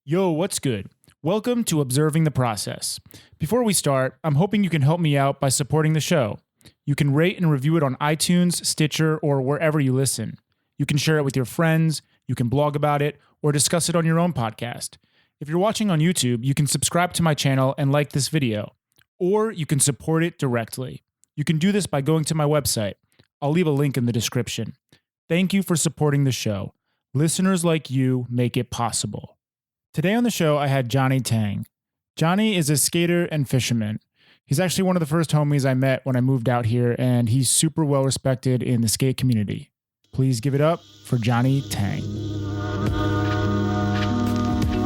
Yo, what's good? Welcome to Observing the Process. Before we start, I'm hoping you can help me out by supporting the show. You can rate and review it on iTunes, Stitcher, or wherever you listen. You can share it with your friends, you can blog about it, or discuss it on your own podcast. If you're watching on YouTube, you can subscribe to my channel and like this video, or you can support it directly. You can do this by going to my website. I'll leave a link in the description. Thank you for supporting the show. Listeners like you make it possible. Today on the show, I had Johnny Tang. Johnny is a skater and fisherman. He's actually one of the first homies I met when I moved out here, and he's super well respected in the skate community. Please give it up for Johnny Tang. In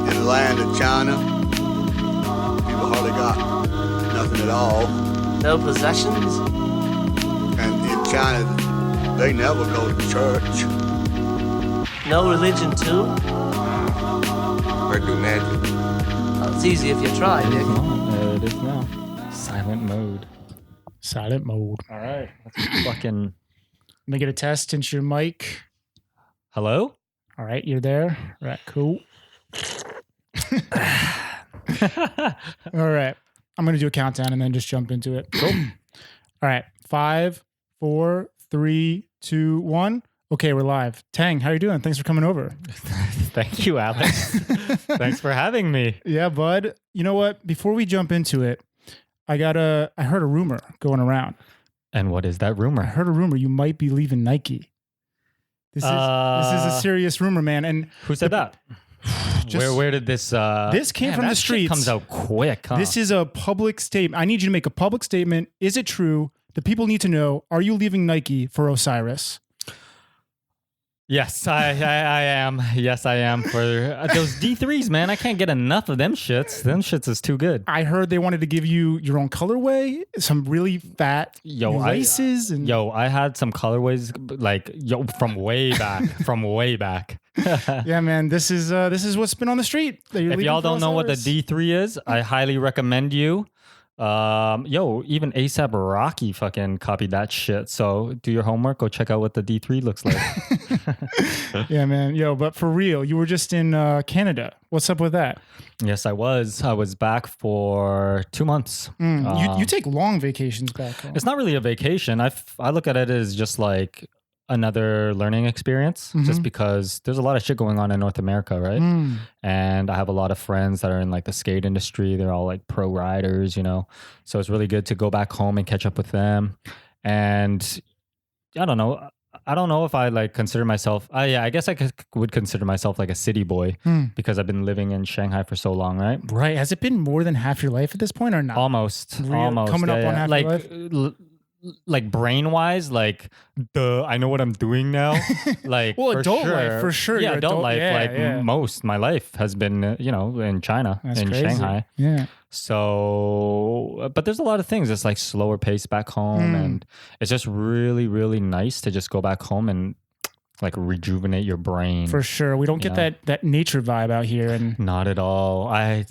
the land of China, people hardly got nothing at all. No possessions? And in China, they never go to church. No religion too? Or do magic. Oh, it's easy if you try, Dick. There it is now. Silent mode. Silent mode. All right. Let's fucking... Let me get a test into your mic. Hello? All right, you're there. All right, cool. All right. I'm going to do a countdown and then just jump into it. Cool. All right. 5, 4, 3, 2, 1. Okay, we're live. Tang, how you doing? Thanks for coming over. Thank you, Alex. Thanks for having me. Yeah, bud. You know what? Before we jump into it, I heard a rumor going around. And what is that I rumor? heard a rumor you might be leaving Nike. This is a serious rumor, man. And Who said that? Where did this... This came from the that shit streets. comes out quick, huh? This is a public statement. I need you to make a public statement. Is it true? The people need to know, are you leaving Nike for Osiris? Yes, I am. Yes, I am. For those D3s, man, I can't get enough of them shits. Them shits is too good. I heard they wanted to give you your own colorway, some really fat laces. I had some colorways from way back. Yeah, man, this is what's been on the street. If y'all don't know what the D3 is, I highly recommend you. Even ASAP Rocky fucking copied that shit. So do your homework. Go check out what the D3 looks like. Yeah, man. But for real, you were just in Canada. What's up with that? Yes, I was. I was back for 2 months. You take long vacations back home. It's not really a vacation. I look at it as just like another learning experience, just because there's a lot of shit going on in North America, right? And I have a lot of friends that are in like the skate industry. They're all like pro riders, so it's really good to go back home and catch up with them. And I don't know if I like consider myself, I guess I would consider myself like a city boy because I've been living in Shanghai for so long, right? Right. Has it been more than half your life at this point or not? Almost. Coming up on half your life? Like brain wise, like I know what I'm doing now. Like, well, adult life for sure. Yeah, adult life. Yeah. Most my life has been, in China, That's in crazy. Shanghai. Yeah. So, but there's a lot of things. It's like slower pace back home, and it's just really, really nice to just go back home and like rejuvenate your brain. For sure. We don't get that nature vibe out here. And not at all. I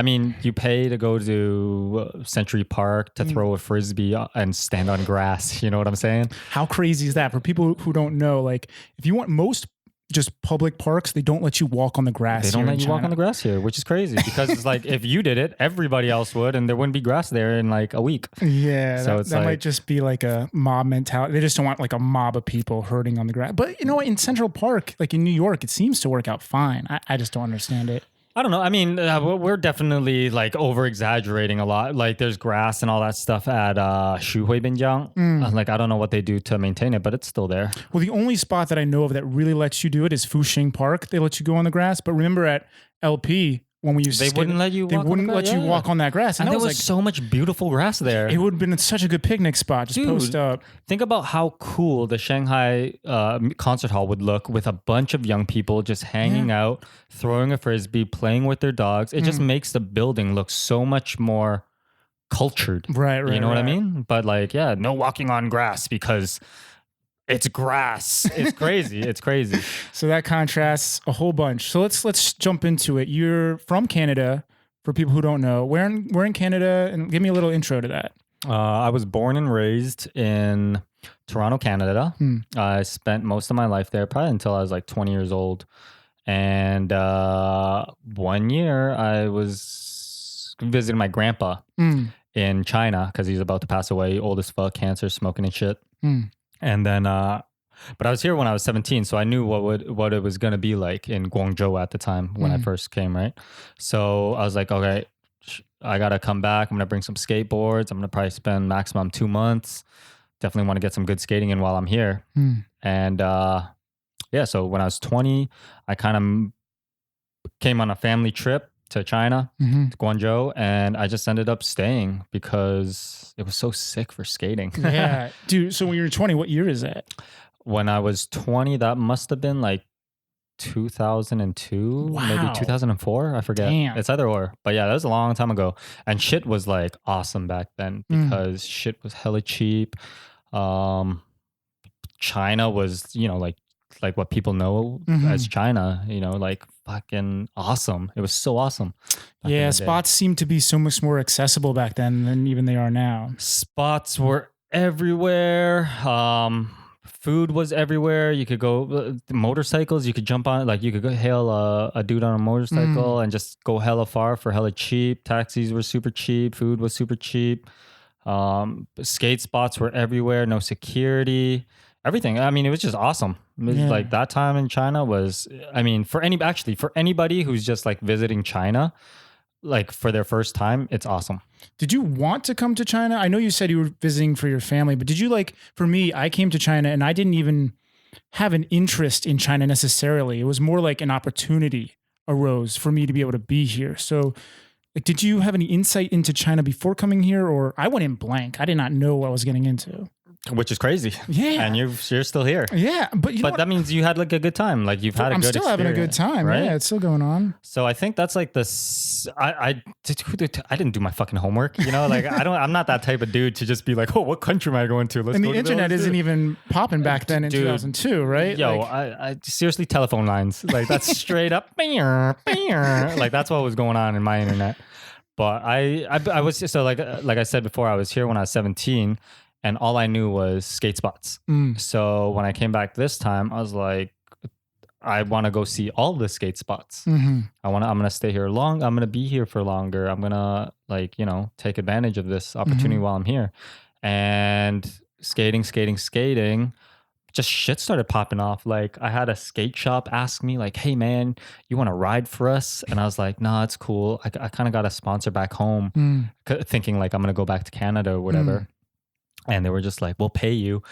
mean, you pay to go to Century Park to throw a frisbee and stand on grass. You know what I'm saying? how crazy is that? For people who don't know, like if you want most just public parks, they don't let you walk on the grass. They don't let you walk on the grass here, which is crazy because it's like if you did it, everybody else would, and there wouldn't be grass there in like a week. Yeah, so that might just be like a mob mentality. They just don't want like a mob of people hurting on the grass. But you know what? In Central Park, like in New York, it seems to work out fine. I just don't understand it. I don't know. I mean, we're definitely like over exaggerating a lot. Like there's grass and all that stuff at Shuhui Binjiang. Like I don't know what they do to maintain it, but it's still there. Well, the only spot that I know of that really lets you do it is Fuxing Park. They let you go on the grass. But remember at LP, when we used to They skate, wouldn't let you they walk on wouldn't the let grass? you Yeah. walk on that grass. And that there was was like, so much beautiful grass there. it would have been such a good picnic spot. Just post up. Think about how cool the Shanghai concert hall would look with a bunch of young people just hanging out, throwing a frisbee, playing with their dogs. It just makes the building look so much more cultured. Right. You know what I mean? But like, yeah, no walking on grass because it's grass. It's crazy. It's crazy. So that contrasts a whole bunch. So let's jump into it. You're from Canada. For people who don't know, where in Canada, and give me a little intro to that. I was born and raised in Toronto, Canada. I spent most of my life there, probably until I was like 20 years old. And 1 year I was visiting my grandpa in China because he's about to pass away, old as fuck, cancer, smoking and shit. And then, but I was here when I was 17, so I knew what it was going to be like in Guangzhou at the time when I first came, right? So I was like, okay, I got to come back. I'm going to bring some skateboards. I'm going to probably spend maximum 2 months. Definitely want to get some good skating in while I'm here. And yeah, so when I was 20, I kind of came on a family trip to China, to Guangzhou, and I just ended up staying because it was so sick for skating. Yeah. Dude, so when you were 20, what year is that? When I was 20, that must have been like 2002, Wow. maybe 2004. I forget. Damn. It's either or. But yeah, that was a long time ago. And shit was like awesome back then because shit was hella cheap. China was, like what people know as China, like fucking awesome. It was so awesome. Yeah, spots seem to be so much more accessible back then than even they are now. Spots were everywhere. Food was everywhere. You could go motorcycles. You could jump on, like you could go hail a dude on a motorcycle and just go hella far for hella cheap. Taxis were super cheap. Food was super cheap. Skate spots were everywhere. No security. Everything. I mean, it was just awesome. Like that time in China was, I mean, for anybody who's just like visiting China, like for their first time, it's awesome. Did you want to come to China? I know you said you were visiting for your family, but did you for me, I came to China and I didn't even have an interest in China necessarily. It was more like an opportunity arose for me to be able to be here. So did you have any insight into China before coming here, or I went in blank? I did not know what I was getting into. Which is crazy. Yeah. And you're still here. Yeah. But that means you had like a good time. Like you've had a good experience. I'm still having a good time. Right? Yeah, it's still going on. So I think that's like I didn't do my fucking homework. I'm not that type of dude to just be like, oh, what country am I going to? And the internet isn't even popping back then in 2002, right? Yo, I seriously, telephone lines. Like that's straight up. Like that's what was going on in my internet. But I was, so like I said before, I was here when I was 17. And all I knew was skate spots. So when I came back this time, I was like, I want to go see all the skate spots. I'm going to stay here long. I'm going to be here for longer. I'm going to take advantage of this opportunity while I'm here. And skating, just shit started popping off. Like I had a skate shop ask me like, hey man, you want to ride for us? And I was like, nah, it's cool. I kind of got a sponsor back home thinking like I'm going to go back to Canada or whatever. And they were just like, we'll pay you.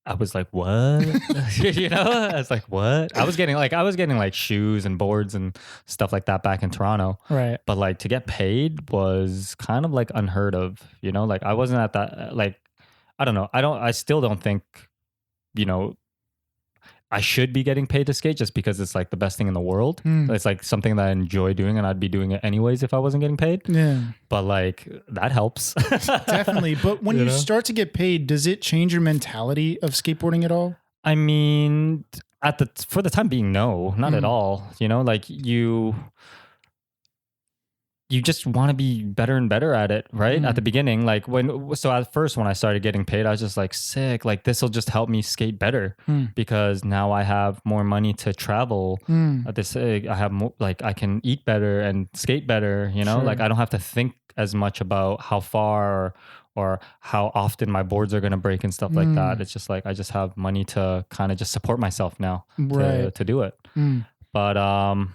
I was like, what? I was like, what? I was getting like shoes and boards and stuff like that back in Toronto. Right. But like to get paid was kind of like unheard of, like I wasn't at that, like, I don't know. I still don't think, I should be getting paid to skate just because it's like the best thing in the world. It's like something that I enjoy doing and I'd be doing it anyways if I wasn't getting paid. Yeah. But like that helps. Definitely. But when you start to get paid, does it change your mentality of skateboarding at all? I mean, for the time being, no, not at all. Like you just want to be better and better at it, right? At the beginning, like at first when I started getting paid, I was just like, sick, like this will just help me skate better because now I have more money to travel. I have more, like I can eat better and skate better, Sure. Like I don't have to think as much about how far or how often my boards are going to break and stuff like that. It's just like, I just have money to kind of just support myself now to do it. But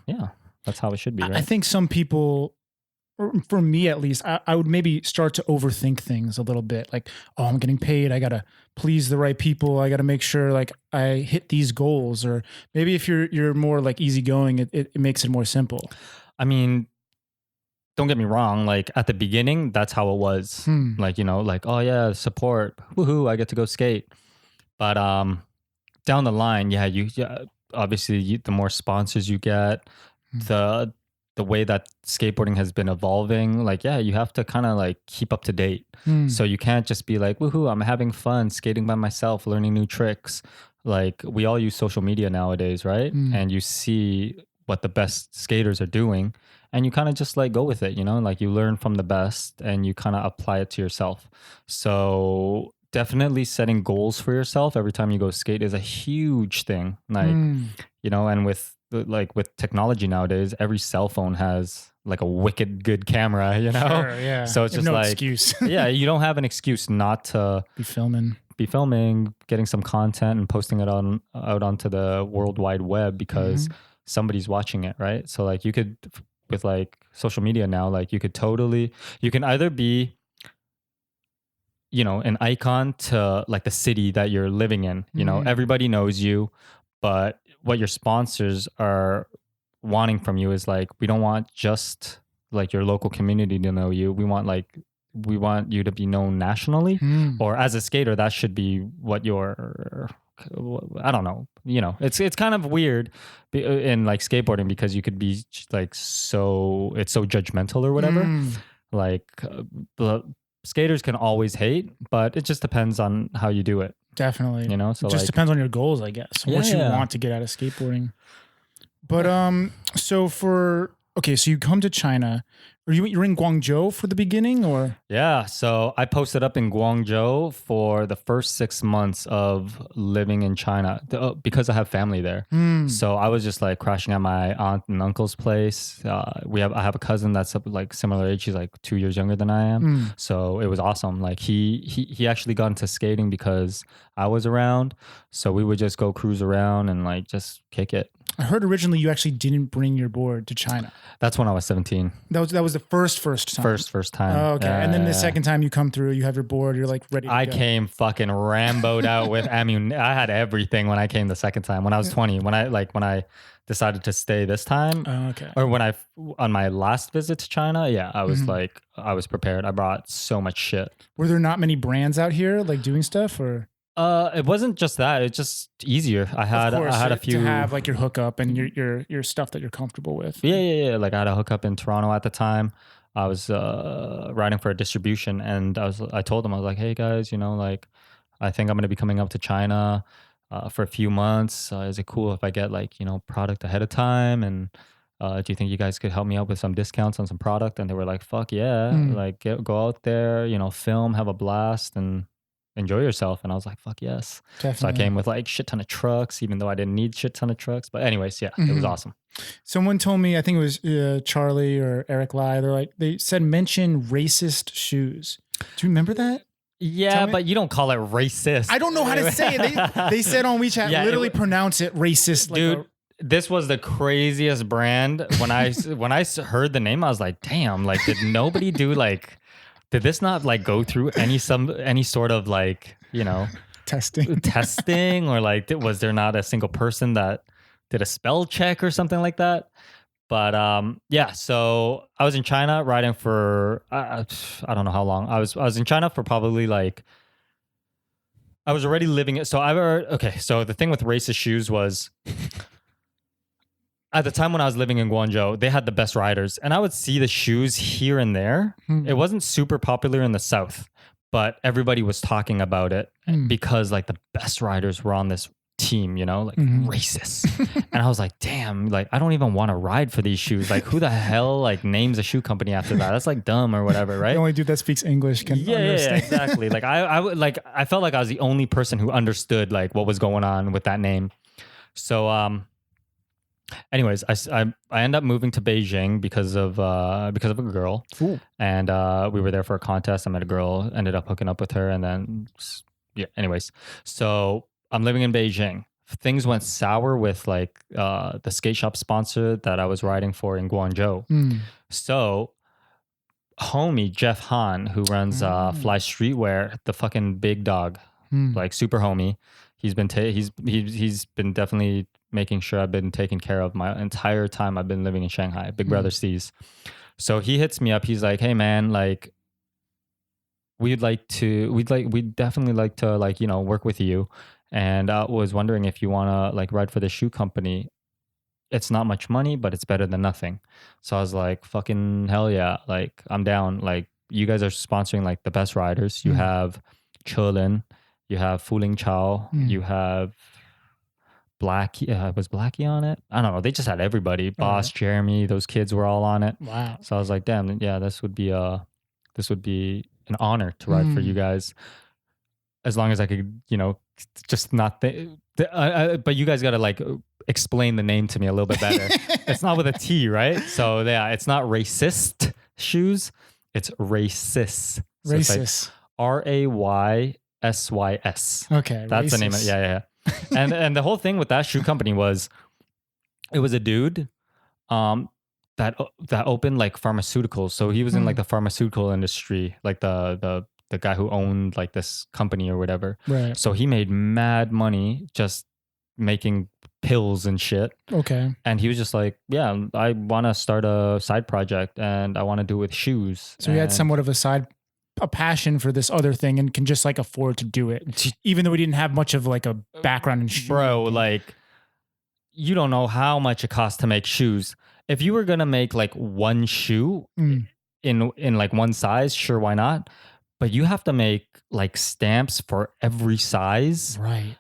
yeah, that's how it should be, right? I think some people, for me at least, I would maybe start to overthink things a little bit. Like, oh, I'm getting paid. I got to please the right people. I got to make sure like I hit these goals. Or maybe if you're more like easygoing, it makes it more simple. I mean, don't get me wrong. Like at the beginning, that's how it was. Like, like, oh yeah, support. Woohoo, I get to go skate. But down the line, obviously the more sponsors you get, the way that skateboarding has been evolving, like, you have to kind of like keep up to date. So you can't just be like, woohoo, I'm having fun skating by myself, learning new tricks. Like we all use social media nowadays, right? And you see what the best skaters are doing and you kind of just like go with it, like you learn from the best and you kind of apply it to yourself. So definitely setting goals for yourself every time you go skate is a huge thing. Like, and with like with technology nowadays, every cell phone has like a wicked good camera, you know? Sure, yeah. So it's You have just no like, excuse. yeah, you don't have an excuse not to Be filming. be filming, getting some content and posting it out onto the World Wide Web because somebody's watching it, right? So like you could, with like social media now, like you can either be, you know, an icon to like the city that you're living in, you know, everybody knows you, but what your sponsors are wanting from you is like, we don't want just like your local community to know you. We want you to be known nationally, or as a skater, that should be what I don't know. You know, it's kind of weird in like skateboarding because you could be like it's so judgmental or whatever. Like skaters can always hate, but it just depends on how you do it. Definitely. You know, so it just like, depends on your goals, I guess. What you want to get out of skateboarding. But so you come to China. You're in Guangzhou for the beginning, or? Yeah, so I posted up in Guangzhou for the first 6 months of living in China because I have family there. So I was just like crashing at my aunt and uncle's place. I have a cousin that's like similar age. He's like 2 years younger than I am. So it was awesome. Like he actually got into skating because I was around. So we would just go cruise around and like just kick it. I heard originally you actually didn't bring your board to China. That's when I was 17. That was the first time. First time. Oh, okay. And then the second time you come through, you have your board, you're like ready to I go. came fucking Rambo'd out with ammunition. I had everything when I came the second time. When I was 20, when I decided to stay this time. Oh, okay. Or on my last visit to China, I was like, I was prepared. I brought so much shit. Were there not many brands out here like doing stuff, or? It wasn't just that. It's just easier. I had a few to have like your hookup and your stuff that you're comfortable with. Yeah. Like I had a hookup in Toronto at the time. I was writing for a distribution, and I told them, I was like, hey guys, you know, like I think I'm gonna be coming up to China for a few months. Is it cool if I get like, you know, product ahead of time? And do you think you guys could help me out with some discounts on some product? And they were like, fuck yeah, like go out there, you know, film, have a blast, and enjoy yourself. And I was like, fuck yes. Definitely. So I came with like shit ton of trucks, even though I didn't need shit ton of trucks. But anyways, it was awesome. Someone told me, I think it was Charlie or Eric Lai, they said mention racist shoes. Do you remember that? Yeah, but you don't call it racist. I don't know how to say it. They said on WeChat, literally pronounce it racist. Dude, this was the craziest brand. When I heard the name, I was like, damn, like did nobody do like, did this not like go through any sort of like, you know, testing or like was there not a single person that did a spell check or something like that? But so I was in China riding for I don't know how long. I was in China for probably like, I was already living it. So so the thing with racist shoes was, at the time when I was living in Guangzhou, they had the best riders, and I would see the shoes here and there. It wasn't super popular in the South, but everybody was talking about it because like the best riders were on this team, you know, like racist. And I was like, damn, like I don't even want to ride for these shoes. Like who the hell like names a shoe company after that? That's like dumb or whatever, right? The only dude that speaks English can understand. Yeah, exactly. Like I felt like I was the only person who understood like what was going on with that name. So anyways, I ended up moving to Beijing because of a girl. Ooh. And we were there for a contest. I met a girl, ended up hooking up with her, and then anyways, so I'm living in Beijing. Things went sour with like the skate shop sponsor that I was riding for in Guangzhou. So homie Jeff Han, who runs Fly Streetwear, the fucking big dog, like super homie. He's been definitely making sure I've been taken care of my entire time I've been living in Shanghai. Big brother sees. So he hits me up. He's like, hey man, like we'd definitely like to like, you know, work with you. And I was wondering if you want to like ride for the shoe company. It's not much money, but it's better than nothing. So I was like, fucking hell yeah. Like I'm down. Like you guys are sponsoring like the best riders. You have Chelin, you have Fu Ling Chao, you have Blackie. Was Blackie on it? I don't know. They just had everybody. Boss, Jeremy, those kids were all on it. Wow. So I was like, damn, yeah, this would be an honor to ride for you guys. As long as I could, you know, just not But you guys got to like explain the name to me a little bit better. It's not with a T, right? So yeah, it's not racist shoes. It's racist. So it's like Racist. RAYSYS. Okay. That's the name of it. Yeah. And the whole thing with that shoe company was, it was a dude that opened like pharmaceuticals. So he was in like the pharmaceutical industry, like the guy who owned like this company or whatever. Right. So he made mad money just making pills and shit. Okay. And he was just like, yeah, I want to start a side project and I want to do it with shoes. So he had And somewhat of a passion for this other thing and can just like afford to do it, even though he didn't have much of like a background in shoes. Bro, like, you don't know how much it costs to make shoes. If you were gonna make like one shoe in like one size, sure, why not? But you have to make like stamps for every size, Right.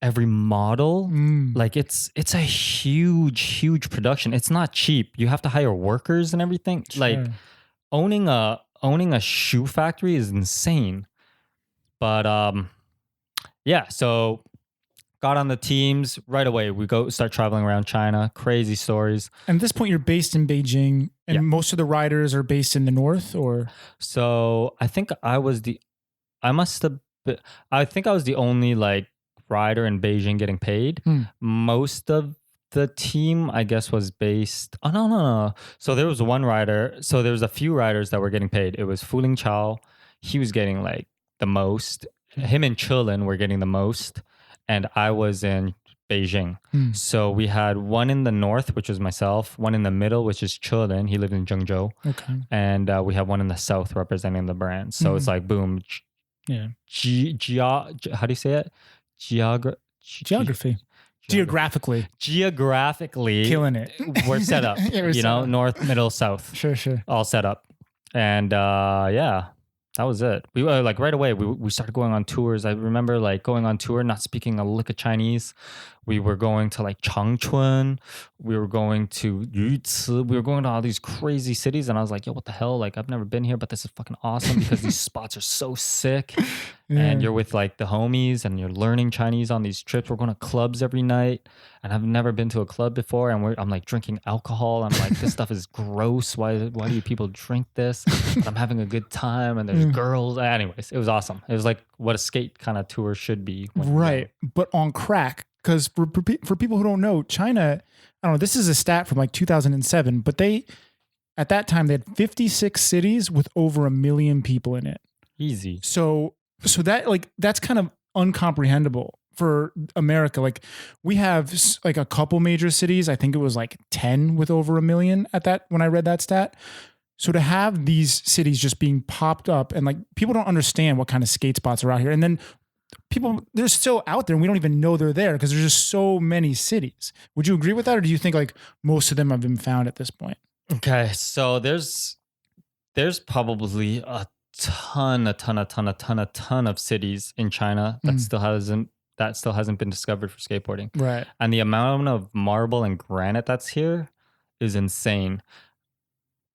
every model. Like it's a huge production. It's not cheap. You have to hire workers and everything. Sure. Like owning a shoe factory is insane. But yeah, so got on the teams right away. We start traveling around China. Crazy stories. And at this point, you're based in Beijing, and most of the riders are based in the north, or? So I think I was the only like rider in Beijing getting paid. Most of the team, I guess, was based. Oh no. So there was one rider. So there was a few riders that were getting paid. It was Fu Ling Chao. He was getting like the most. Him and Chilin were getting the most. And I was in Beijing. So we had one in the north, which was myself, one in the middle, which is Chilin. He lived in Zhengzhou. Okay. And we have one in the south representing the brand. So it's like, boom. Yeah. How do you say it? Geography. Geographically. Killing it. We're set up. We're set up. North, middle, south. Sure. All set up. And yeah. That was it. We were like right away. We started going on tours. I remember like going on tour, not speaking a lick of Chinese. We were going to like Changchun. We were going to Yuci. We were going to all these crazy cities, and I was like, "Yo, what the hell? Like, I've never been here, but this is fucking awesome because these spots are so sick." And you're with like the homies, and you're learning Chinese on these trips. We're going to clubs every night, and I've never been to a club before. And I'm like drinking alcohol. I'm like, this stuff is gross. Why do you people drink this? But I'm having a good time, and there's girls. Anyways, it was awesome. It was like what a skate kind of tour should be. Right, but on crack. Because for people who don't know, China, I don't know, this is a stat from like 2007, but at that time, they had 56 cities with over 1 million people in it. Easy. So that like, that's kind of uncomprehendable for America. Like we have like a couple major cities. I think it was like 10 with over 1 million when I read that stat. So to have these cities just being popped up and like people don't understand what kind of skate spots are out here. And then people, they're still out there and we don't even know they're there because there's just so many cities. Would you agree with that? Or do you think like most of them have been found at this point? Okay. So there's probably a ton of cities in China that still hasn't been discovered for skateboarding. Right. And the amount of marble and granite that's here is insane.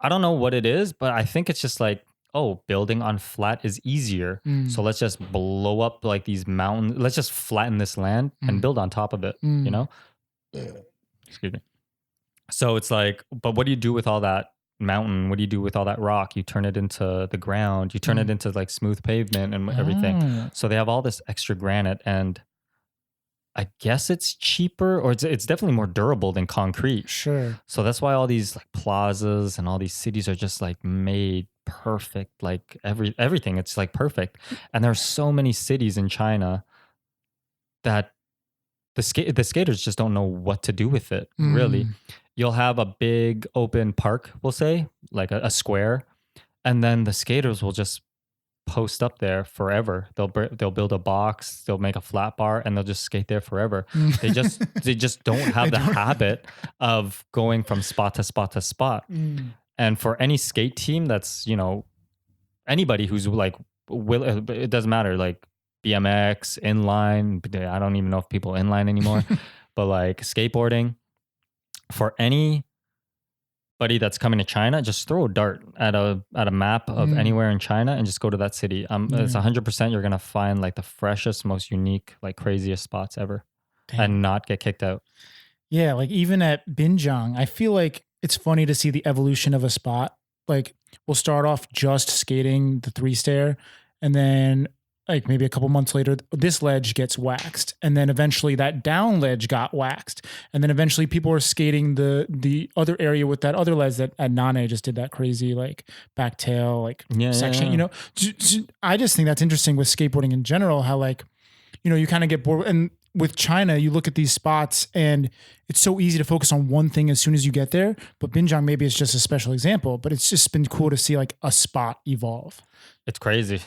I don't know what it is, but I think it's just like, building on flat is easier. So let's just blow up like these mountains. Let's just flatten this land and build on top of it, you know? Excuse me. So it's like, but what do you do with all that mountain? What do you do with all that rock? You turn it into the ground. You turn it into like smooth pavement and everything. So they have all this extra granite, and I guess it's cheaper, or it's definitely more durable than concrete. Sure. So that's why all these like plazas and all these cities are just like made perfect, like everything. It's like perfect. And there are so many cities in China that the skaters just don't know what to do with it, really. You'll have a big open park, we'll say, like a square, and then the skaters will just post up there forever. They'll build a box, they'll make a flat bar, and they'll just skate there forever. They just don't have the habit of going from spot to spot to spot. And for any skate team that's, anybody who's like, it doesn't matter, like BMX, inline, I don't even know if people inline anymore, but like skateboarding, for anybody that's coming to China, just throw a dart at a map of anywhere in China and just go to that city. It's 100% you're going to find like the freshest, most unique, like craziest spots ever. and not get kicked out. Yeah, like even at Binjang, I feel like it's funny to see the evolution of a spot. Like we'll start off just skating the 3-stair, and then like maybe a couple months later, this ledge gets waxed, and then eventually that down ledge got waxed, and then eventually people are skating the other area with that other ledge that at Nane just did that crazy like back tail like section. You know, I just think that's interesting with skateboarding in general. How like, you know, you kind of get bored. And with China, you look at these spots and it's so easy to focus on one thing as soon as you get there. But Binjang maybe it's just a special example, but it's just been cool to see like a spot evolve. It's crazy.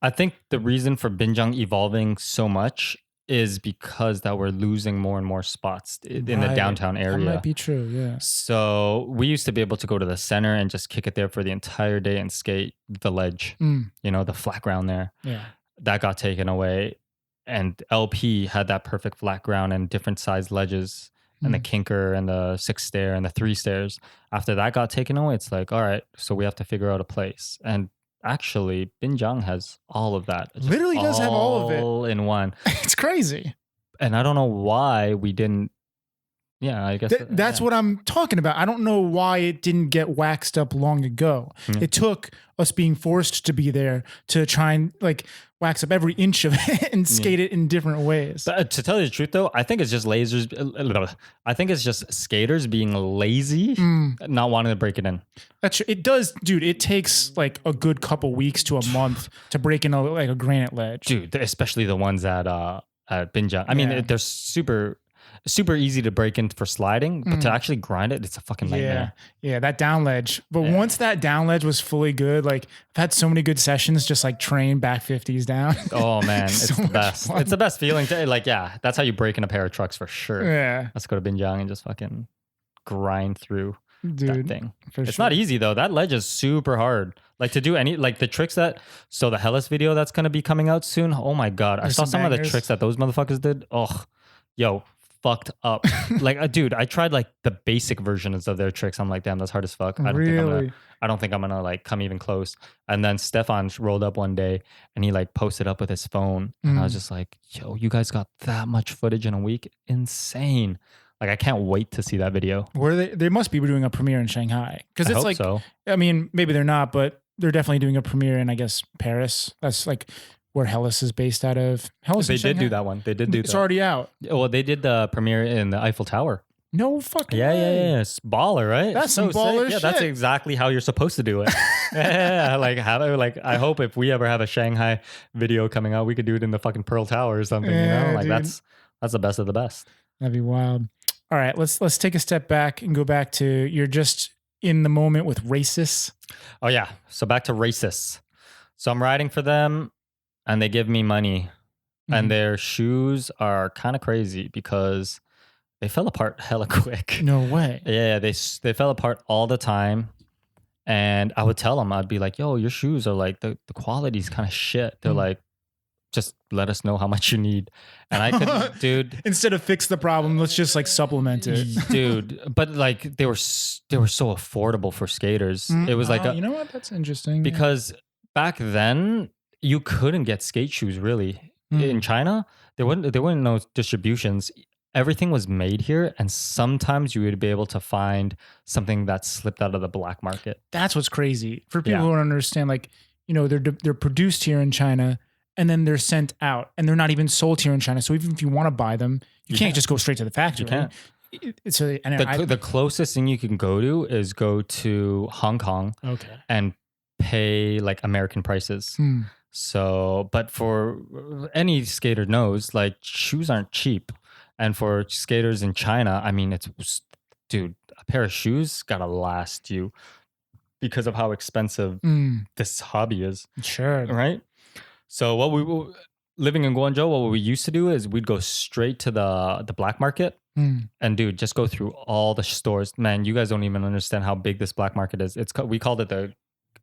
I think the reason for Binjang evolving so much is because that we're losing more and more spots in the downtown area. That might be true, yeah. So we used to be able to go to the center and just kick it there for the entire day and skate the ledge, you know, the flat ground there. Yeah. That got taken away. And LP had that perfect flat ground and different size ledges and the kinker and the 6-stair and the 3-stairs. After that got taken away, it's like, all right, so we have to figure out a place. And actually, Binjang has all of that. It literally does have all of it. All in one. It's crazy. And I don't know why we didn't. Yeah, I guess. That's what I'm talking about. I don't know why it didn't get waxed up long ago. It took us being forced to be there to try and like wax up every inch of it and skate it in different ways. But, to tell you the truth, though, I think it's just I think it's just skaters being lazy, not wanting to break it in. That's it does, dude. It takes like a good couple weeks to a month to break in a granite ledge, dude. Especially the ones at Binjang. I mean, they're super easy to break in for sliding, but to actually grind it, it's a fucking nightmare. Yeah, that down ledge. But once that down ledge was fully good, like I've had so many good sessions just like train back 50s down. Oh man, it's the best. Fun. It's the best feeling. Like, yeah, that's how you break in a pair of trucks for sure. Yeah. Let's go to Binjang and just fucking grind through that thing. It's sure. not easy though. That ledge is super hard. Like to do any, like the tricks so the Hellas video that's going to be coming out soon. Oh my God. I saw some of the tricks that those motherfuckers did. Oh, yo. Fucked up. Like, dude, I tried like the basic versions of their tricks. I'm like, damn, that's hard as fuck. I don't think I'm gonna like come even close. And then Stefan rolled up one day and he like posted up with his phone. And I was just like, yo, you guys got that much footage in a week? Insane. Like, I can't wait to see that video. They must be doing a premiere in Shanghai. Because it's like, so. I mean, maybe they're not, but they're definitely doing a premiere in, I guess, Paris. That's like where Hellas is based out of. They did do that one. They did do that. It's already out. Well, they did the premiere in the Eiffel Tower. No fucking way. Yeah. It's baller, right? That's some baller shit. Yeah, that's exactly how you're supposed to do it. I hope if we ever have a Shanghai video coming out, we could do it in the fucking Pearl Tower or something. Yeah, you know, like dude. that's the best of the best. That'd be wild. All right, let's take a step back and go back to you're just in the moment with Racists. Oh yeah, so back to Racists. So I'm riding for them. And they give me money. And their shoes are kind of crazy because they fell apart hella quick. No way. Yeah, they fell apart all the time. And I would tell them, I'd be like, yo, your shoes are like, the quality's kind of shit. They're like, just let us know how much you need. And I could, dude. Instead of fix the problem, let's just like supplement it. Dude, but like they were so affordable for skaters. It was like, you know what? That's interesting. Because back then, you couldn't get skate shoes really in China. There weren't no distributions. Everything was made here, and sometimes you would be able to find something that slipped out of the black market. That's what's crazy for people who don't understand. Like, you know, they're produced here in China, and then they're sent out, and they're not even sold here in China. So even if you want to buy them, you can't just go straight to the factory. You can't. The closest thing you can go to is go to Hong Kong, and pay like American prices. So, but for any skater knows, like shoes aren't cheap. And for skaters in China, I mean, dude, a pair of shoes gotta last you because of how expensive this hobby is. Sure. Right? So living in Guangzhou, what we used to do is we'd go straight to the black market and dude, just go through all the stores. Man, you guys don't even understand how big this black market is. We called it the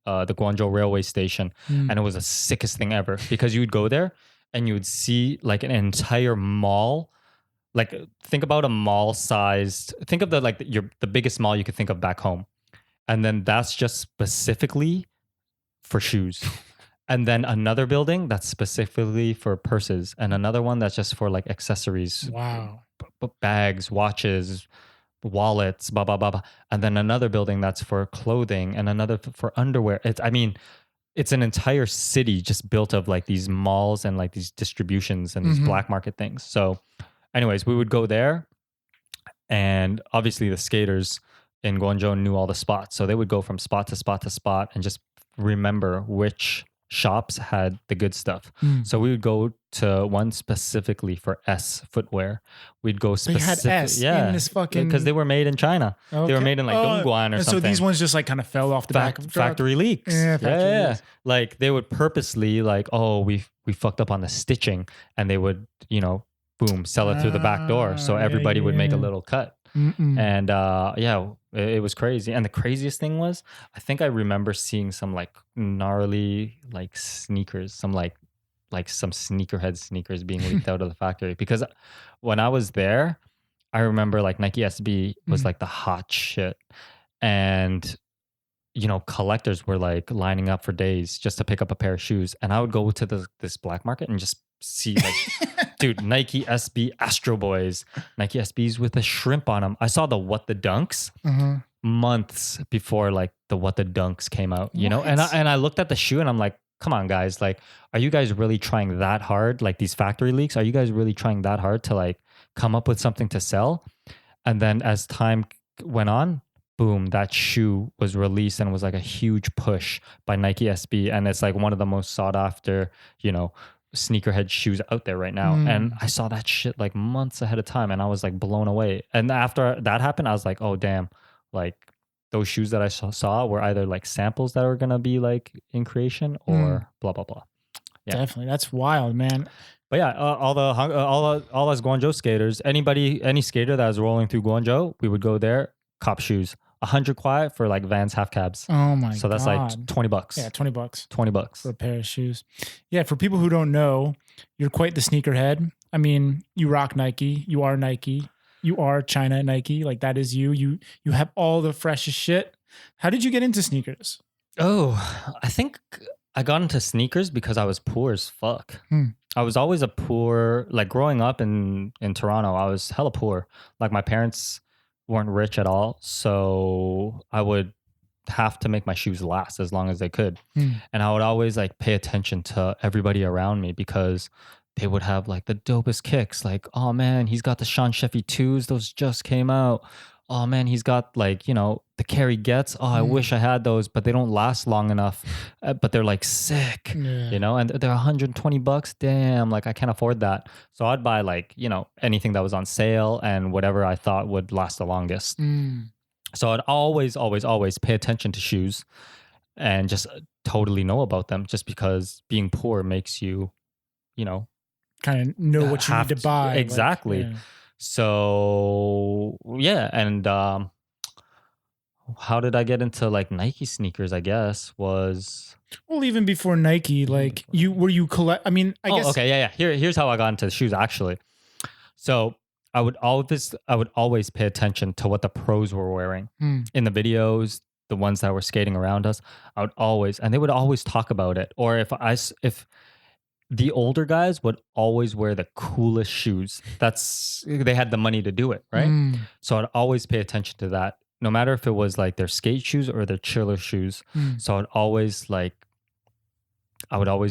Guangzhou railway station, and it was the sickest thing ever because you would go there and you would see like an entire mall. Like think about a mall sized. Think of the biggest mall you could think of back home, and then that's just specifically for shoes. And then another building that's specifically for purses, and another one that's just for like accessories, Wow. bags, watches, wallets, blah blah blah blah. And then another building that's for clothing, and another for underwear. It's an entire city just built of like these malls and like these distributions and these black market things. So, anyways, we would go there, and obviously the skaters in Guangzhou knew all the spots, so they would go from spot to spot to spot and just remember which shops had the good stuff. So we would go to one specifically for S footwear. We'd go They had specific, S in this fucking... because they were made in China. Okay. They were made in like Dongguan or and something. So these ones just like kind of fell off the back of the truck. Factory leaks. Yeah, factory leaks. Like they would purposely like, oh, we fucked up on the stitching, and they would, boom, sell it through the back door, so everybody would make a little cut. And it was crazy. And the craziest thing was, I think I remember seeing some like gnarly like sneakers, some like some sneakerhead sneakers being leaked out of the factory. Because when I was there, I remember like Nike SB was like the hot shit, and collectors were like lining up for days just to pick up a pair of shoes. And I would go to this black market and just see like, dude, Nike SB Astro Boys, Nike SBs with a shrimp on them. I saw the What the Dunks months before like the What the Dunks came out, and I looked at the shoe and I'm like, come on guys, like, are you guys really trying that hard? Like these factory leaks, are you guys really trying that hard to like come up with something to sell? And then as time went on, boom, that shoe was released and was like a huge push by Nike SB. And it's like one of the most sought after, sneakerhead shoes out there right now. And I saw that shit like months ahead of time, and I was like blown away. And after that happened, I was like, oh damn, like those shoes that I saw were either like samples that were gonna be like in creation or blah blah blah. Yeah. Definitely, that's wild, man. But yeah, all us Guangzhou skaters, any skater that was rolling through Guangzhou, we would go there, cop shoes. 100 quiet for like Vans half cabs. Oh my god. So that's like $20. Yeah, $20. $20 for a pair of shoes. Yeah, for people who don't know, you're quite the sneakerhead. I mean, you rock Nike, you are Nike, you are China Nike, like that is you. You have all the freshest shit. How did you get into sneakers? Oh, I think I got into sneakers because I was poor as fuck. I was always a poor, like growing up in Toronto, I was hella poor. Like my parents weren't rich at all, so I would have to make my shoes last as long as they could. And I would always like pay attention to everybody around me because they would have like the dopest kicks. Like, oh man, he's got the Sean Sheffy 2s, those just came out. Oh man, he's got like, the Carry Gets. Oh, I wish I had those, but they don't last long enough. But they're like sick, and they're $120. Damn, like I can't afford that. So I'd buy like, anything that was on sale and whatever I thought would last the longest. So I'd always pay attention to shoes and just totally know about them, just because being poor makes you, kind of know what you need to buy. Exactly. Like, yeah. So yeah, and how did I get into like Nike sneakers? I guess was even before Nike, like you collect. I mean, I guess. Okay, yeah. Here's how I got into shoes actually. So I would always pay attention to what the pros were wearing in the videos, the ones that were skating around us. And they would always talk about it. Or if the older guys would always wear the coolest shoes. They had the money to do it, right? So I'd always pay attention to that, no matter if it was like their skate shoes or their chiller shoes. So I would always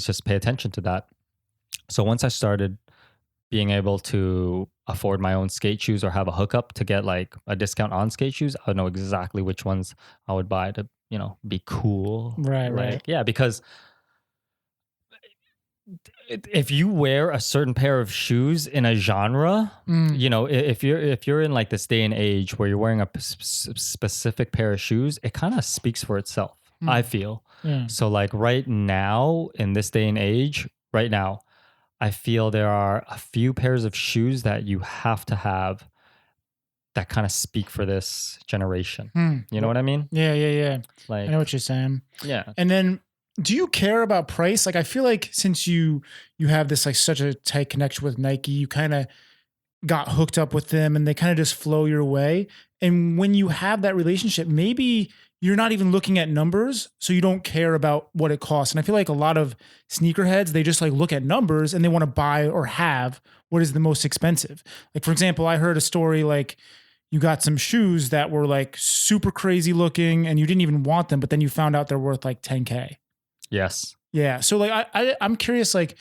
just pay attention to that. So once I started being able to afford my own skate shoes or have a hookup to get like a discount on skate shoes, I would know exactly which ones I would buy to, be cool. Right. Yeah, because if you wear a certain pair of shoes in a genre, if you're in like this day and age where you're wearing a specific pair of shoes, it kind of speaks for itself. I feel. Yeah. So like right now in this day and age, I feel there are a few pairs of shoes that you have to have that kind of speak for this generation. You know what I mean? Yeah. Like, I know what you're saying. Yeah. And then, do you care about price? Like, I feel like since you have this like such a tight connection with Nike, you kind of got hooked up with them and they kind of just flow your way. And when you have that relationship, maybe you're not even looking at numbers, so you don't care about what it costs. And I feel like a lot of sneakerheads, they just like look at numbers and they want to buy or have what is the most expensive. Like, for example, I heard a story like you got some shoes that were like super crazy looking and you didn't even want them, but then you found out they're worth like 10K. Yes. Yeah. So like I'm curious, like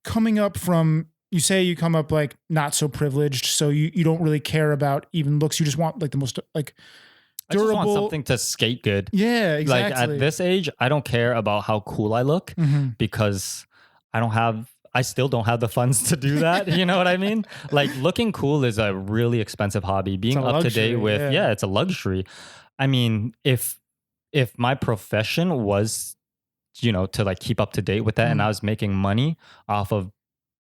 coming up from, you say you come up like not so privileged, so you don't really care about even looks. You just want like the most like durable. I just want something to skate good. Yeah, exactly. Like at this age, I don't care about how cool I look because I still don't have the funds to do that. You know what I mean? Like looking cool is a really expensive hobby. Being up to date with, it's a luxury. I mean, if my profession was, you know, to like keep up to date with that and I was making money off of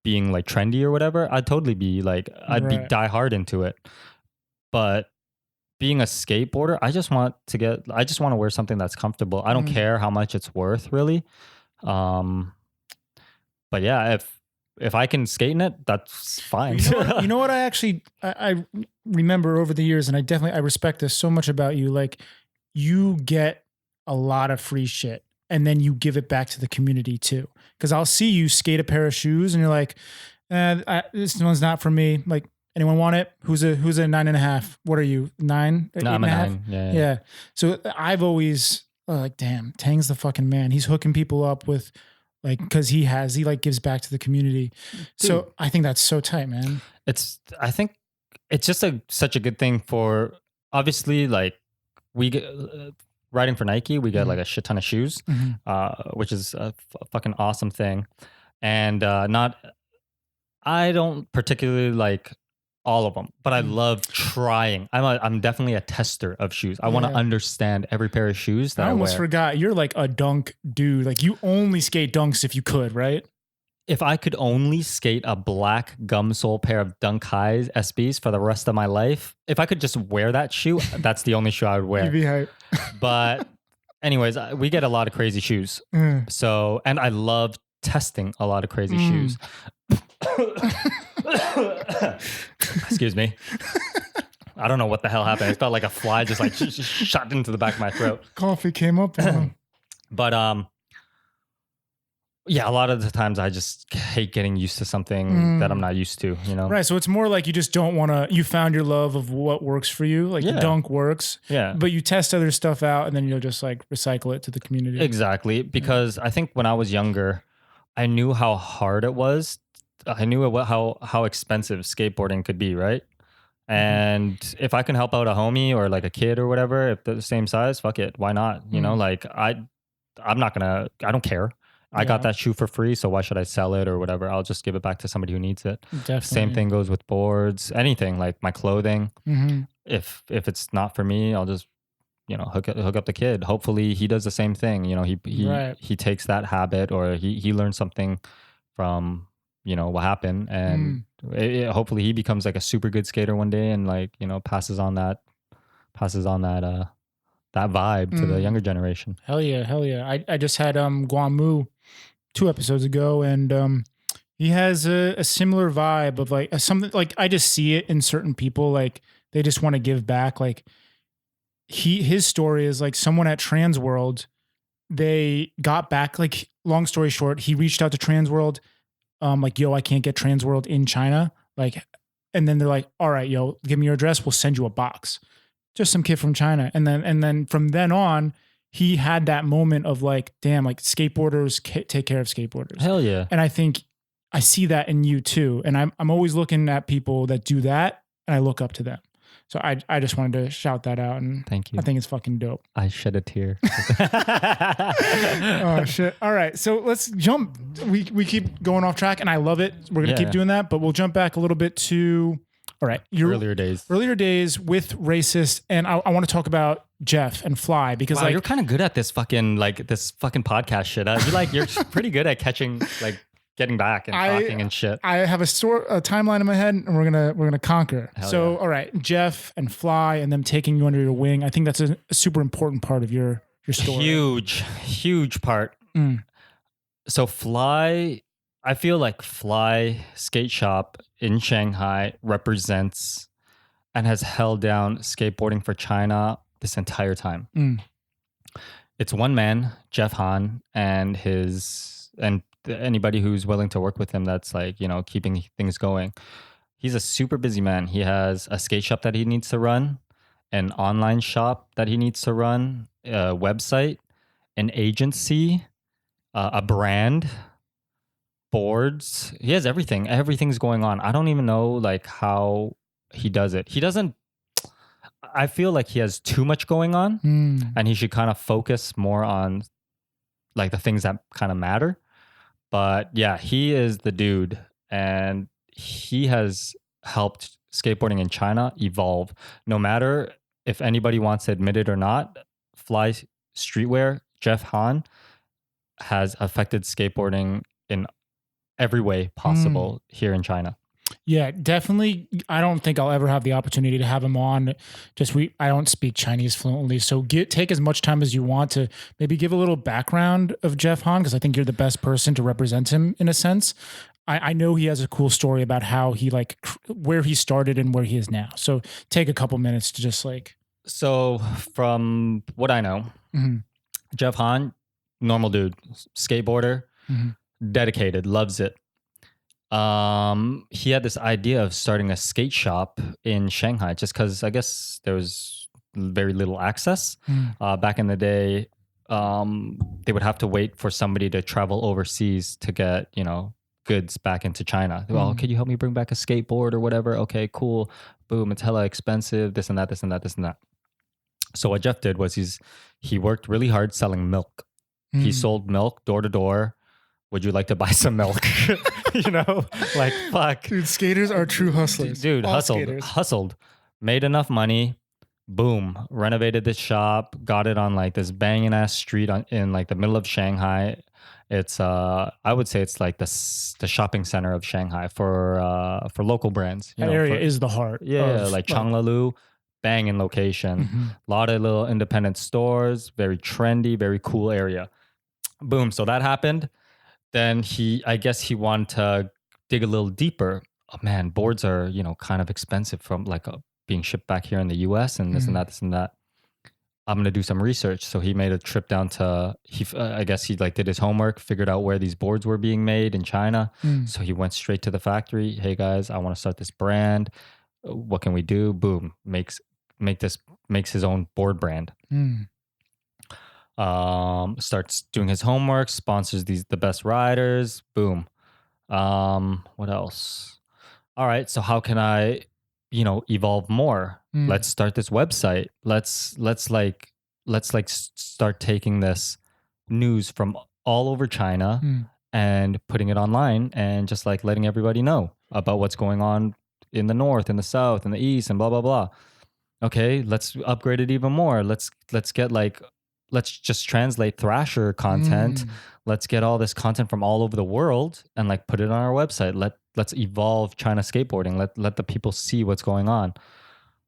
being like trendy or whatever, I'd totally be like, I'd be die hard into it. But being a skateboarder, I just want to wear something that's comfortable. I don't care how much it's worth really. But yeah, if I can skate in it, that's fine. You know what I remember over the years, and I respect this so much about you. Like you get a lot of free shit and then you give it back to the community too. Cause I'll see you skate a pair of shoes and you're like, this one's not for me. Like, anyone want it? Who's a 9.5? What are you? 9? No, I'm a 9. Yeah. So I've always like, damn, Tang's the fucking man. He's hooking people up with like, cause he like gives back to the community. Dude. So I think that's so tight, man. I think it's just such a good thing for, obviously, like we get riding for Nike, we get like a shit ton of shoes, which is a fucking awesome thing. And I don't particularly like all of them, but I love trying. I'm definitely a tester of shoes. I want to understand every pair of shoes that I almost wear. Forgot you're like a dunk dude. Like you only skate dunks if you could, right? If I could only skate a black gum sole pair of Dunk Highs SBs for the rest of my life, if I could just wear that shoe, that's the only shoe I would wear. You'd be hype. But anyways, we get a lot of crazy shoes. So, and I love testing a lot of crazy shoes. Excuse me. I don't know what the hell happened. It felt like a fly just like shot into the back of my throat. Coffee came up. But yeah, a lot of the times I just hate getting used to something that I'm not used to, you know? Right. So it's more like you just don't want to, you found your love of what works for you. Like the dunk works. Yeah. But you test other stuff out and then you'll just like recycle it to the community. Exactly. Because I think when I was younger, I knew how hard it was. I knew how expensive skateboarding could be, right? And if I can help out a homie or like a kid or whatever, if they're the same size, fuck it. Why not? You know, like I don't care. I got that shoe for free, so why should I sell it or whatever? I'll just give it back to somebody who needs it. Definitely. Same thing goes with boards, anything like my clothing. If it's not for me, I'll just, you know, hook up the kid. Hopefully he does the same thing. You know, he takes that habit or he learns something from, you know, what happened, and hopefully he becomes like a super good skater one day and like, you know, passes on that vibe to the younger generation. Hell yeah. I just had Guamu 2 episodes ago, and he has a similar vibe of like something like I just see it in certain people, like they just want to give back. Like his story is like someone at Transworld, they got back, like long story short, he reached out to Transworld, like, yo, I can't get Transworld in China, like, and then they're like, all right, yo, give me your address, we'll send you a box. Just some kid from China. And then from then on, he had that moment of like, damn, like skateboarders take care of skateboarders. Hell yeah. And I think I see that in you too. And I'm always looking at people that do that and I look up to them. So I just wanted to shout that out, and thank you. I think it's fucking dope. I shed a tear. Oh shit. All right. So let's jump. We keep going off track and I love it. We're going to keep doing that, but we'll jump back a little bit to, all right, your earlier days with Racist. And I want to talk about Jeff and Fly because like you're kind of good at this fucking podcast shit. You're pretty good at catching, like getting back and talking and shit. I have a timeline in my head and we're gonna conquer. Hell so yeah. All right, Jeff and Fly and them taking you under your wing. I think that's a super important part of your story. Huge part. So Fly, I feel like Fly Skate Shop in Shanghai represents and has held down skateboarding for China this entire time. Mm. It's one man, Jeff Han, and anybody who's willing to work with him that's like, keeping things going. He's a super busy man. He has a skate shop that he needs to run, an online shop that he needs to run, a website, an agency, a brand, boards. He has everything. Everything's going on. I don't even know like how he does it. He doesn't. I feel like he has too much going on, and he should kind of focus more on like the things that kind of matter. But yeah, he is the dude, and he has helped skateboarding in China evolve. No matter if anybody wants to admit it or not, Fly Streetwear, Jeff Han, has affected skateboarding in every way possible here in China. Yeah, definitely. I don't think I'll ever have the opportunity to have him on. I don't speak Chinese fluently, so take as much time as you want to maybe give a little background of Jeff Han, because I think you're the best person to represent him in a sense. I know he has a cool story about how he where he started and where he is now. So take a couple minutes to just like. So from what I know, Jeff Han, normal dude, skateboarder, dedicated, loves it. He had this idea of starting a skate shop in Shanghai just because I guess there was very little access. Back in the day, they would have to wait for somebody to travel overseas to get, goods back into China. Well, can you help me bring back a skateboard or whatever? Okay, cool. Boom, it's hella expensive, this and that, this and that, this and that. So what Jeff did was he worked really hard selling milk. He sold milk door to door. Would you like to buy some milk? Like fuck. Dude, skaters are true hustlers. Dude, hustled, made enough money. Boom, renovated this shop, got it on like this banging ass street in like the middle of Shanghai. It's I would say it's like the shopping center of Shanghai for local brands. That area is the heart. Yeah, like Changlalu, banging location. A lot of little independent stores, very trendy, very cool area. Boom, so that happened. Then I guess he wanted to dig a little deeper. Oh man, boards are, kind of expensive from like being shipped back here in the US and this and that, this and that. I'm going to do some research. So he made a trip down to, I guess he like did his homework, figured out where these boards were being made in China. So he went straight to the factory. Hey guys, I want to start this brand. What can we do? Boom, makes his own board brand. Starts doing his homework, sponsors the best riders. Boom. What else? All right. So how can I, evolve more? Let's start this website. Let's start taking this news from all over China and putting it online and just like letting everybody know about what's going on in the north, in the south, in the east, and blah blah blah. Okay, let's upgrade it even more. Let's just translate Thrasher content. Let's get all this content from all over the world and like put it on our website. Let's evolve China skateboarding. Let the people see what's going on.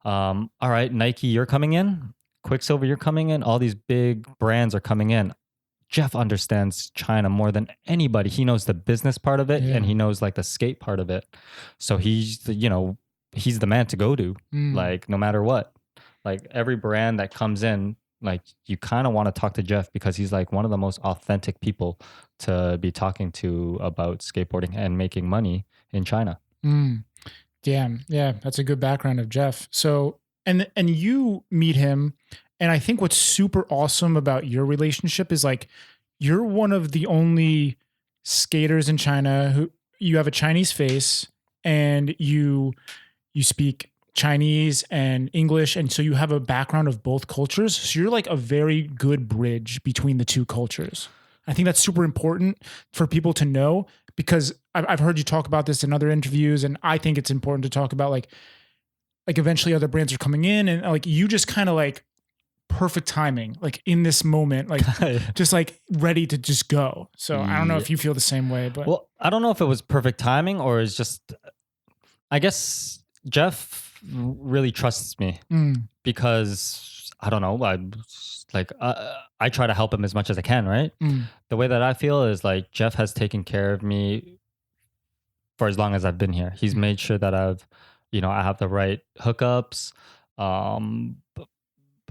All right, Nike, you're coming in. Quicksilver, you're coming in. All these big brands are coming in. Jeff understands China more than anybody. He knows the business part of it and he knows like the skate part of it. So he's the man to go to, like no matter what. Like every brand that comes in, like you kind of want to talk to Jeff because he's like one of the most authentic people to be talking to about skateboarding and making money in China. Damn. Yeah, that's a good background of Jeff. So, and you meet him, and I think what's super awesome about your relationship is like you're one of the only skaters in China who you have a Chinese face and you speak Chinese and English, and so you have a background of both cultures. So you're like a very good bridge between the two cultures. I think that's super important for people to know because I've heard you talk about this in other interviews, and I think it's important to talk about like eventually other brands are coming in, and like you just kind of like perfect timing, like in this moment, like just like ready to just go. So I don't know if you feel the same way, but well, I don't know if it was perfect timing or it's just, I guess Jeff really trusts me because I don't know. I try to help him as much as I can, right? The way that I feel is like Jeff has taken care of me for as long as I've been here. He's made sure that I have the right hookups.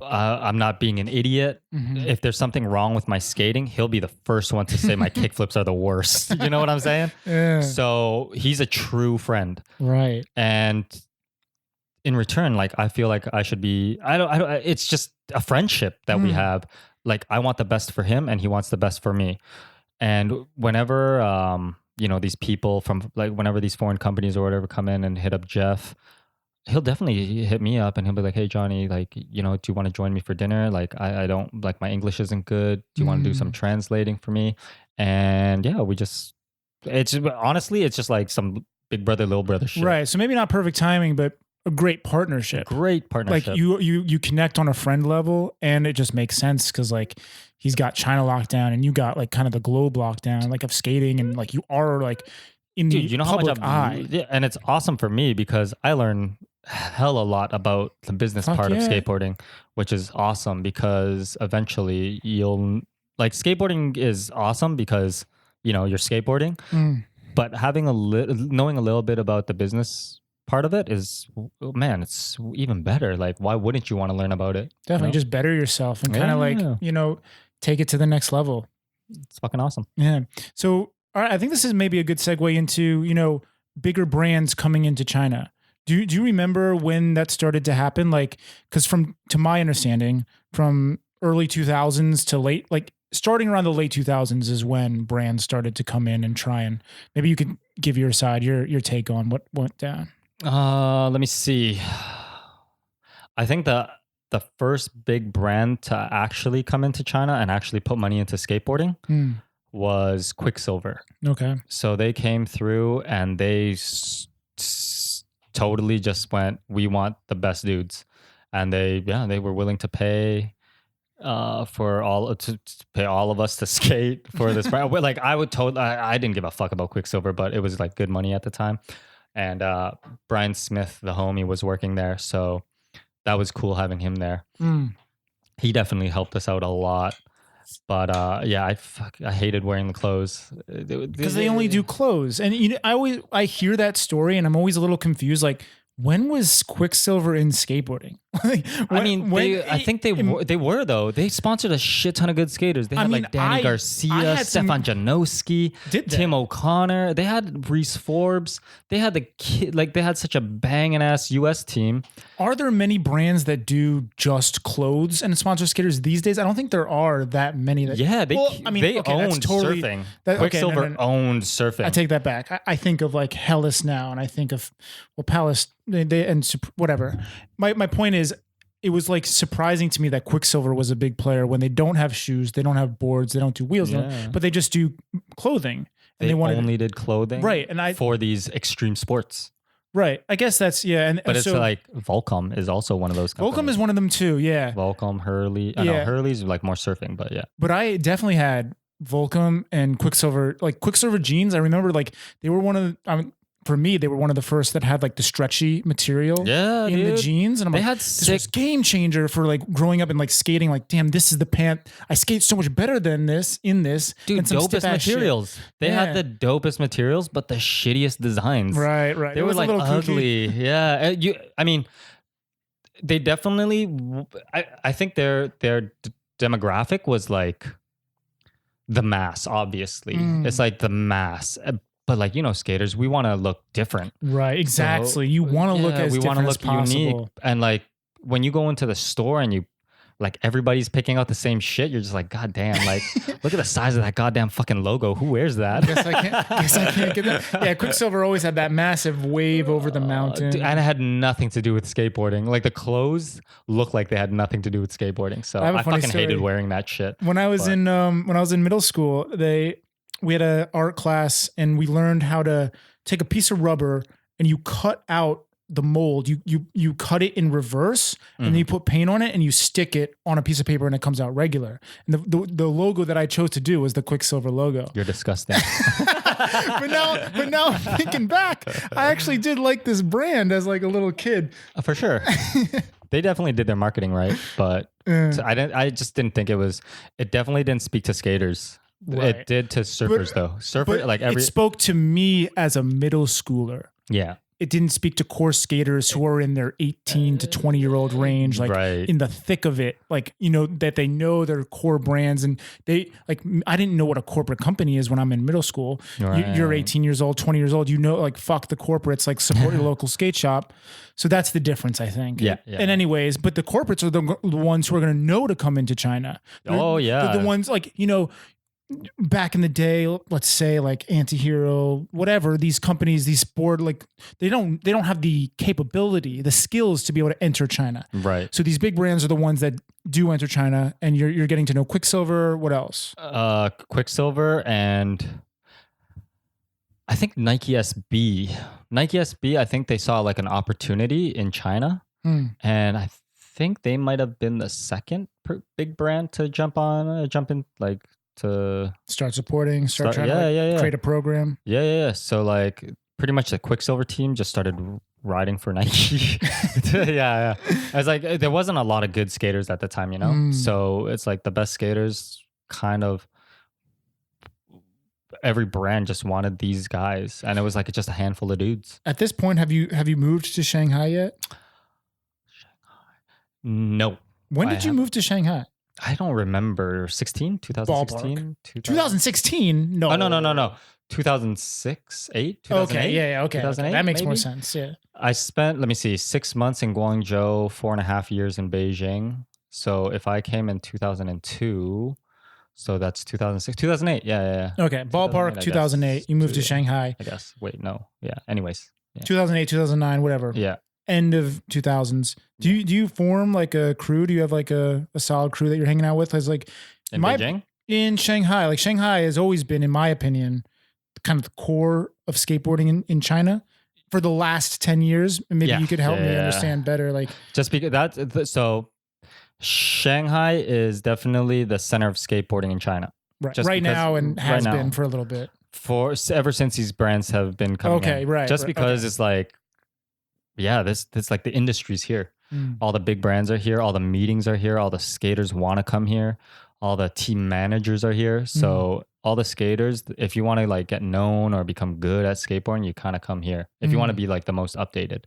I'm not being an idiot. If there's something wrong with my skating, he'll be the first one to say my kickflips are the worst. You know what I'm saying? Yeah. So he's a true friend. Right. And in return, like, I feel like I should be, I don't, it's just a friendship that we have. Like, I want the best for him and he wants the best for me. And whenever, these people from, like, whenever these foreign companies or whatever come in and hit up Jeff, he'll definitely hit me up and he'll be like, hey, Johnny, like, do you want to join me for dinner? Like, I don't, like, my English isn't good. Do you want to do some translating for me? And yeah, honestly, it's just like some big brother, little brother shit. Right. So maybe not perfect timing, but a great partnership. Great partnership. Like you connect on a friend level, and it just makes sense because like he's got China locked down and you got like kind of the globe locked down, like of skating, and like you are like in the public eye. Yeah, and it's awesome for me because I learn hell a lot about the business part of skateboarding, which is awesome because eventually you'll like skateboarding is awesome because you're skateboarding, but having knowing a little bit about the business part of it is, man, it's even better. Like, why wouldn't you want to learn about it? Definitely just better yourself and kind of like take it to the next level. It's fucking awesome. Yeah. So all right, I think this is maybe a good segue into bigger brands coming into China. Do you remember when that started to happen? Like, because to my understanding, from early 2000s to late, like starting around the late 2000s is when brands started to come in and try, and maybe you could give your side, your take on what went down. Let me see. I think the first big brand to actually come into China and actually put money into skateboarding was Quicksilver. Okay. So they came through and they totally just went, we want the best dudes. And they were willing to pay to pay all of us to skate for this brand. Like, I didn't give a fuck about Quicksilver, but it was like good money at the time. And Brian Smith, the homie, was working there, so that was cool having him there. He definitely helped us out a lot. But I hated wearing the clothes because they only do clothes. And I hear that story, and I'm always a little confused. Like, when was Quicksilver in skateboarding? I think they were though. They sponsored a shit ton of good skaters. They had like Danny Garcia, Stefan Janowski, Tim O'Connor. They had Reese Forbes. They had they had such a banging ass US team. Are there many brands that do just clothes and sponsor skaters these days? I don't think there are that many. They owned surfing. Quicksilver owned surfing. I take that back. I think of like Hellas now, and I think of Palace. Whatever. My point is, it was like surprising to me that Quicksilver was a big player when they don't have shoes, they don't have boards, they don't do wheels, but they just do clothing. And they only did clothing, right? And for these extreme sports, right? I guess that's but it's like Volcom is also one of those companies. Volcom is one of them too, yeah. Volcom, Hurley. I know Hurley's like more surfing, but yeah. But I definitely had Volcom and Quicksilver, like Quicksilver jeans. I remember like they were one of the. For me, they were one of the first that had like the stretchy material in the jeans. And I'm this was game changer for like growing up and like skating. Like, damn, this is the pant. I skate so much better than this in this. Dude, dopest materials. They had the dopest materials, but the shittiest designs. Right. They were like ugly. Kooky. Yeah. They definitely, I think their demographic was like the mass, obviously. It's like the mass. But like, skaters, we want to look different. Right, exactly. So, you want to look as different as possible. Unique. And like, when you go into the store and like everybody's picking out the same shit, you're just like, God damn, like, look at the size of that goddamn fucking logo. Who wears that? Guess I can't get that. Yeah, Quicksilver always had that massive wave over the mountain. And it had nothing to do with skateboarding. Like, the clothes looked like they had nothing to do with skateboarding. So I fucking hated wearing that shit. When I was in middle school, we had an art class and we learned how to take a piece of rubber and you cut out the mold. You cut it in reverse and then you put paint on it and you stick it on a piece of paper and it comes out regular. And the logo that I chose to do was the Quicksilver logo. You're disgusting. but now thinking back, I actually did like this brand as like a little kid. For sure. They definitely did their marketing right, but I just didn't think it definitely didn't speak to skaters. Right. It did to surfers though. It spoke to me as a middle schooler. Yeah. it didn't speak to core skaters who are in their 18 to 20-year-old range, like Right. in the thick of it, like, that they know their core brands. And they like, I didn't know what a corporate company is when I'm in middle school. Right. You're 18 years old, 20 years old, like, fuck the corporates, like, support your local skate shop. So that's the difference, I think. Yeah. And anyways, but the corporates are the ones who are going to know to come into China. Oh, yeah. They're the ones, like, back in the day, let's say like Antihero, whatever, these companies, these sport, like they don't have the capability, the skills to be able to enter China. Right. So these big brands are the ones that do enter China, and you're getting to know Quicksilver. What else? Quicksilver and I think Nike SB. Nike SB, I think they saw like an opportunity in China, and I think they might have been the second big brand to jump in, like to start supporting, start trying to create a program. Yeah. So like pretty much the Quicksilver team just started riding for Nike. yeah. I was like, there wasn't a lot of good skaters at the time, So it's like the best skaters kind of every brand just wanted these guys, and it was like just a handful of dudes. At this point, have you moved to Shanghai yet? No. When did you move to Shanghai? I don't remember. 2016? 2016? No. Oh, no. 2006, 8? 2008? Okay, yeah, okay. 2008, that makes maybe? more sense, yeah. I spent, 6 months in Guangzhou, 4.5 years in Beijing. So if I came in 2002, so that's 2006, 2008. Yeah. Okay, ballpark 2008. You moved to Shanghai. I guess. Wait, no. Yeah. Anyways. Yeah. 2008, 2009, whatever. Yeah. End of 2000s. Do you form like a crew? Do you have like a solid crew that you're hanging out with? As like in Beijing? In Shanghai. Like Shanghai has always been, in my opinion, kind of the core of skateboarding in China for the last 10 years. Maybe you could help me understand better. Like just because so Shanghai is definitely the center of skateboarding in China. Right now, and has been for a little bit. Ever since these brands have been coming in. Right. Just because it's like, this like the industry's here. All the big brands are here. All the meetings are here. All the skaters want to come here. All the team managers are here. So all the skaters, if you want to like get known or become good at skateboarding, you kind of come here. If you want to be like the most updated.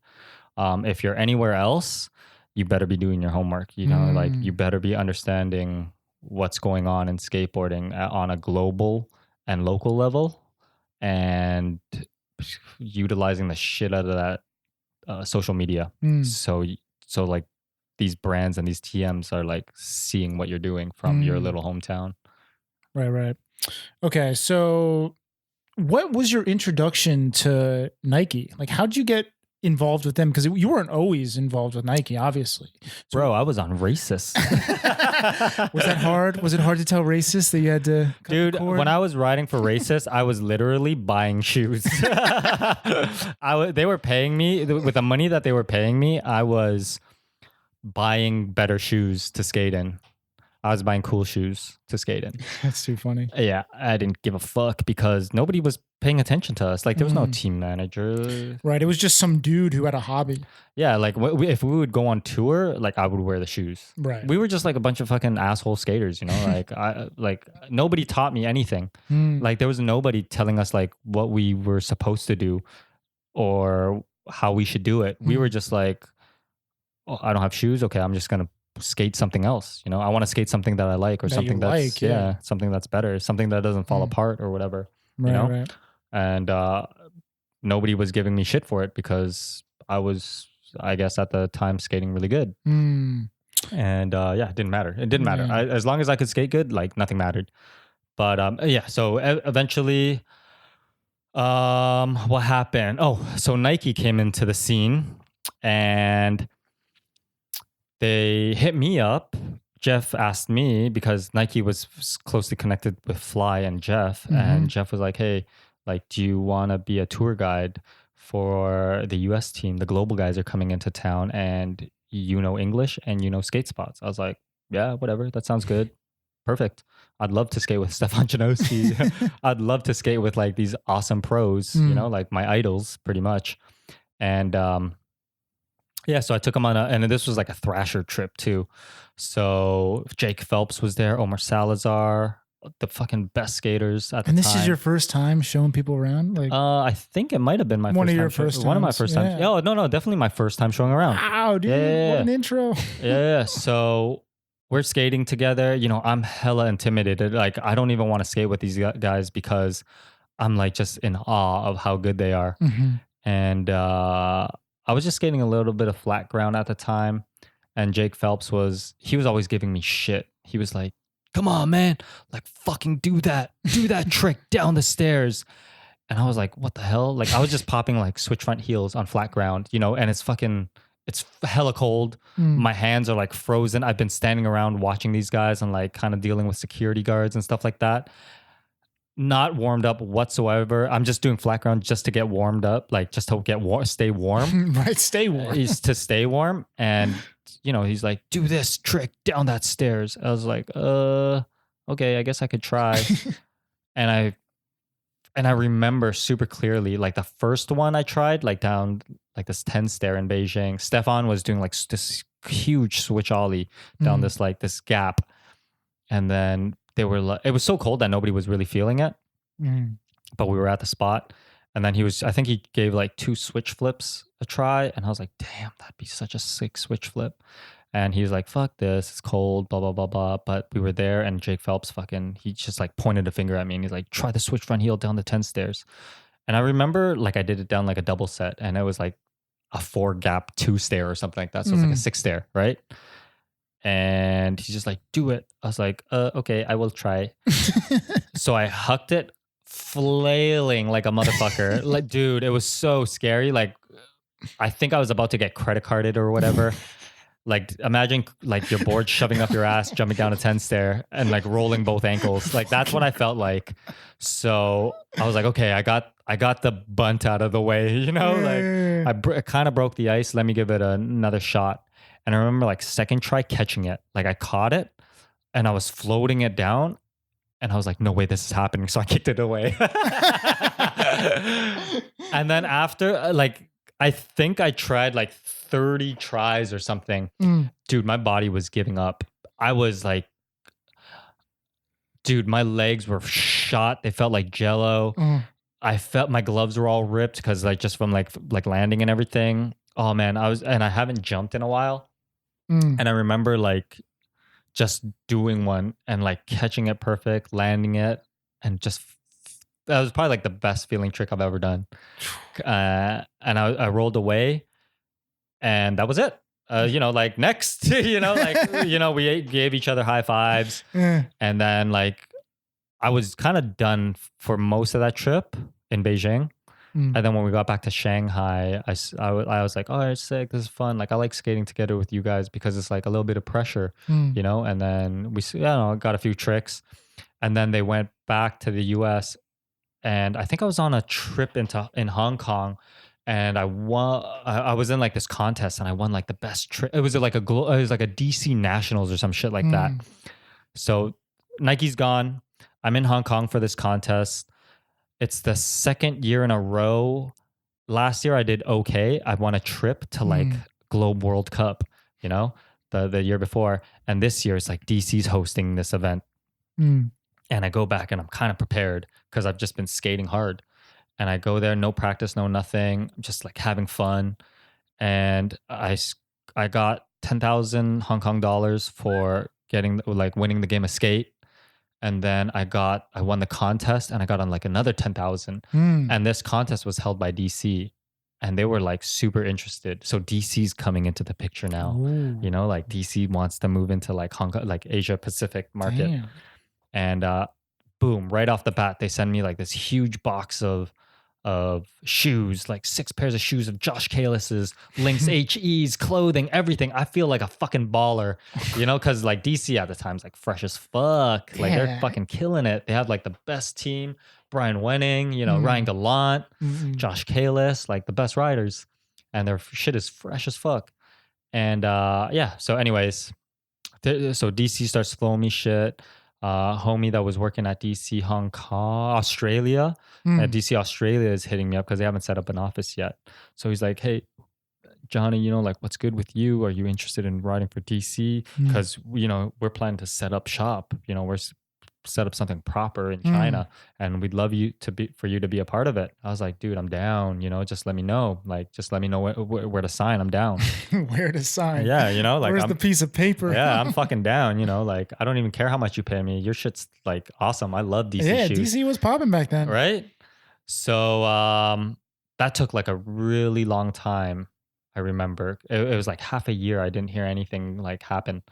If you're anywhere else, you better be doing your homework. Like you better be understanding what's going on in skateboarding on a global and local level, and utilizing the shit out of that social media. So like these brands and these TMs are like seeing what you're doing from your little hometown. Right. Okay, so what was your introduction to Nike? Like, how'd you get involved with them? Because you weren't always involved with Nike, obviously. Bro, I was on Racist. Was that hard? Was it hard to tell Racist that you had to cut Dude, the cord? when I was riding for Racist, I was literally buying shoes. They were paying me, with the money that they were paying me, I was buying better shoes to skate in. I was buying cool shoes to skate in. That's too funny. Yeah, I didn't give a fuck because nobody was paying attention to us. Like, there was no team manager. Right, it was just some dude who had a hobby. Yeah, like if we would go on tour, like I would wear the shoes. Right. We were just like a bunch of fucking asshole skaters, Like nobody taught me anything. Like there was nobody telling us like what we were supposed to do or how we should do it. We were just like, oh, I don't have shoes. Okay, I'm just gonna skate something else. I want to skate something that I like, or that something that's like, something that's better, something that doesn't fall apart or whatever. Right. And nobody was giving me shit for it because I was, I guess at the time, skating really good. And it didn't matter. It didn't matter. As long as I could skate good, like nothing mattered. But so eventually, what happened? Oh, so Nike came into the scene and they hit me up. Jeff asked me, because Nike was closely connected with Fly and Jeff. And Jeff was like, hey, like, do you want to be a tour guide for the US team? The global guys are coming into town and you know English and you know skate spots. I was like, yeah, whatever. That sounds good. Perfect. I'd love to skate with Stefan Janowski. I'd love to skate with like these awesome pros, like my idols pretty much. And so I took him on and this was like a Thrasher trip too. So Jake Phelps was there, Omar Salazar, the fucking best skaters at the And time. this is your first time showing people around? Like, I think it might have been my One first of your time first one of my times, first times. yeah. Oh, no, definitely my first time showing around. wow, dude, Yeah. what an intro. Yeah. So we're skating together. You know, I'm hella intimidated. Like, I don't even want to skate with these guys because I'm like just in awe of how good they are. Mhm. And I was just skating a little bit of flat ground at the time. And Jake Phelps he was always giving me shit. He was like, come on, man, like fucking do that trick down the stairs. And I was like, what the hell? Like, I was just popping like switch front heels on flat ground, you know, and it's hella cold. My hands are like frozen. I've been standing around watching these guys and like kind of dealing with security guards and stuff like that. Not warmed up whatsoever. I'm just doing flat ground just to get warmed up, like just to stay warm. Right, stay warm. Is to stay warm. And you know, he's like, do this trick down that stairs. I was like, okay, I guess I could try. and I remember super clearly, like the first one I tried, like down like this 10 stair in Beijing. Stefan was doing like this huge switch ollie down this gap. And then they were like, it was so cold that nobody was really feeling it. But we were at the spot. And then I think he gave like 2 switch flips a try. And I was like, damn, that'd be such a sick switch flip. And he was like, fuck this, it's cold, blah, blah, blah, blah. But we were there and Jake Phelps he just like pointed a finger at me and he's like, try the switch front heel down the 10 stairs. And I remember like I did it down like a double set and it was like a 4 gap 2 stair or something like that. So it's like a 6 stair, right? And he's just like, do it. I was like, okay, I will try. So I hucked it, flailing like a motherfucker. Like, dude, it was so scary. Like, I think I was about to get credit carded or whatever. Like, imagine like your board shoving up your ass, jumping down a 10 stair and like rolling both ankles. Like, that's what I felt like. So I was like, okay, I got the bunt out of the way, you know, like I kind of broke the ice. Let me give it another shot. And I remember like second try catching it. Like I caught it and I was floating it down and I was like, no way, this is happening. So I kicked it away. And then after, like, I think I tried like 30 tries or something. Dude, my body was giving up. I was like, dude, my legs were shot. They felt like jello. I felt my gloves were all ripped because like just from like landing and everything. Oh man, I haven't jumped in a while. And I remember like just doing one and like catching it perfect, landing it, and just that was probably like the best feeling trick I've ever done. And I rolled away, and that was it. You know, like next, you know, like you know, we gave each other high fives, and then like I was kind of done for most of that trip in Beijing. And then when we got back to Shanghai, I was like, oh, it's sick. This is fun. Like, I like skating together with you guys because it's like a little bit of pressure, you know? And then we, you know, got a few tricks. And then they went back to the US. And I think I was on a trip in Hong Kong. And I was in like this contest and I won like the best trick. It was like a DC Nationals or some shit like that. So Nike's gone. I'm in Hong Kong for this contest. It's the second year in a row. Last year I did okay. I won a trip to like Globe World Cup, you know, the year before. And this year it's like DC's hosting this event. And I go back and I'm kind of prepared because I've just been skating hard. And I go there, no practice, no nothing, just like having fun. And I got 10,000 Hong Kong dollars for winning the game of skate. And then I won the contest and I got on like another 10,000. And this contest was held by DC and they were like super interested. So DC's coming into the picture now. Ooh. You know, like DC wants to move into like Hong Kong, like Asia Pacific market. Damn. And boom, right off the bat, they send me like this huge box of shoes, like 6 pairs of shoes of Josh Kalis's, Lynx HE's, clothing, everything. I feel like a fucking baller, you know, because like DC at the time's like fresh as fuck. Like they're fucking killing it. They have like the best team, Brian Wenning, you know, Ryan Gallant, Josh Kalis, like the best riders. And their shit is fresh as fuck. And yeah, so anyways, so DC starts throwing me shit. Homie that was working at DC Hong Kong, Australia, at DC Australia is hitting me up because they haven't set up an office yet. So he's like, hey, Johnny, you know, like what's good with you? Are you interested in riding for DC? Because, you know, we're planning to set up shop. You know, we're set up something proper in China, and we'd love for you to be a part of it. I was like, dude, I'm down. Just let me know. Like, just let me know where to sign. I'm down. Where to sign? Yeah, like where's the piece of paper? Yeah, I'm fucking down. Like, I don't even care how much you pay me. Your shit's like awesome. I love DC yeah, shoes. DC was popping back then, right? So that took like a really long time. I remember it was like half a year. I didn't hear anything like happen.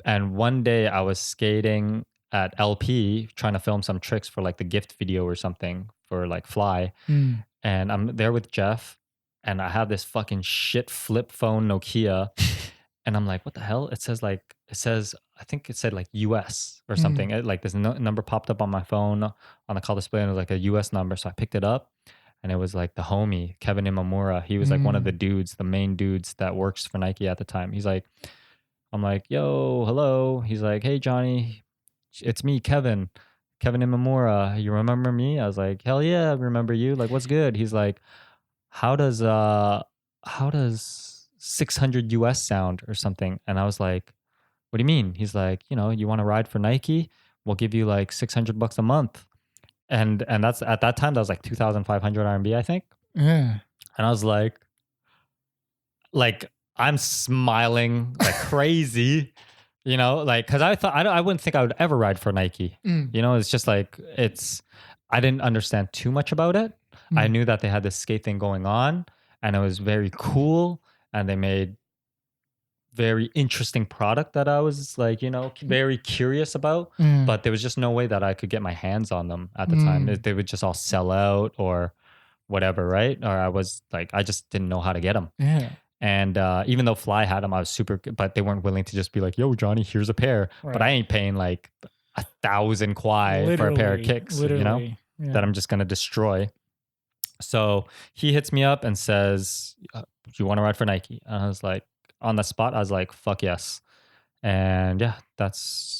And one day I was skating at LP trying to film some tricks for like the gift video or something for like Fly. And I'm there with Jeff, and I have this fucking shit flip phone Nokia. And I'm like, what the hell? It says, I think it said like US or something. Like this number popped up on my phone on the call display, and it was like a US number. So I picked it up, and it was like the homie, Kevin Imamura. He was like one of the main dudes that works for Nike at the time. He's like, I'm like, yo, hello. He's like, hey, Johnny, it's me, Kevin Imamura. You remember me? I was like, hell yeah, I remember you. Like, what's good? He's like, how does 600 US sound or something? And I was like, what do you mean? He's like, you want to ride for Nike? We'll give you like $600 a month. And that's at that time, that was like 2,500 RMB, I think. Yeah. And I was like I'm smiling like crazy, like, cause I thought, I wouldn't think I would ever ride for Nike. It's just like, I didn't understand too much about it. I knew that they had this skate thing going on, and it was very cool, and they made very interesting product that I was like, very curious about, but there was just no way that I could get my hands on them at the time. They would just all sell out or whatever, right? Or I was like, I just didn't know how to get them. Yeah. And even though Fly had them, I was super, but they weren't willing to just be like, yo, Johnny, here's a pair. Right. But I ain't paying like 1,000 kwai for a pair of kicks, that I'm just going to destroy. So he hits me up and says, do you want to ride for Nike? And I was like, on the spot, I was like, fuck yes. And yeah,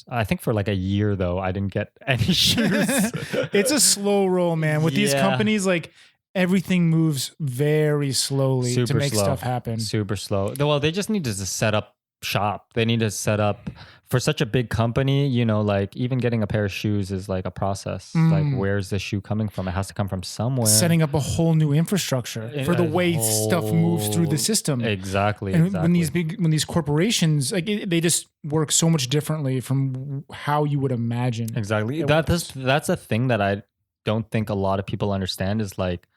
I think for like a year though, I didn't get any shoes. It's a slow roll, man. With these companies, like, everything moves very slowly to make stuff happen. Super slow. Well, they just needed to set up shop. They need to set up for such a big company, like even getting a pair of shoes is like a process. Like, where's the shoe coming from? It has to come from somewhere. Setting up a whole new infrastructure for the way stuff moves through the system. Exactly. And when these corporations, like, they just work so much differently from how you would imagine. Exactly. That's a thing that I don't think a lot of people understand is like,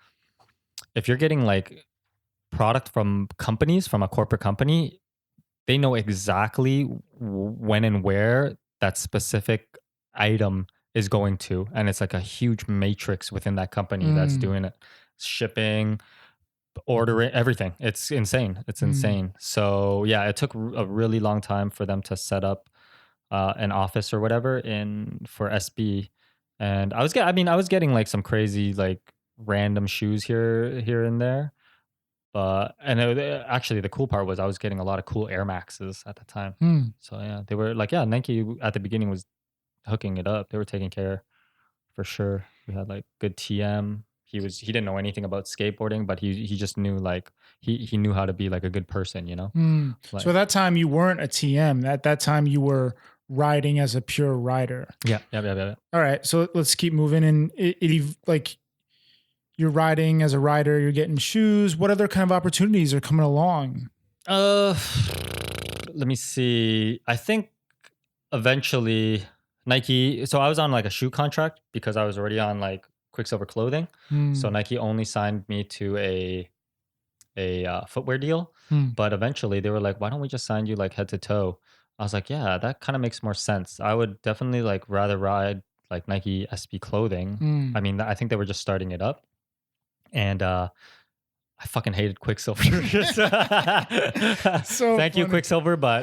if you're getting like product from companies, from a corporate company, they know exactly when and where that specific item is going to. And it's like a huge matrix within that company that's doing it. Shipping, ordering, everything. It's insane. It's insane. So yeah, it took a really long time for them to set up an office or whatever for SB. And I was getting like some crazy, like random shoes here and there. Actually, the cool part was I was getting a lot of cool Air Maxes at the time. So yeah, they were like, Nike at the beginning was hooking it up. They were taking care for sure. We had like good TM. He didn't know anything about skateboarding, but he just knew like he knew how to be like a good person, Like, so at that time you weren't a TM. At that time you were riding as a pure rider. Yeah. All right, so let's keep moving. And like, you're riding as a rider, you're getting shoes. What other kind of opportunities are coming along? Let me see. I think eventually Nike, so I was on like a shoe contract because I was already on like Quicksilver clothing. So Nike only signed me to a footwear deal. But eventually they were like, why don't we just sign you like head to toe? I was like, yeah, that kind of makes more sense. I would definitely like rather ride like Nike SB clothing. I mean, I think they were just starting it up. And I fucking hated Quicksilver. So thank you, Quicksilver, but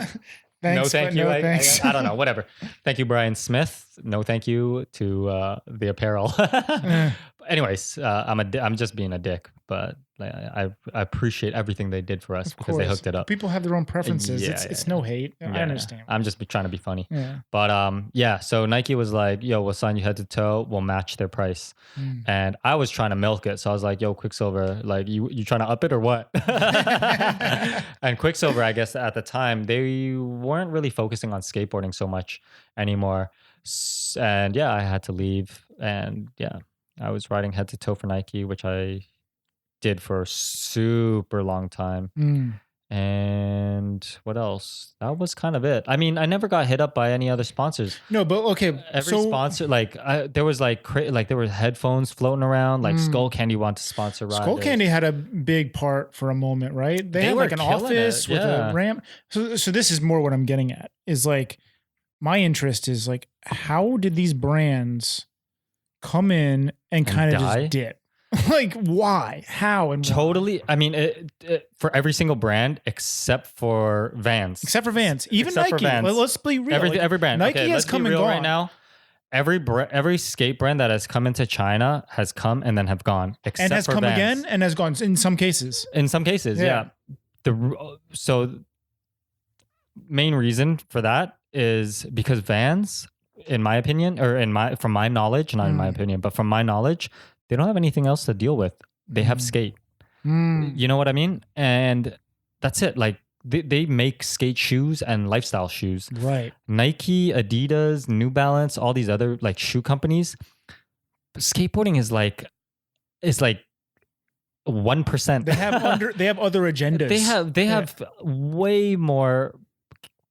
thanks, no thank you. No thanks. I don't know, whatever. Thank you, Brian Smith. No thank you to the apparel. Anyways, I'm just being a dick, but I appreciate everything they did for us because they hooked it up. People have their own preferences. It's no hate. I understand. I'm just trying to be funny. Yeah. But so Nike was like, yo, we'll sign you head to toe. We'll match their price. And I was trying to milk it. So I was like, yo, Quicksilver, like you trying to up it or what? And Quicksilver, I guess at the time, they weren't really focusing on skateboarding so much anymore. And yeah, I had to leave. And yeah, I was riding head to toe for Nike, which I did for a super long time. And what else? That was kind of it. I mean, I never got hit up by any other sponsors. No, but okay. Every sponsor, like there was like there were headphones floating around. Like Skull Candy wanted to sponsor riders. Skull Candy had a big part for a moment, right? They had were like an killing office it, with yeah. a ramp. So this is more what I'm getting at. Is like my interest is like, how did these brands come in and kind of just dip? Like why, how, and totally. I mean, for every single brand except for Vans. Except for Vans, even Except Nike. for Vans. Let's be real. Every brand. Nike has let's come be and real gone right now. Every skate brand that has come into China has come and then have gone. Except and has for come Vans. again and has gone in some cases. In some cases, yeah. So main reason for that is because Vans, in my opinion, or from my knowledge, not in my opinion, but from my knowledge, they don't have anything else to deal with. They have skate. You know what I mean? And that's it. Like they make skate shoes and lifestyle shoes. Right. Nike, Adidas, New Balance, all these other like shoe companies. Skateboarding is like 1%. They have other agendas. They have way more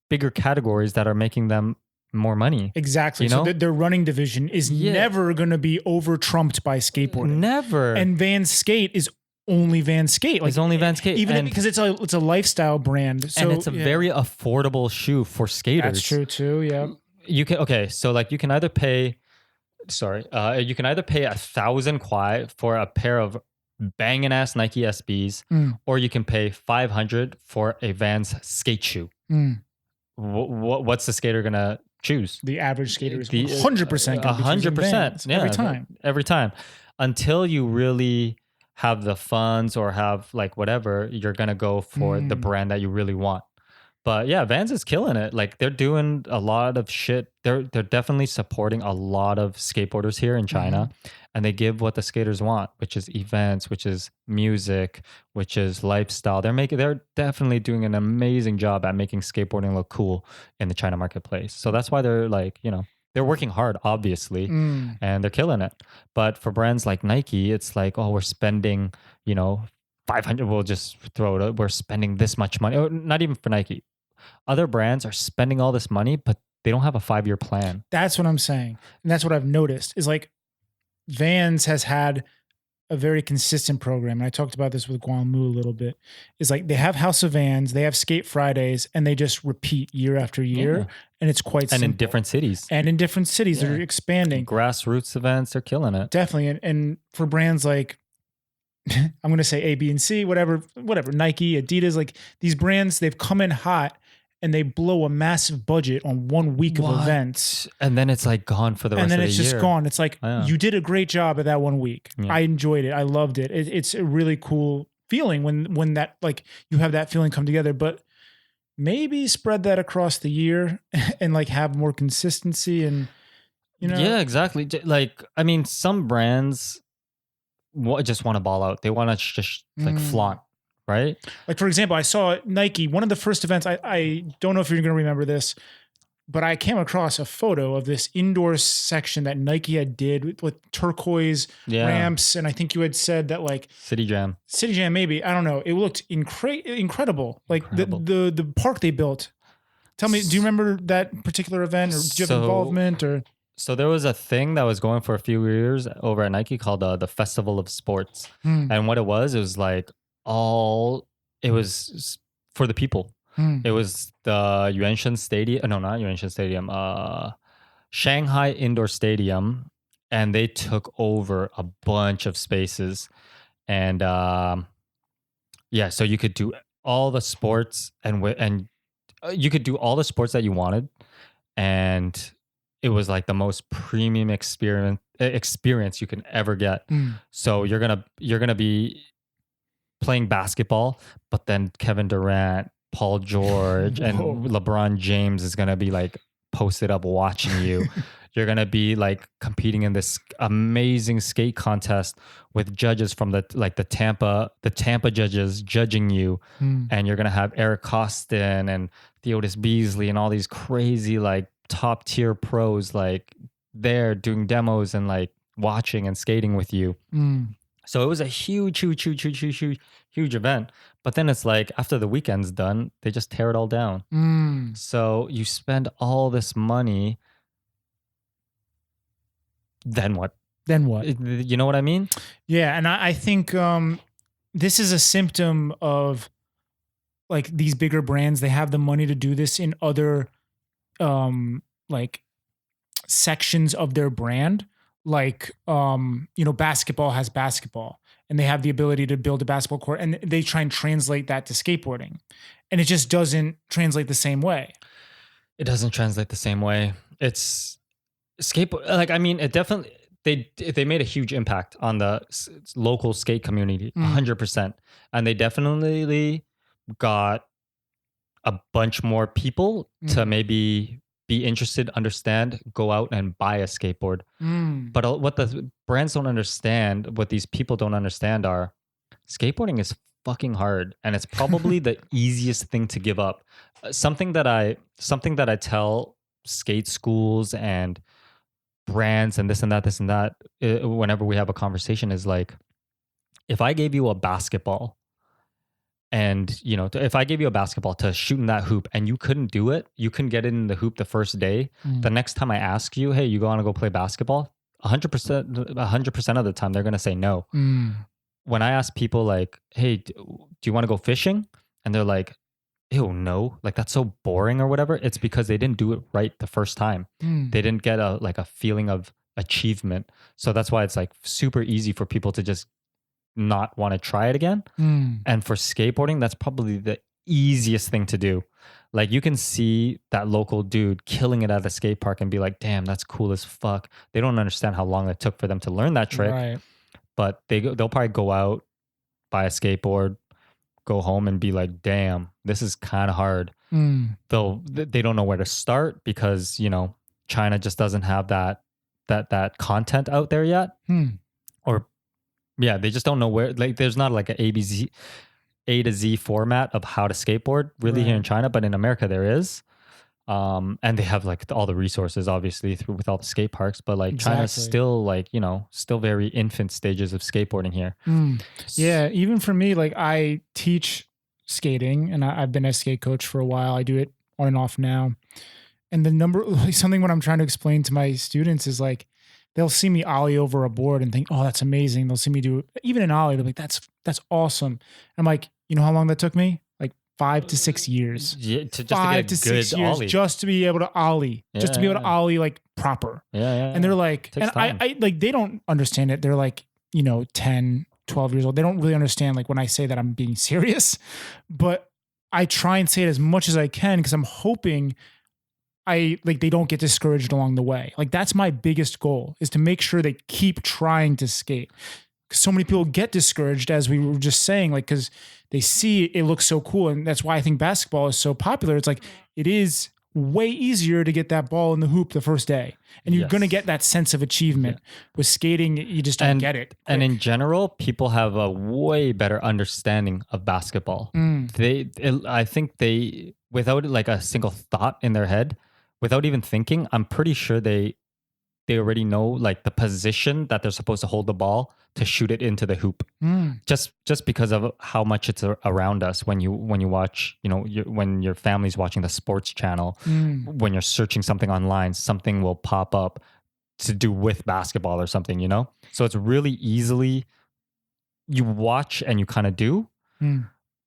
bigger categories that are making them more money. Exactly. You know? So their running division is never going to be over trumped by skateboarding. Never. And Vans Skate is only Vans Skate. It's only Vans Skate. Even because it's a lifestyle brand. So, and it's a very affordable shoe for skaters. That's true too. Yeah. You can so like you can either pay 1,000 kwai for a pair of banging ass Nike SBs, or you can pay 500 for a Vans skate shoe. What's the skater gonna choose? The average skater is 100%. 100%. Every time. Until you really have the funds or have like whatever, you're gonna go for the brand that you really want. But yeah, Vans is killing it. Like they're doing a lot of shit. They're definitely supporting a lot of skateboarders here in China, and they give what the skaters want, which is events, which is music, which is lifestyle. They're definitely doing an amazing job at making skateboarding look cool in the China marketplace. So that's why they're like, they're working hard, obviously, and they're killing it. But for brands like Nike, it's like, oh, we're spending, 500. We'll just throw it. We're spending this much money. Or not even for Nike. Other brands are spending all this money, but they don't have a 5-year plan. That's what I'm saying. And that's what I've noticed is like Vans has had a very consistent program. And I talked about this with Guangmu a little bit. Is like they have House of Vans, they have Skate Fridays, and they just repeat year after year. And it's quite simple. And in different cities. They're expanding. Grassroots events, they're killing it. Definitely. And for brands like, I'm going to say A, B, and C, whatever, Nike, Adidas, like these brands, they've come in hot and they blow a massive budget on 1 week of events. And then it's like gone for the rest of the year. And then it's just gone. It's like, you did a great job at that 1 week. Yeah. I enjoyed it. I loved it. It's a really cool feeling when that, like you have that feeling come together, but maybe spread that across the year and like have more consistency and, Yeah, exactly. Like, I mean, some brands just want to ball out. They want to just like flaunt, right? Like, for example, I saw Nike, one of the first events, I don't know if you're going to remember this, but I came across a photo of this indoor section that Nike had did with turquoise ramps. And I think you had said that like City Jam, maybe, I don't know. It looked incredible. Like the park they built. Tell me, do you remember that particular event or do you have involvement or? So there was a thing that was going for a few years over at Nike called the Festival of Sports. And what it was like it was for the people. It was the Yuanshan Stadium. No, not Yuanshan Stadium. Shanghai Indoor Stadium. And they took over a bunch of spaces. And so you could do all the sports and you could do all the sports that you wanted. And it was like the most premium experience you can ever get. So you're gonna be playing basketball, but then Kevin Durant, Paul George, and LeBron James is gonna be like posted up watching you. You're gonna be like competing in this amazing skate contest with judges from the Tampa judges judging you, and you're gonna have Eric Costin and Theodis Beasley and all these crazy like top tier pros like there doing demos and like watching and skating with you. So it was a huge event. But then it's like after the weekend's done, they just tear it all down. So you spend all this money. Then what? You know what I mean? Yeah. And I think this is a symptom of like these bigger brands. They have the money to do this in other like sections of their brand. Like, basketball has basketball and they have the ability to build a basketball court and they try and translate that to skateboarding. And it just doesn't translate the same way. It doesn't translate the same way. It's skateboard. Like, I mean, it definitely, they made a huge impact on the local skate community, 100%. And they definitely got a bunch more people to maybe be interested, understand, go out and buy a skateboard. But what the brands don't understand, what these people don't understand are skateboarding is fucking hard. And it's probably the easiest thing to give up. Something that I tell skate schools and brands and this and that, whenever we have a conversation is like, if I gave you a basketball and, if I gave you a basketball to shoot in that hoop and you couldn't do it, you couldn't get it in the hoop the first day, the next time I ask you, hey, you want to go play basketball? 100% of the time, they're going to say no. When I ask people like, hey, do you want to go fishing? And they're like, ew, no, like that's so boring or whatever. It's because they didn't do it right the first time. They didn't get a feeling of achievement. So that's why it's like super easy for people to just not want to try it again. And for skateboarding, that's probably the easiest thing to do. Like you can see that local dude killing it at the skate park and be like, damn, that's cool as fuck. They don't understand how long it took for them to learn that trick. Right. But they'll probably go out, buy a skateboard, go home and be like, damn, this is kind of hard. They don't know where to start because, China just doesn't have that content out there yet. Or yeah, they just don't know where, like there's not like A to Z format of how to skateboard really here in China, but in America there is. And they have like all the resources obviously with all the skate parks, but like China's still like, still very infant stages of skateboarding here. Yeah. Even for me, like I teach skating and I've been a skate coach for a while. I do it on and off now. And something what I'm trying to explain to my students is like, they'll see me ollie over a board and think, oh, that's amazing. They'll see me do even an ollie. They're like, that's awesome. I'm like, you know how long that took me? Like 5 to 6 years. Yeah, to 5 to 6 years ollie. Just to be able to ollie, just to be able to ollie like proper. And they're like, and I like, they don't understand it. They're like, 10, 12 years old. They don't really understand like when I say that I'm being serious, but I try and say it as much as I can because I'm hoping they don't get discouraged along the way. Like that's my biggest goal is to make sure they keep trying to skate. Because so many people get discouraged, as we were just saying, like, because they see it looks so cool. And that's why I think basketball is so popular. It's like, it is way easier to get that ball in the hoop the first day. And you're going to get that sense of achievement. With skating, you just don't get it. And in general, people have a way better understanding of basketball. I think they, without like a single thought in their head, without even thinking, I'm pretty sure they already know like the position that they're supposed to hold the ball to shoot it into the hoop. Just because of how much it's around us when you watch, when your family's watching the sports channel, when you're searching something online, something will pop up to do with basketball or something, So it's really easily you watch and you kind of do.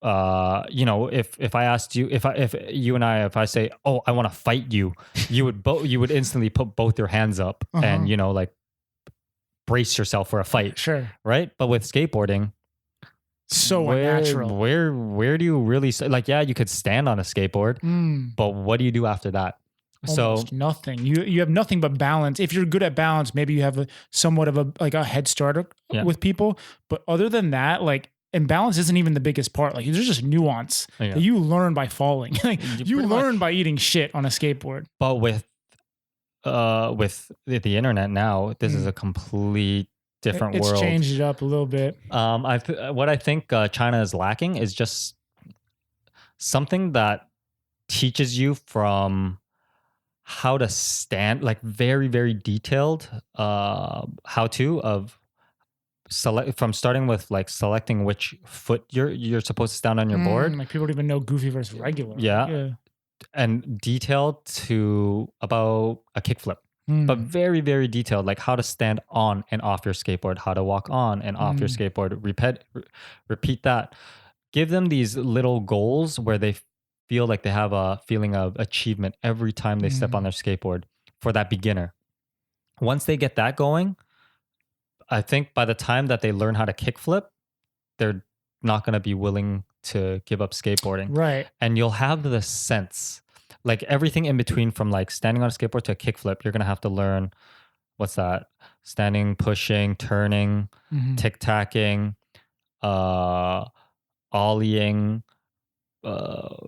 If I asked you, if I say, oh, I want to fight you, you would instantly put both your hands up and, like brace yourself for a fight. Sure. Right. But with skateboarding, so unnatural. Where do you really, like, yeah, you could stand on a skateboard, but what do you do after that? Almost nothing. You have nothing but balance. If you're good at balance, maybe you have somewhat of a head start with people. But other than that, like, and balance isn't even the biggest part. Like there's just nuance that you learn by falling. Like you learn by eating shit on a skateboard. But with the internet now, this is a complete different world. It's changed it up a little bit. What I think China is lacking is just something that teaches you from how to stand, like very, very detailed how to of select from starting with like selecting which foot you're supposed to stand on your board. Like people don't even know goofy versus regular. Yeah. And detailed to about a kickflip. But very, very detailed, like how to stand on and off your skateboard, how to walk on and off your skateboard. Repeat that. Give them these little goals where they feel like they have a feeling of achievement every time they step on their skateboard for that beginner. Once they get that going, I think by the time that they learn how to kickflip, they're not going to be willing to give up skateboarding. Right. And you'll have the sense, like everything in between from like standing on a skateboard to a kickflip, you're going to have to learn what's that? Standing, pushing, turning, tic-tacking, ollieing,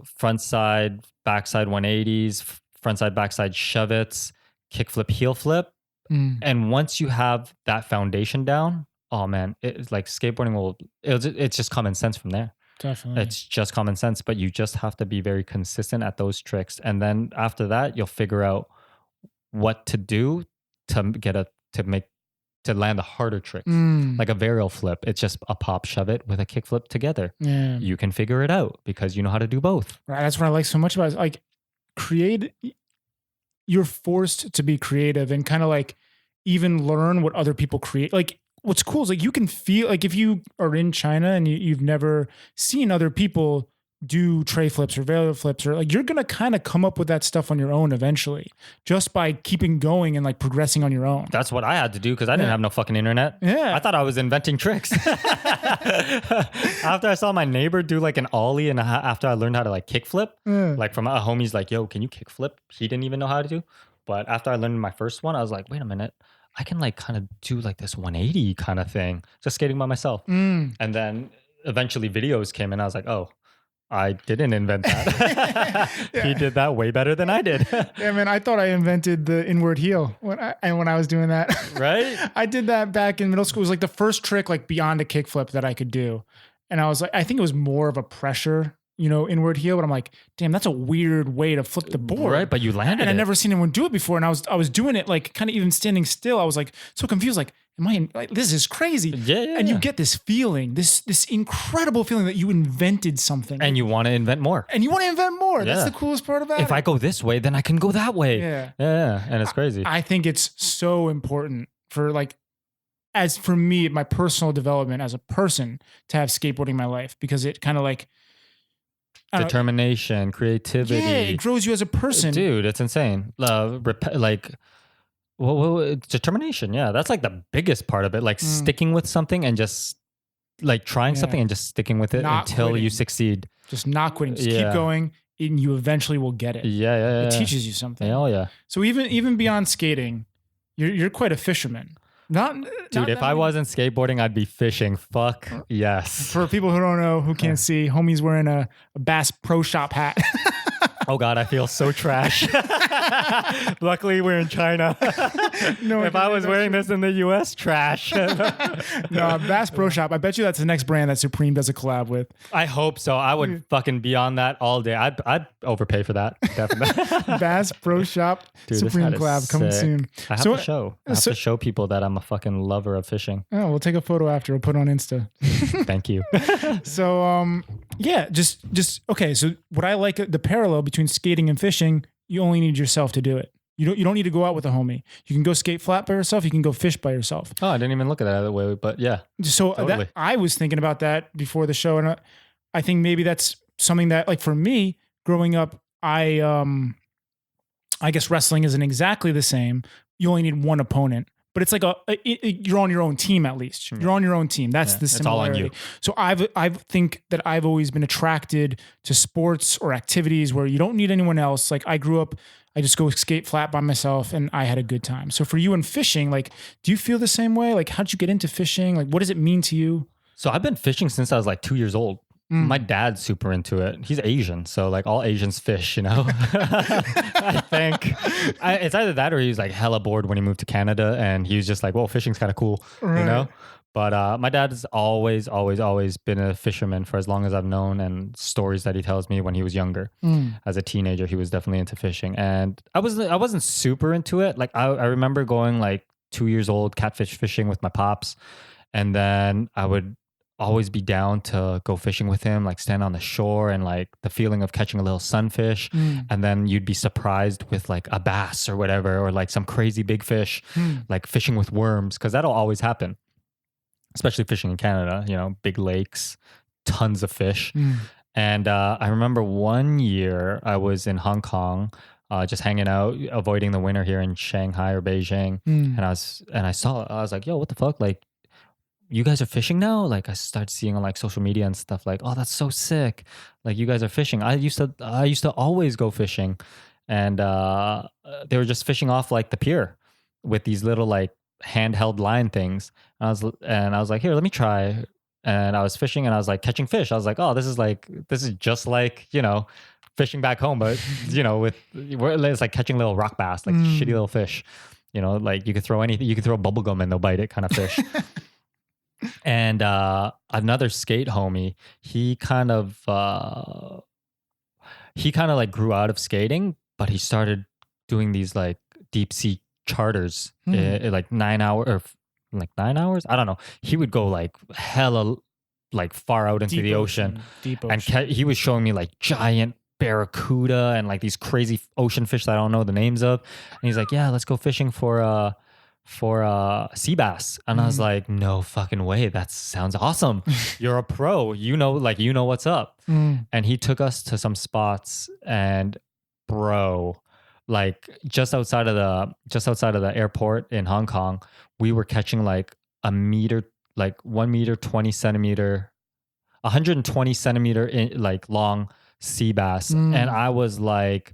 front side, backside 180s, front side, backside shove-its, kickflip, heel flip. And once you have that foundation down, oh man, it's like skateboarding it's just common sense from there. Definitely. It's just common sense, but you just have to be very consistent at those tricks. And then after that, you'll figure out what to do to land the harder tricks. Like a varial flip. It's just a pop shove it with a kick flip together. Yeah. You can figure it out because you know how to do both. Right. That's what I like so much about it. Like you're forced to be creative and kind of like even learn what other people create. Like what's cool is like you can feel like if you are in China and you've never seen other people do tray flips or varial flips, or like you're gonna kind of come up with that stuff on your own eventually, just by keeping going and like progressing on your own. That's what I had to do because I didn't have no fucking internet. Yeah, I thought I was inventing tricks. After I saw my neighbor do like an ollie, and after I learned how to like kick flip, like from a homie's like, "Yo, can you kick flip?" He didn't even know how to do. But after I learned my first one, I was like, "Wait a minute, I can like kind of do like this 180 kind of thing, just skating by myself." And then eventually videos came in. I was like, "Oh, I didn't invent that." He did that way better than I did. Yeah, man, I thought I invented the inward heel when I was doing that. Right? I did that back in middle school. It was like the first trick like beyond a kickflip that I could do. And I was like, I think it was more of a pressure, inward heel, but I'm like, damn, that's a weird way to flip the board. Right, but you landed and it. I'd never seen anyone do it before. And I was doing it like kind of even standing still. I was like so confused, like, this is crazy. Yeah. And you get this feeling, this incredible feeling that you invented something. And you want to invent more. And you want to invent more. Yeah. That's the coolest part about it. If I go this way, then I can go that way. Yeah. And it's crazy. I think it's so important for like, as for me, my personal development as a person to have skateboarding in my life, because it kind of like, determination, creativity. Yeah, it grows you as a person. Dude, it's insane. Determination. Yeah, that's like the biggest part of it. Like sticking with something and just like trying something and just sticking with it Not until quitting. you succeed. Just not quitting. Just keep going, and you eventually will get it. Yeah. It teaches you something. Oh yeah. So even beyond skating, you're quite a fisherman. Dude, if I wasn't skateboarding, I'd be fishing. Fuck yes. For people who don't know, who can't see, homie's wearing a Bass Pro Shop hat. Oh God, I feel so trash. Luckily, we're in China. No, if I was wearing this in the US, trash. No, Bass Pro Shop. I bet you that's the next brand that Supreme does a collab with. I hope so. I would fucking be on that all day. I'd overpay for that. Definitely. Bass Pro Shop. Dude, Supreme collab coming soon. I have to show people that I'm a fucking lover of fishing. Oh, we'll take a photo after. We'll put it on Insta. Thank you. So, just okay. So what I like, the parallel between skating and fishing, you only need yourself to do it. You don't need to go out with a homie. You can go skate flat by yourself. You can go fish by yourself. Oh, I didn't even look at that that way, but yeah. So totally. I was thinking about that before the show, and I think maybe that's something that, like for me, growing up, I guess wrestling isn't exactly the same. You only need one opponent. But it's like you're on your own team at least. You're on your own team. That's the similarity. It's all on you. So I think that I've always been attracted to sports or activities where you don't need anyone else. Like I grew up, I just go skate flat by myself and I had a good time. So for you in fishing, like, do you feel the same way? Like, how'd you get into fishing? Like, what does it mean to you? So I've been fishing since I was like 2 years old. My dad's super into it. He's Asian, so like all Asians fish, I think. It's either that or he's like hella bored when he moved to Canada and he was just like, well, fishing's kind of cool, But my dad has always, always, always been a fisherman for as long as I've known, and stories that he tells me when he was younger. As a teenager, he was definitely into fishing, and I wasn't super into it. Like I remember going like 2 years old catfish fishing with my pops, and then I would always be down to go fishing with him, like stand on the shore and like the feeling of catching a little sunfish. And then you'd be surprised with like a bass or whatever, or like some crazy big fish, like fishing with worms, because that'll always happen, especially fishing in Canada, you know, big lakes, tons of fish. And I remember one year I was in Hong Kong, just hanging out, avoiding the winter here in Shanghai or Beijing. And I was like, yo, what the fuck? Like, you guys are fishing now? Like, I started seeing on like social media and stuff like, oh, that's so sick. Like, you guys are fishing. I used to always go fishing. And they were just fishing off like the pier with these little like handheld line things. And I was like, here, let me try. And I was fishing and I was like catching fish. I was like, oh, this is just like, you know, fishing back home, but you know, it's like catching little rock bass, like shitty little fish. You know, like you could throw anything, you could throw bubble gum and they'll bite it kind of fish. And another skate homie, he kind of like grew out of skating, but he started doing these like deep sea charters, like 9 hour or like 9 hours. I don't know. He would go like hella like far out into the ocean. Deep and ocean. he was showing me like giant barracuda and like these crazy ocean fish that I don't know the names of. And he's like, yeah, let's go fishing for sea bass. And I was like, no fucking way, that sounds awesome. You're a pro, you know what's up. And he took us to some spots, and bro, like just outside of the airport in Hong Kong, we were catching like a meter, like 1 meter 20 centimeter 120 centimeter in, like long sea bass. And I was like,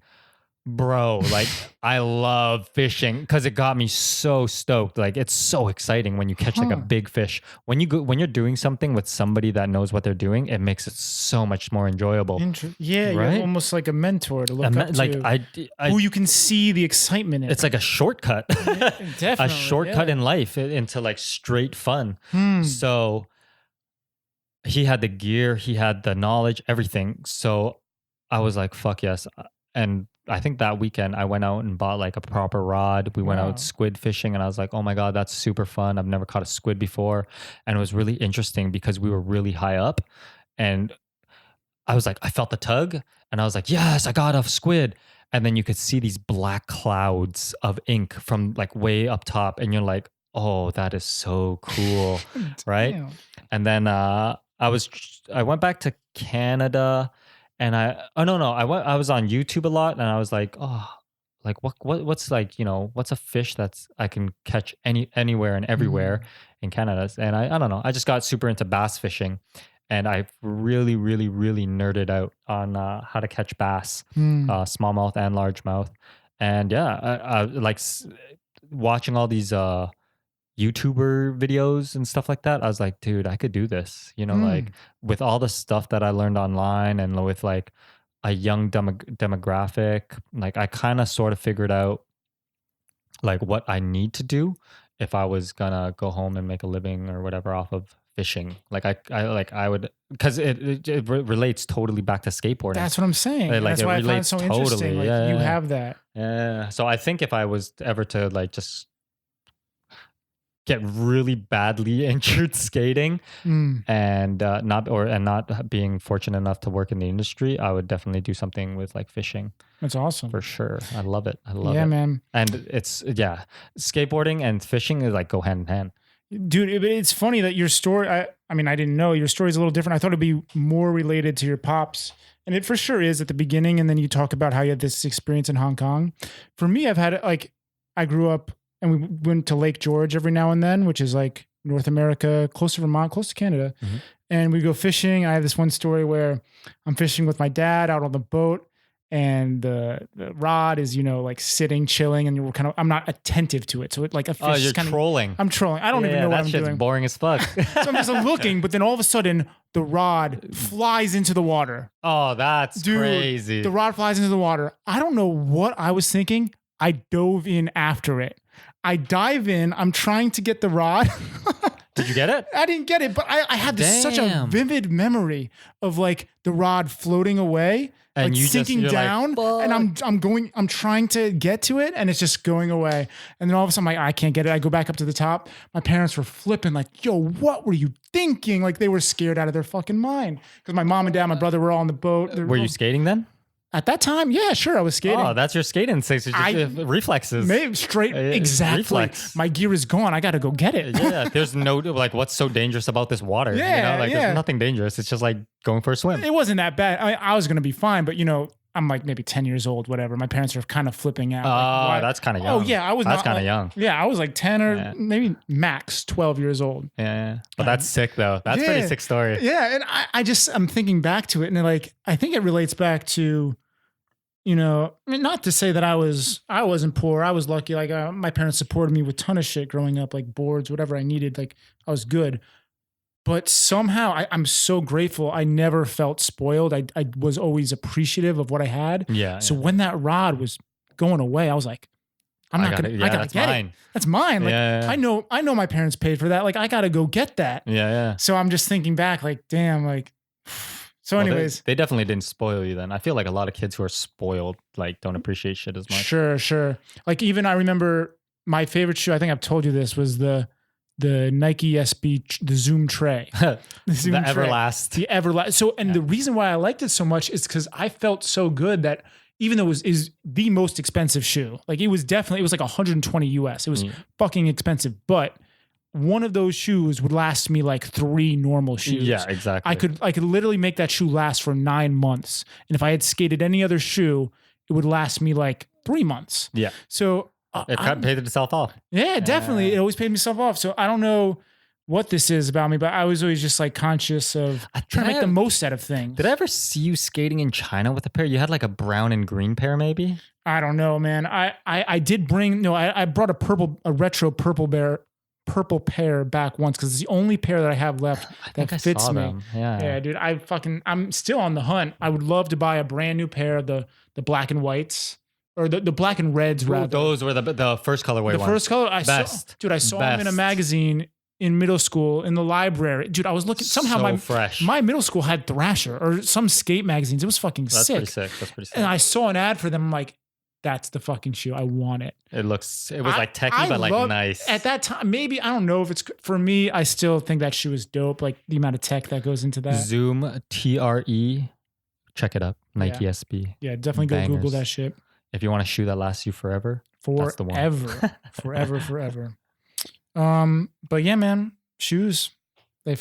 bro, like I love fishing because it got me so stoked. Like it's so exciting when you catch like a big fish. When you're doing something with somebody that knows what they're doing, it makes it so much more enjoyable. Yeah, right? You're almost like a mentor to look up to. Like who you can see the excitement in. It's like a shortcut. Definitely, a shortcut in life into like straight fun. So he had the gear, he had the knowledge, everything. So I was like, fuck yes. And I think that weekend I went out and bought like a proper rod. We went out squid fishing, and I was like, oh my God, that's super fun. I've never caught a squid before. And it was really interesting because we were really high up, and I was like, I felt the tug, and I was like, yes, I got a squid. And then you could see these black clouds of ink from like way up top. And you're like, oh, that is so cool. Right. And then I went back to Canada. And I was on YouTube a lot, and I was like, oh, like what's like, you know, what's a fish that's I can catch anywhere and everywhere in Canada? And I don't know, I just got super into bass fishing, and I really, really, really nerded out on how to catch bass, smallmouth and largemouth. And yeah, I like watching all these YouTuber videos and stuff like that. I was like, dude, I could do this, you know, like with all the stuff that I learned online and with like a young demographic, like I kind of sort of figured out like what I need to do if I was gonna go home and make a living or whatever off of fishing. Like I would, because it relates totally back to skateboarding. That's what I'm saying. Like, that's why I find it so interesting. Like you have that. Yeah. So I think if I was ever to like just get really badly injured skating and not being fortunate enough to work in the industry, I would definitely do something with like fishing. That's awesome. For sure. I love it. Yeah, man. And it's, skateboarding and fishing is like go hand in hand. Dude, it's funny that your story, I mean, I didn't know your story is a little different. I thought it'd be more related to your pops. And it for sure is at the beginning. And then you talk about how you had this experience in Hong Kong. For me, I've had like, I grew up and we went to Lake George every now and then, which is like North America, close to Vermont, close to Canada. And we go fishing. I have this one story where I'm fishing with my dad out on the boat, and the rod is, you know, like sitting, chilling, and you're kind of, I'm not attentive to it. So it like a fish. Oh, you're trolling. I'm trolling. I don't even know what I'm doing. That shit's boring as fuck. So I'm just looking, but then all of a sudden the rod flies into the water. Oh, that's crazy. The rod flies into the water. I don't know what I was thinking. I dove in after it. I dive in. I'm trying to get the rod. Did you get it? I didn't get it, but I had such a Damn. vivid memory of like the rod floating away, And like you sinking you're like, down, and I'm trying to get to it, and it's just going away. And then all of a sudden, I'm like, I can't get it. I go back up to the top. My parents were flipping, like, yo, what were you thinking? Like they were scared out of their fucking mind because my mom and dad, my brother were all on the boat. Were you skating then? At that time? Yeah, sure, I was skating. Oh, that's your skating six. Reflexes. Maybe straight, exactly. Reflex. My gear is gone. I got to go get it. Yeah, there's no like, what's so dangerous about this water? Yeah, like yeah. there's nothing dangerous. It's just like going for a swim. It wasn't that bad. I was going to be fine, but I'm like maybe 10 years old, whatever. My parents are kind of flipping out. Like, That's kind of young. Oh yeah, I was. That's not, kind of like, young. Yeah, I was like 10 or maybe max 12 years old. Yeah. But that's sick though. That's pretty sick story. Yeah, and I'm thinking back to it, and like I think it relates back to, I mean, not to say that I wasn't poor. I was lucky. Like my parents supported me with a ton of shit growing up, like boards, whatever I needed. Like I was good. But somehow I'm so grateful. I never felt spoiled. I was always appreciative of what I had. Yeah. So when that rod was going away, I was like, I gotta that's get mine. it. That's mine. Like Yeah. I know my parents paid for that. Like I gotta go get that. Yeah. So I'm just thinking back, like, damn, like. So, Well, anyways, they definitely didn't spoil you then. I feel like a lot of kids who are spoiled like don't appreciate shit as much. sure. Like even I remember my favorite shoe. I think I've told you this was the Nike SB, the Zoom tray. The Zoom tray. Everlast. The Everlast. So, and the reason why I liked it so much is because I felt so good that even though it is the most expensive shoe, like it was like 120 US. It was fucking expensive, but one of those shoes would last me like 3 normal shoes. Yeah, exactly. I could literally make that shoe last for 9 months. And if I had skated any other shoe, it would last me like 3 months. Yeah. So It paid itself off. yeah, definitely. It always paid myself off. So I don't know what this is about me, but I was always just like conscious of trying to make the most out of things. Did I ever see you skating in China with a pair? You had like a brown and green pair, maybe? I don't know, man. I did bring I brought a retro purple pair back once because it's the only pair that I have left that fits me. Them. Yeah, dude. I'm still on the hunt. I would love to buy a brand new pair of the black and whites. Or the black and reds, rather. Those were the first colorway ones. The first color, I saw them in a Best. magazine in middle school in the library. Dude, I was looking, somehow fresh. my middle school had Thrasher or some skate magazines. It was fucking That's sick. pretty sick. That's pretty sick. And I saw an ad for them. I'm like, that's the fucking shoe. I want it. It was like techie, but like nice. At that time, maybe, I don't know if it's, for me, I still think that shoe is dope. Like the amount of tech that goes into that. Zoom TRE. Check it up. Nike SB. Yeah, definitely go Bangers. Google that shit. If you want a shoe that lasts you forever, that's the one. Forever. But yeah, man, shoes, they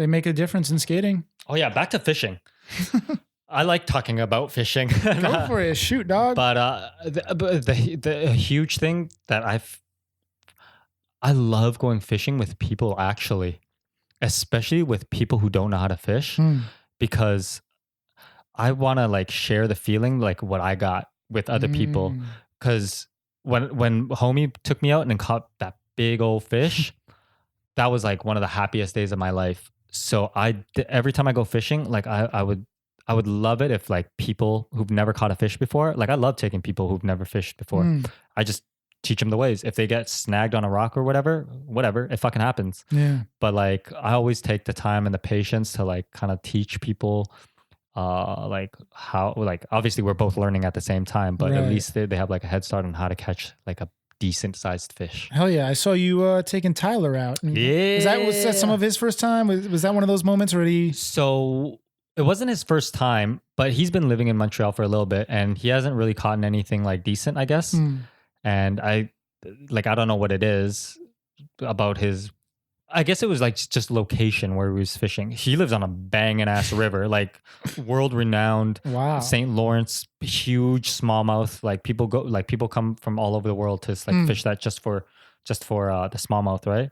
make a difference in skating. Oh yeah, back to fishing. I like talking about fishing. Go for it, shoot, dog. But the huge thing that I love going fishing with people, actually, especially with people who don't know how to fish, because I want to like share the feeling like what I got with other people. Because when homie took me out and caught that big old fish, that was like one of the happiest days of my life. So every time I go fishing, like I would love it if like people who've never caught a fish before, like I love taking people who've never fished before. I just teach them the ways. If they get snagged on a rock or whatever, it fucking happens. Yeah. But like I always take the time and the patience to like kind of teach people like how, like obviously we're both learning at the same time, but at least they have like a head start on how to catch like a decent sized fish. Hell yeah. I saw you taking Tyler out. Yeah. Was that some of his first time? Was that one of those moments where So it wasn't his first time, but he's been living in Montreal for a little bit and he hasn't really caught anything like decent, I guess. And I don't know what it is about his, I guess it was like just location where he was fishing. He lives on a banging ass river, like world renowned. Wow. St. Lawrence, huge smallmouth. Like people come from all over the world to like fish that just for the smallmouth, right?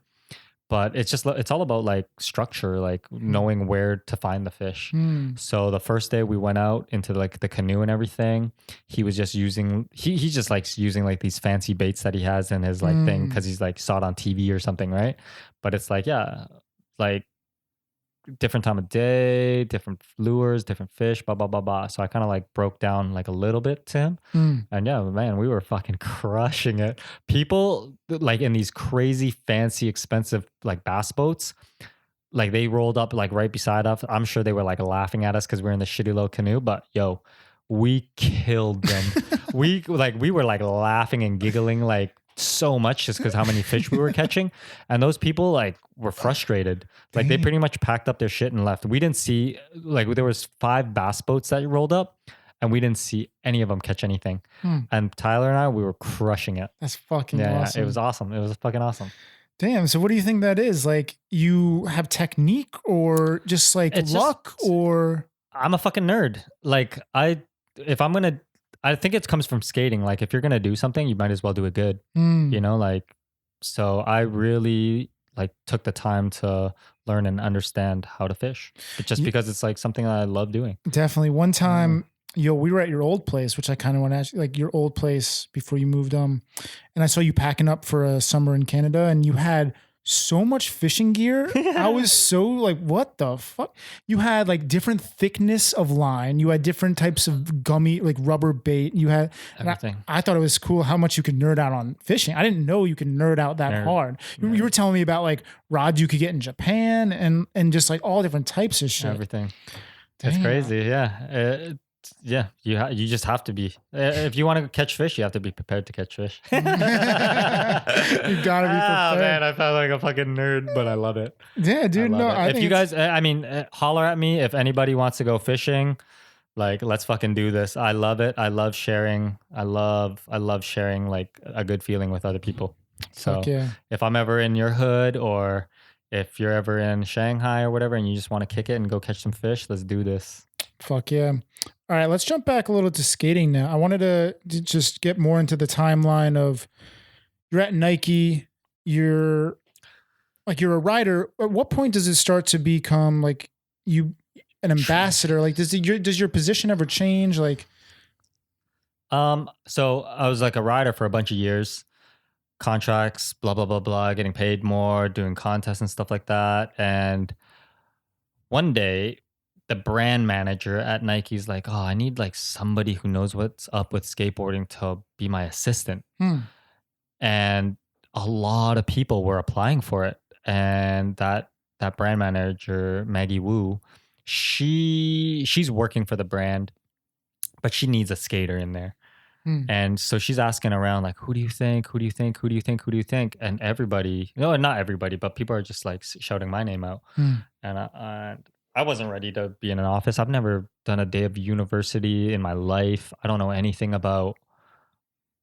But it's all about like structure, like knowing where to find the fish. So the first day we went out into like the canoe and everything, he was just using, he just likes using like these fancy baits that he has in his like thing because he's like saw it on TV or something, right? But it's like, yeah, like different time of day, different lures, different fish, blah, blah, blah, blah. So I kind of like broke down like a little bit to him. And yeah, man, we were fucking crushing it. People like in these crazy, fancy, expensive like bass boats, like they rolled up like right beside us. I'm sure they were like laughing at us because we're in the shitty little canoe, but yo, we killed them. we were like laughing and giggling like so much just because how many fish we were catching. And those people like were frustrated. Like they pretty much packed up their shit and left. We didn't see, like there was 5 bass boats that rolled up and we didn't see any of them catch anything. And Tyler and I, we were crushing it. That's fucking Yeah, awesome. it was awesome. It was fucking awesome. Damn. So what do you think that is? Like you have technique or just like It's luck or? I'm a fucking nerd. Like I think it comes from skating. Like if you're going to do something, you might as well do it good, you know, like, so I really like took the time to learn and understand how to fish, but just because it's like something that I love doing. Definitely. One time, we were at your old place, which I kind of want to ask you, like your old place before you moved, and I saw you packing up for a summer in Canada and you had so much fishing gear. I was so like, what the fuck? You had like different thickness of line. You had different types of gummy, like rubber bait. You had Everything. I thought it was cool how much you could nerd out on fishing. I didn't know you could nerd out that hard. You were telling me about like rods you could get in Japan and just like all different types of shit. Everything. It's crazy. Yeah. You just have to be. If you want to catch fish, you have to be prepared to catch fish. You gotta be prepared. Man, I felt like a fucking nerd, but I love it. Yeah, dude. I love it. I If think you guys, I mean, holler at me if anybody wants to go fishing. Like, let's fucking do this. I love it. I love sharing. I love sharing like a good feeling with other people. So if I'm ever in your hood or if you're ever in Shanghai or whatever and you just want to kick it and go catch some fish, let's do this. Fuck yeah. All right, let's jump back a little to skating now. I wanted to just get more into the timeline of you're at Nike, you're a rider. At what point does it start to become like you an ambassador? Like does your position ever change? Like so I was like a rider for a bunch of years, contracts, blah, blah, blah, blah, getting paid more, doing contests and stuff like that. And one day the brand manager at Nike's like, oh, I need like somebody who knows what's up with skateboarding to be my assistant. And a lot of people were applying for it. And that brand manager, Maggie Wu, she's working for the brand, but she needs a skater in there. And so she's asking around like, who do you think? Who do you think? Who do you think? Who do you think? And everybody, no, not everybody, but people are just like shouting my name out. And I wasn't ready to be in an office. I've never done a day of university in my life. I don't know anything about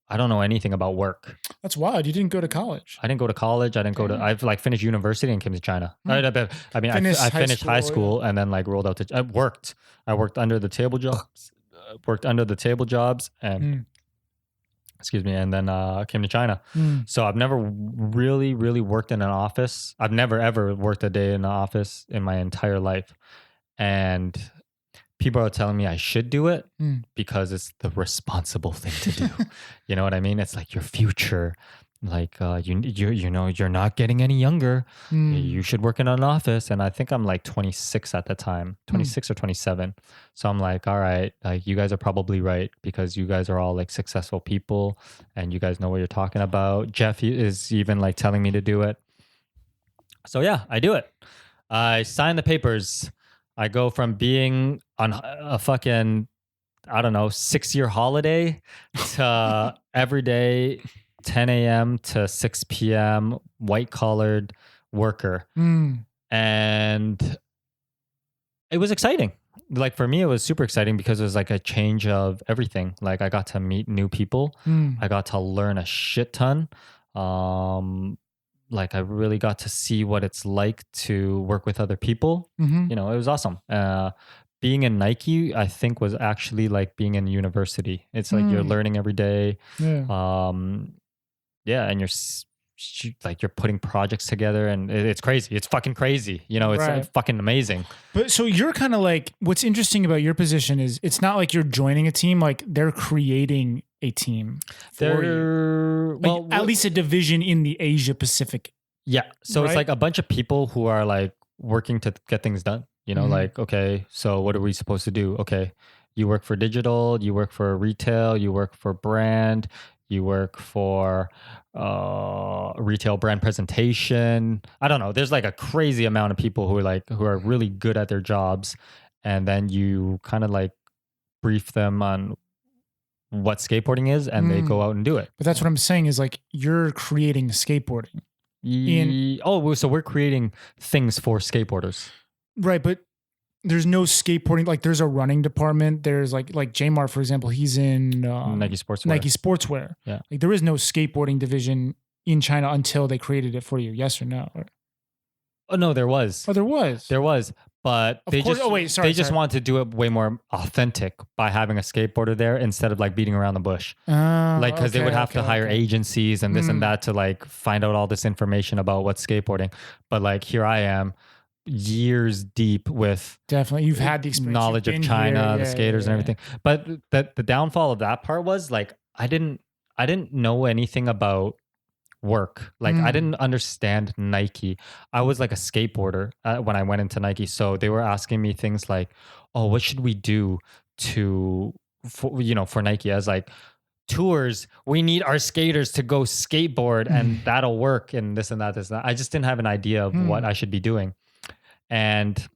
work. that's wild. You didn't go to college. I didn't go to college. I've like finished university and came to China. I finished high school and then like rolled out to, I worked under the table jobs and excuse me. And then came to China. So I've never really, really worked in an office. I've never ever worked a day in an office in my entire life. And people are telling me I should do it because it's the responsible thing to do. You know what I mean? It's like your future. Like you know, you're not getting any younger. You should work in an office. And I think I'm like 26 at the time, 26 or 27. So I'm like, all right, like you guys are probably right because you guys are all like successful people and you guys know what you're talking about. Jeff is even like telling me to do it. So yeah, I do it. I sign the papers. I go from being on a fucking, I don't know, 6-year holiday to every day, 10 a.m. to 6 p.m. white collared worker. And it was exciting. Like for me, it was super exciting because it was like a change of everything. Like I got to meet new people. I got to learn a shit ton. Like I really got to see what it's like to work with other people. You know, it was awesome. Being in Nike, I think was actually like being in university. It's like you're learning every day. Yeah, and you're putting projects together and it's crazy. It's fucking crazy. You know, it's fucking amazing. But so you're kind of like, what's interesting about your position is it's not like you're joining a team, like they're creating a team for you. Like, at least a division in the Asia Pacific. Yeah. So it's like a bunch of people who are like working to get things done. You know, like, okay, so what are we supposed to do? Okay, you work for digital, you work for retail, you work for brand, you work for retail brand presentation. I don't know. There's like a crazy amount of people who are really good at their jobs, and then you kind of like brief them on what skateboarding is, and they go out and do it. But that's what I'm saying is like you're creating skateboarding. So we're creating things for skateboarders. Right, but there's no skateboarding. Like there's a running department. There's like Jmar, for example, he's in Nike Sportswear. Nike Sportswear. Yeah. Like there is no skateboarding division in China until they created it for you. Yes or no? Oh no, there was. Oh, there was. There was. But they just want to do it way more authentic by having a skateboarder there instead of like beating around the bush. Because they would have to hire agencies and this and that to like find out all this information about what's skateboarding. But like here I am, years deep with definitely you've had the experience, knowledge of China, the skaters and everything. But the downfall of that part was like I didn't know anything about work. Like I didn't understand Nike. I was like a skateboarder when I went into Nike, so they were asking me things like, "Oh, what should we do for Nike?" As like tours, we need our skaters to go skateboard and that'll work and this and that, this and that. I just didn't have an idea of what I should be doing. And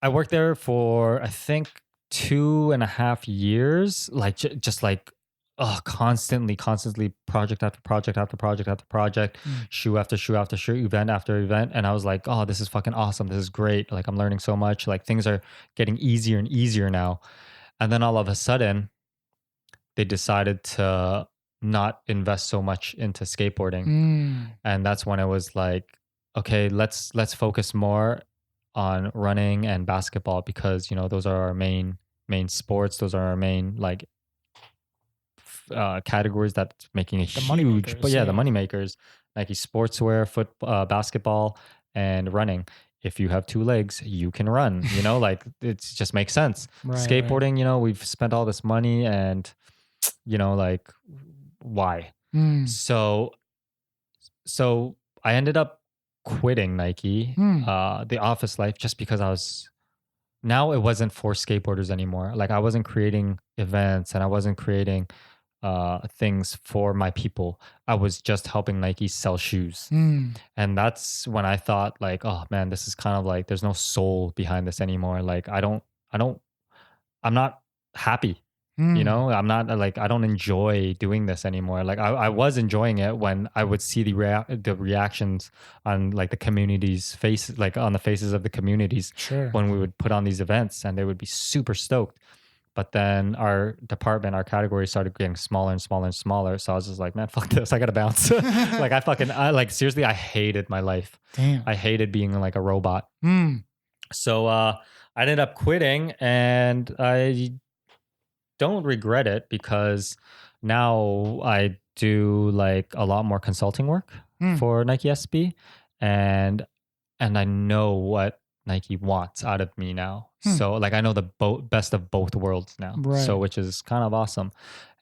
I worked there for, I think, 2.5 years, like just like constantly project after project after project after project, shoe after shoe after shoe, event after event. And I was like, oh, this is fucking awesome. This is great. Like I'm learning so much. Like things are getting easier and easier now. And then all of a sudden, they decided to not invest so much into skateboarding. And that's when it was like, okay, let's focus more on running and basketball because, those are our main sports. Those are our main like categories that's making a huge, the money makers, Nike Sportswear, basketball and running. If you have 2 legs, you can run, like it just makes sense. Right, skateboarding, right. We've spent all this money and, like why? So I ended up quitting Nike, the office life, just because now it wasn't for skateboarders anymore. Like I wasn't creating events and I wasn't creating things for my people. I was just helping Nike sell shoes. And that's when I thought like, oh man, this is kind of like, there's no soul behind this anymore. Like I'm not happy. I'm not like, I don't enjoy doing this anymore. Like I was enjoying it when I would see the reactions on like the community's faces, like on the faces of the communities when we would put on these events, and they would be super stoked. But then our department, our category started getting smaller and smaller and smaller. So I was just like, man, fuck this. I got to bounce. Seriously, I hated my life. Damn. I hated being like a robot. So I ended up quitting, and I don't regret it because now I do like a lot more consulting work for Nike SB, and I know what Nike wants out of me now. So like I know the best of both worlds now. Right. So which is kind of awesome.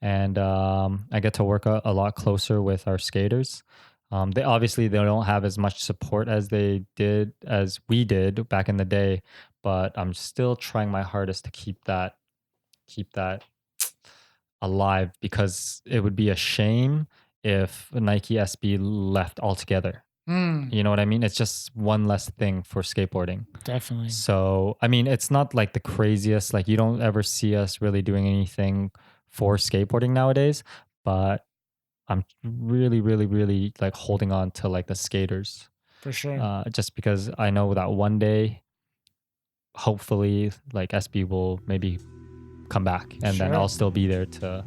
And I get to work a lot closer with our skaters. They don't have as much support as we did back in the day, but I'm still trying my hardest to keep that alive, because it would be a shame if Nike SB left altogether. You know what I mean? It's just one less thing for skateboarding. Definitely. So, I mean, it's not like the craziest, like you don't ever see us really doing anything for skateboarding nowadays, but I'm really, really, really like holding on to like the skaters. For sure. Just because I know that one day, hopefully like SB will maybe come back, and then I'll still be there to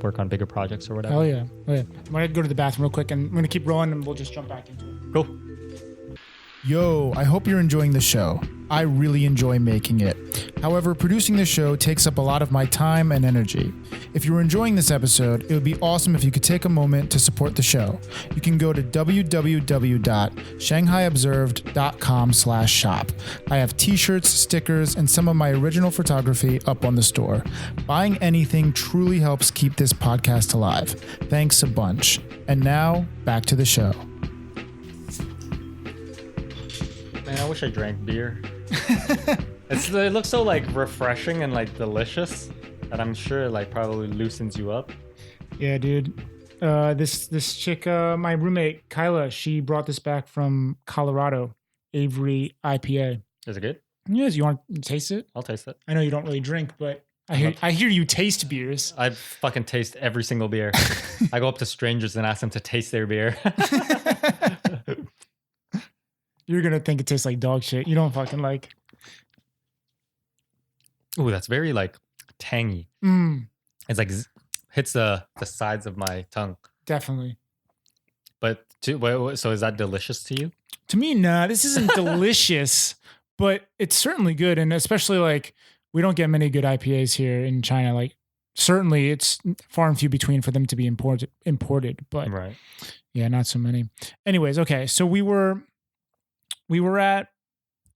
work on bigger projects or whatever. Oh yeah. I'm gonna go to the bathroom real quick, and I'm gonna keep rolling, and we'll just jump back into it. Cool. Yo, I hope you're enjoying the show. I really enjoy making it. However, producing the show takes up a lot of my time and energy. If you're enjoying this episode, it would be awesome if you could take a moment to support the show. You can go to www.shanghaiobserved.com/shop. I have t-shirts, stickers, and some of my original photography up on the store. Buying anything truly helps keep this podcast alive. Thanks a bunch. And now, back to the show. wish I drank beer. It looks so like refreshing and like delicious that I'm sure it like probably loosens you up. Yeah, dude. This chick, my roommate Kyla, she brought this back from Colorado, Avery IPA. Is it good? Yes, you want to taste it? I'll taste it. I know you don't really drink, but I hear you taste beers. I fucking taste every single beer. I go up to strangers and ask them to taste their beer. You're gonna think it tastes like dog shit. You don't fucking like. Ooh, that's very like tangy. It's like hits the sides of my tongue. Definitely. But so is that delicious to you? To me, nah, this isn't delicious, but it's certainly good. And especially like we don't get many good IPAs here in China. Like certainly it's far and few between for them to be imported, but right. Yeah, not so many. Anyways, okay. So we were at,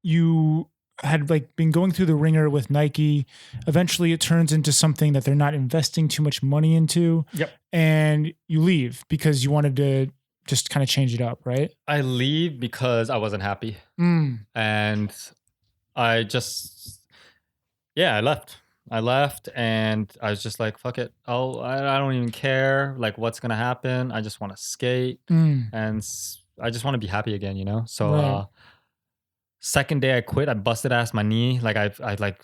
you had like been going through the ringer with Nike. Eventually it turns into something that they're not investing too much money into. Yep. And you leave because you wanted to just kind of change it up, right? I leave because I wasn't happy. And I just, I left and I was just like, fuck it. I don't even care like what's going to happen. I just want to skate and I just want to be happy again, you know? So, Right. Second day I quit, I busted ass my knee. Like I like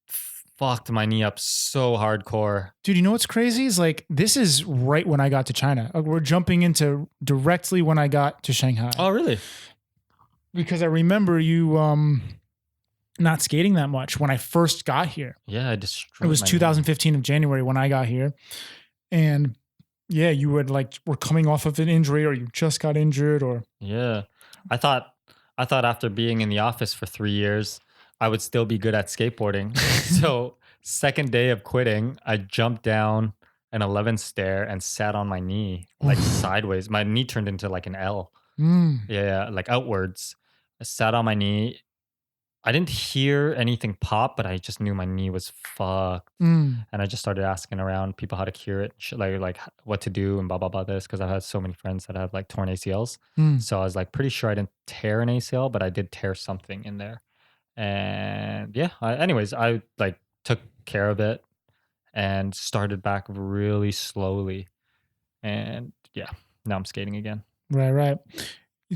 fucked my knee up so hardcore. Dude, you know what's crazy is like, this is right when I got to China. Like, we're jumping into directly when I got to Shanghai. Oh, really? Because I remember you not skating that much when I first got here. Yeah, I destroyed It was my 2015 of January when I got here. And yeah, you would like, were coming off of an injury or you just got injured or. Yeah. I thought after being in the office for 3 years, I would still be good at skateboarding. So second day of quitting, I jumped down an 11 stair and sat on my knee, like sideways. My knee turned into like an L. Yeah, like outwards. I sat on my knee. I didn't hear anything pop, but I just knew my knee was fucked. And I just started asking around people how to cure it, like what to do and blah, blah, blah this, because I've had so many friends that have like torn ACLs. So I was like pretty sure I didn't tear an ACL, but I did tear something in there. And yeah, anyways, I like took care of it and started back really slowly. And yeah, now I'm skating again. Right.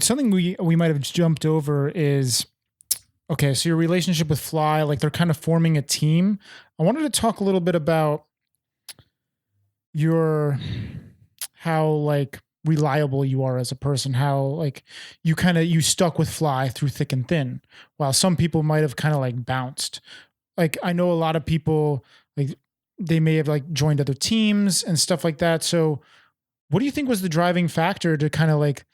Something we might have jumped over is, okay, so your relationship with Fly, like they're kind of forming a team. I wanted to talk a little bit about how like reliable you are as a person, how like you stuck with Fly through thick and thin, while some people might have kind of like bounced. Like I know a lot of people, like they may have like joined other teams and stuff like that. So what do you think was the driving factor to kind of like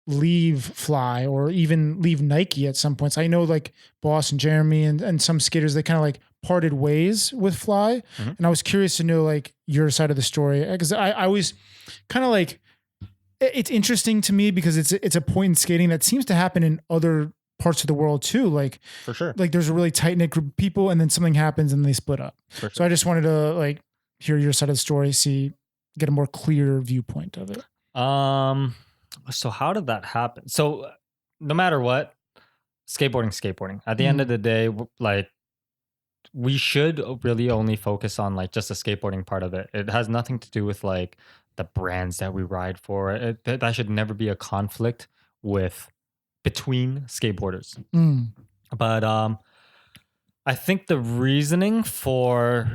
leave Fly or even leave Nike at some points? I know like Boss and Jeremy and some skaters, they kind of like parted ways with Fly. And I was curious to know like your side of the story, because I always kind of like, it's interesting to me because it's a point in skating that seems to happen in other parts of the world too. Like for sure, like there's a really tight knit group of people and then something happens and they split up. For sure. So I just wanted to like hear your side of the story, get a more clear viewpoint of it. So how did that happen? So no matter what, skateboarding. At the end of the day, like we should really only focus on like just the skateboarding part of it. It has nothing to do with like the brands that we ride for. That should never be a conflict between skateboarders. But I think the reasoning for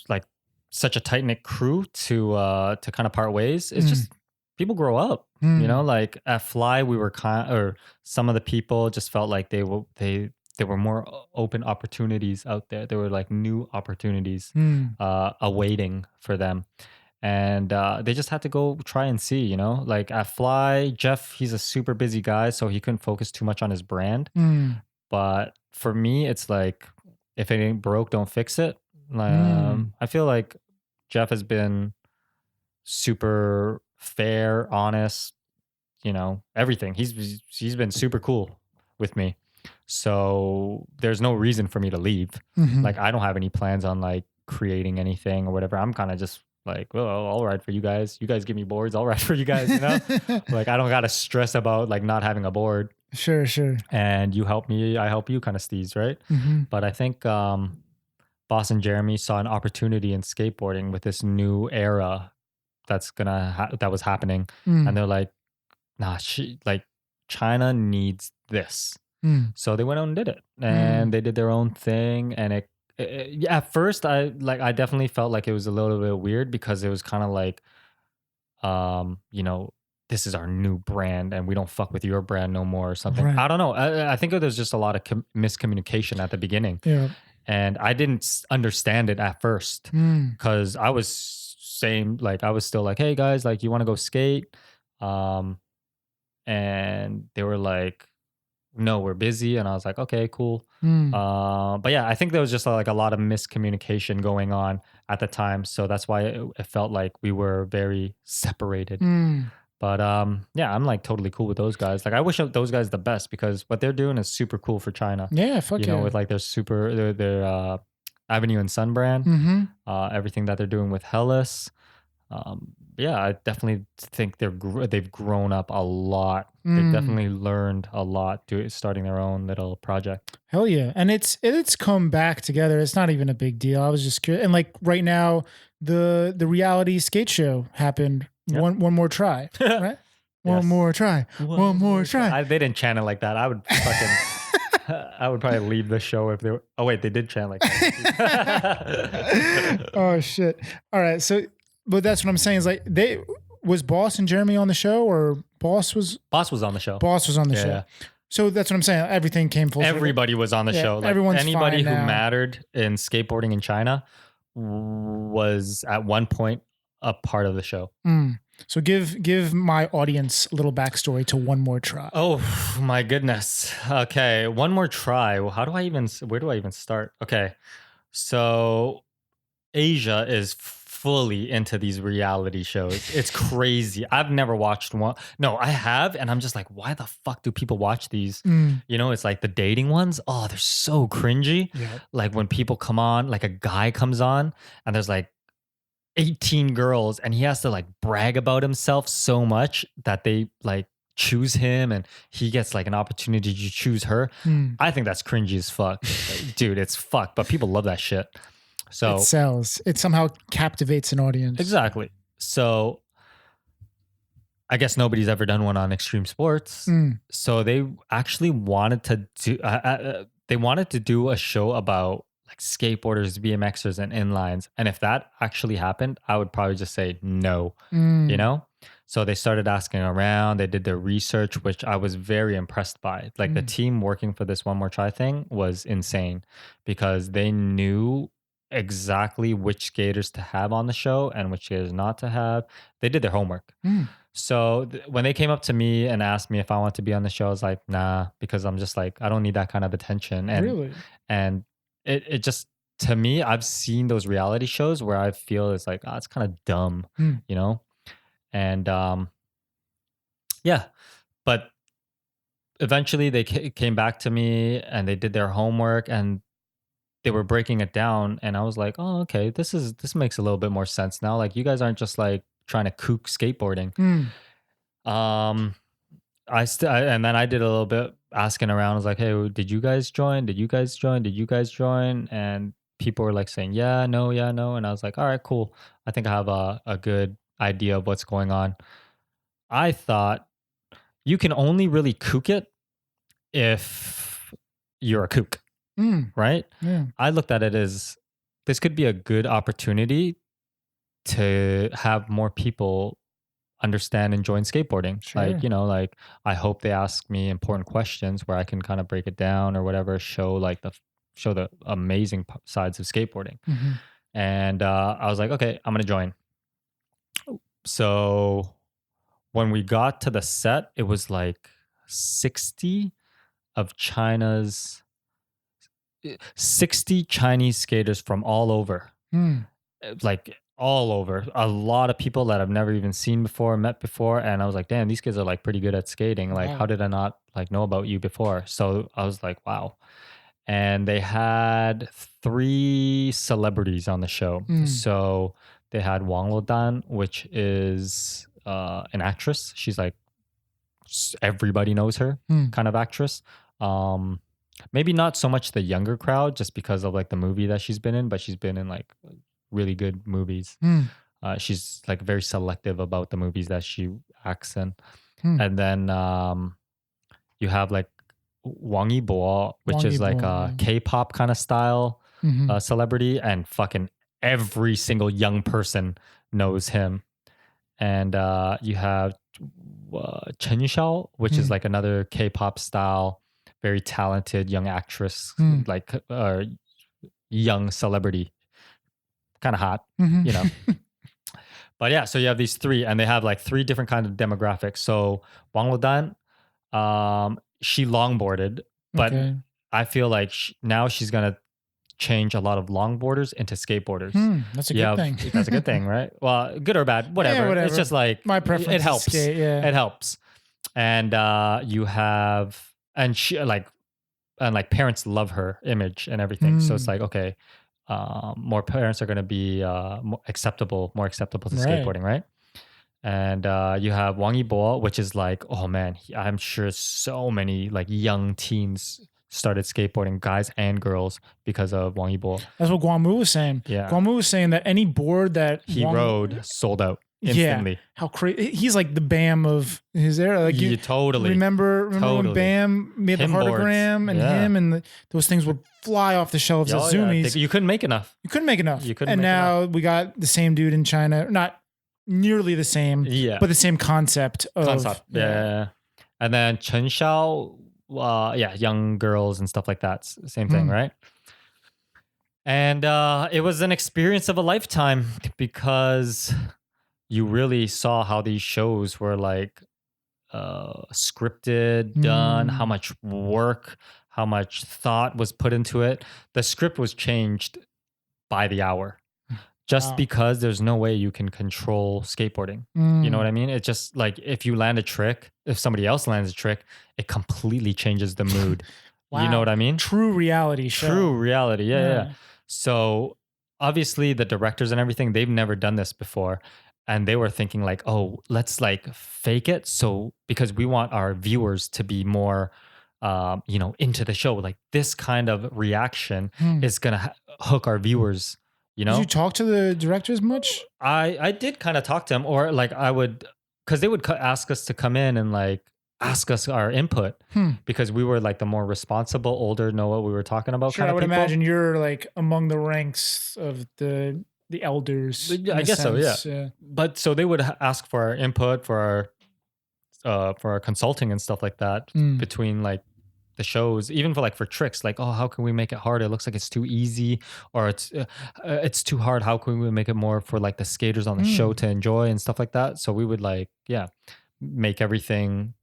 like such a tight knit crew to kind of part ways is just people grow up. You know, like at Fly, we were some of the people just felt like they were more open opportunities out there. There were like new opportunities awaiting for them. And they just had to go try and see, you know, like at Fly, Jeff, he's a super busy guy, so he couldn't focus too much on his brand. But for me, it's like, if it ain't broke, don't fix it. I feel like Jeff has been super fair, honest, you know, everything. He's been super cool with me. So there's no reason for me to leave. Like, I don't have any plans on like creating anything or whatever. I'm kind of just like, well, I'll ride for you guys. You guys give me boards, I'll ride for you guys, you know? Like, I don't got to stress about like not having a board. Sure, sure. and you help me, I help you kind of steez, right? Mm-hmm. But I think Boss and Jeremy saw an opportunity in skateboarding with this new era that was happening, and they're like, nah, China needs this. So they went out and did it, and they did their own thing. And yeah, at first, I definitely felt like it was a little bit weird because it was kind of like, this is our new brand, and we don't fuck with your brand no more or something. Right. I don't know. I think there's just a lot of miscommunication at the beginning, Yeah. and I didn't understand it at first because I was saying, like, I was still like, hey guys, like, you want to go skate? And they were like, no, we're busy. And I was like, okay, cool. But yeah, I think there was just like a lot of miscommunication going on at the time. So that's why it felt like we were very separated. But yeah, I'm like totally cool with those guys. Like, I wish those guys the best because what they're doing is super cool for China. Yeah, fuck yeah. With like their Avenue and Sun brand, everything that they're doing with Hellas. Yeah, I definitely think they've grown up a lot. They've definitely learned a lot starting their own little project. Hell yeah. And it's come back together. It's not even a big deal. I was just curious. And like right now, the reality skate show happened. Yep. One more try, right? One more try. One more try. They didn't chant it like that. I would fucking I would probably leave the show if they were. Oh wait, they did chant like that. Oh shit. All right. So but that's what I'm saying is like was Boss and Jeremy on the show, or Boss was on the show. Boss was on the show. Yeah. So that's what I'm saying. Everything came full circle. Everybody was on the show. Like, everyone's anybody fine who now. mattered in skateboarding in China was at one point a part of the show. So give my audience a little backstory to One More Try. Oh my goodness. Okay, One More Try. Well, where do I even start? Okay, so Asia is fully into these reality shows. It's crazy. I've never watched one. No, I have, and I'm just like, why the fuck do people watch these? It's like the dating ones. Oh, they're so cringy. Yeah. Like when people come on, like a guy comes on, and there's like 18 girls, and he has to like brag about himself so much that they like choose him, and he gets like an opportunity to choose her. I think that's cringy as fuck. Dude, it's fuck, but people love that shit. So it sells. It somehow captivates an audience. Exactly. So I guess nobody's ever done one on extreme sports. So they actually wanted to do a show about like skateboarders, BMXers, and inlines. And if that actually happened, I would probably just say no, So they started asking around. They did their research, which I was very impressed by. Like the team working for this One More Try thing was insane because they knew exactly which skaters to have on the show and which skaters not to have. They did their homework. So when they came up to me and asked me if I want to be on the show, I was like, nah, because I'm just like, I don't need that kind of attention. And Really? And it just, to me, I've seen those reality shows where I feel it's like, it's kind of dumb, And yeah, but eventually they came back to me and they did their homework and they were breaking it down, and I was like, oh, okay, this makes a little bit more sense now. Like, you guys aren't just like trying to kook skateboarding. And then I did a little bit asking around. I was like, hey, did you guys join? Did you guys join? Did you guys join? And people were like saying, yeah, no. And I was like, all right, cool. I think I have a good idea of what's going on. I thought you can only really kook it if you're a kook. Right? Yeah. I looked at it as this could be a good opportunity to have more people understand and join skateboarding. Sure. Like, like I hope they ask me important questions where I can kind of break it down or whatever, show the amazing sides of skateboarding. And I was like, okay, I'm going to join. So when we got to the set, it was like 60 Chinese skaters from all over, like all over. A lot of people that I've never even seen before, met before, and I was like, damn, these kids are like pretty good at skating. Like, how did I not like know about you before? So I was like, wow. And they had 3 celebrities on the show. So they had Wang Lodan, which is an actress. She's like everybody knows her kind of actress. Maybe not so much the younger crowd, just because of like the movie that she's been in, but she's been in like really good movies. She's like very selective about the movies that she acts in. And then you have like Wang Yibo, which Wang is like Yibo, a K-pop kind of style celebrity, and fucking every single young person knows him. And you have Chen Xiao, which is like another K-pop style, very talented young actress, like young celebrity, kind of hot, you know. But yeah, so you have these three, and they have like three different kinds of demographics. So Wang Ludan, she longboarded, but I feel like now she's gonna change a lot of longboarders into skateboarders. That's a good thing. That's a good thing, right? Well, good or bad, whatever. whatever. It's just like My preference It helps. is skate, yeah. It helps. And you have, and she like parents love her image and everything. So it's like, okay, more parents are going to be more acceptable to skateboarding, right? And you have Wang Yibo, which is like, oh man, I'm sure so many like young teens started skateboarding, guys and girls, because of Wang Yibo. That's what Guangmu was saying. Yeah. Guangmu was saying that any board that He rode sold out instantly. Yeah, how crazy! He's like the Bam of his era. Like you totally remember when Bam made the heartogram and him, and those things would fly off the shelves as zoomies. You couldn't make enough. And now we got the same dude in China, not nearly the same, but the same concept. Yeah. And then Chen Xiao, young girls and stuff like that. Same thing, right? And it was an experience of a lifetime, because you really saw how these shows were like scripted, done, how much work, how much thought was put into it. The script was changed by the hour, just because there's no way you can control skateboarding. You know what I mean? It's just like, if you land a trick, if somebody else lands a trick, it completely changes the mood. You know what I mean? True reality show. True reality. Yeah. So obviously the directors and everything, they've never done this before. And they were thinking like, oh, let's like fake it. So because we want our viewers to be more, into the show, like this kind of reaction is going to hook our viewers, you know? Did you talk to the directors much? I did kind of talk to them, or like I would, because they would ask us to come in and like ask us our input, because we were like the more responsible, older, know what we were talking about. Sure, kind I of would people. Imagine you're like among the ranks of the elders. I guess so, yeah. But so they would ask for our input, for our consulting and stuff like that between like the shows, even for tricks, like, oh, how can we make it hard? It looks like it's too easy, or it's too hard. How can we make it more for like the skaters on the show to enjoy and stuff like that? So we would make everything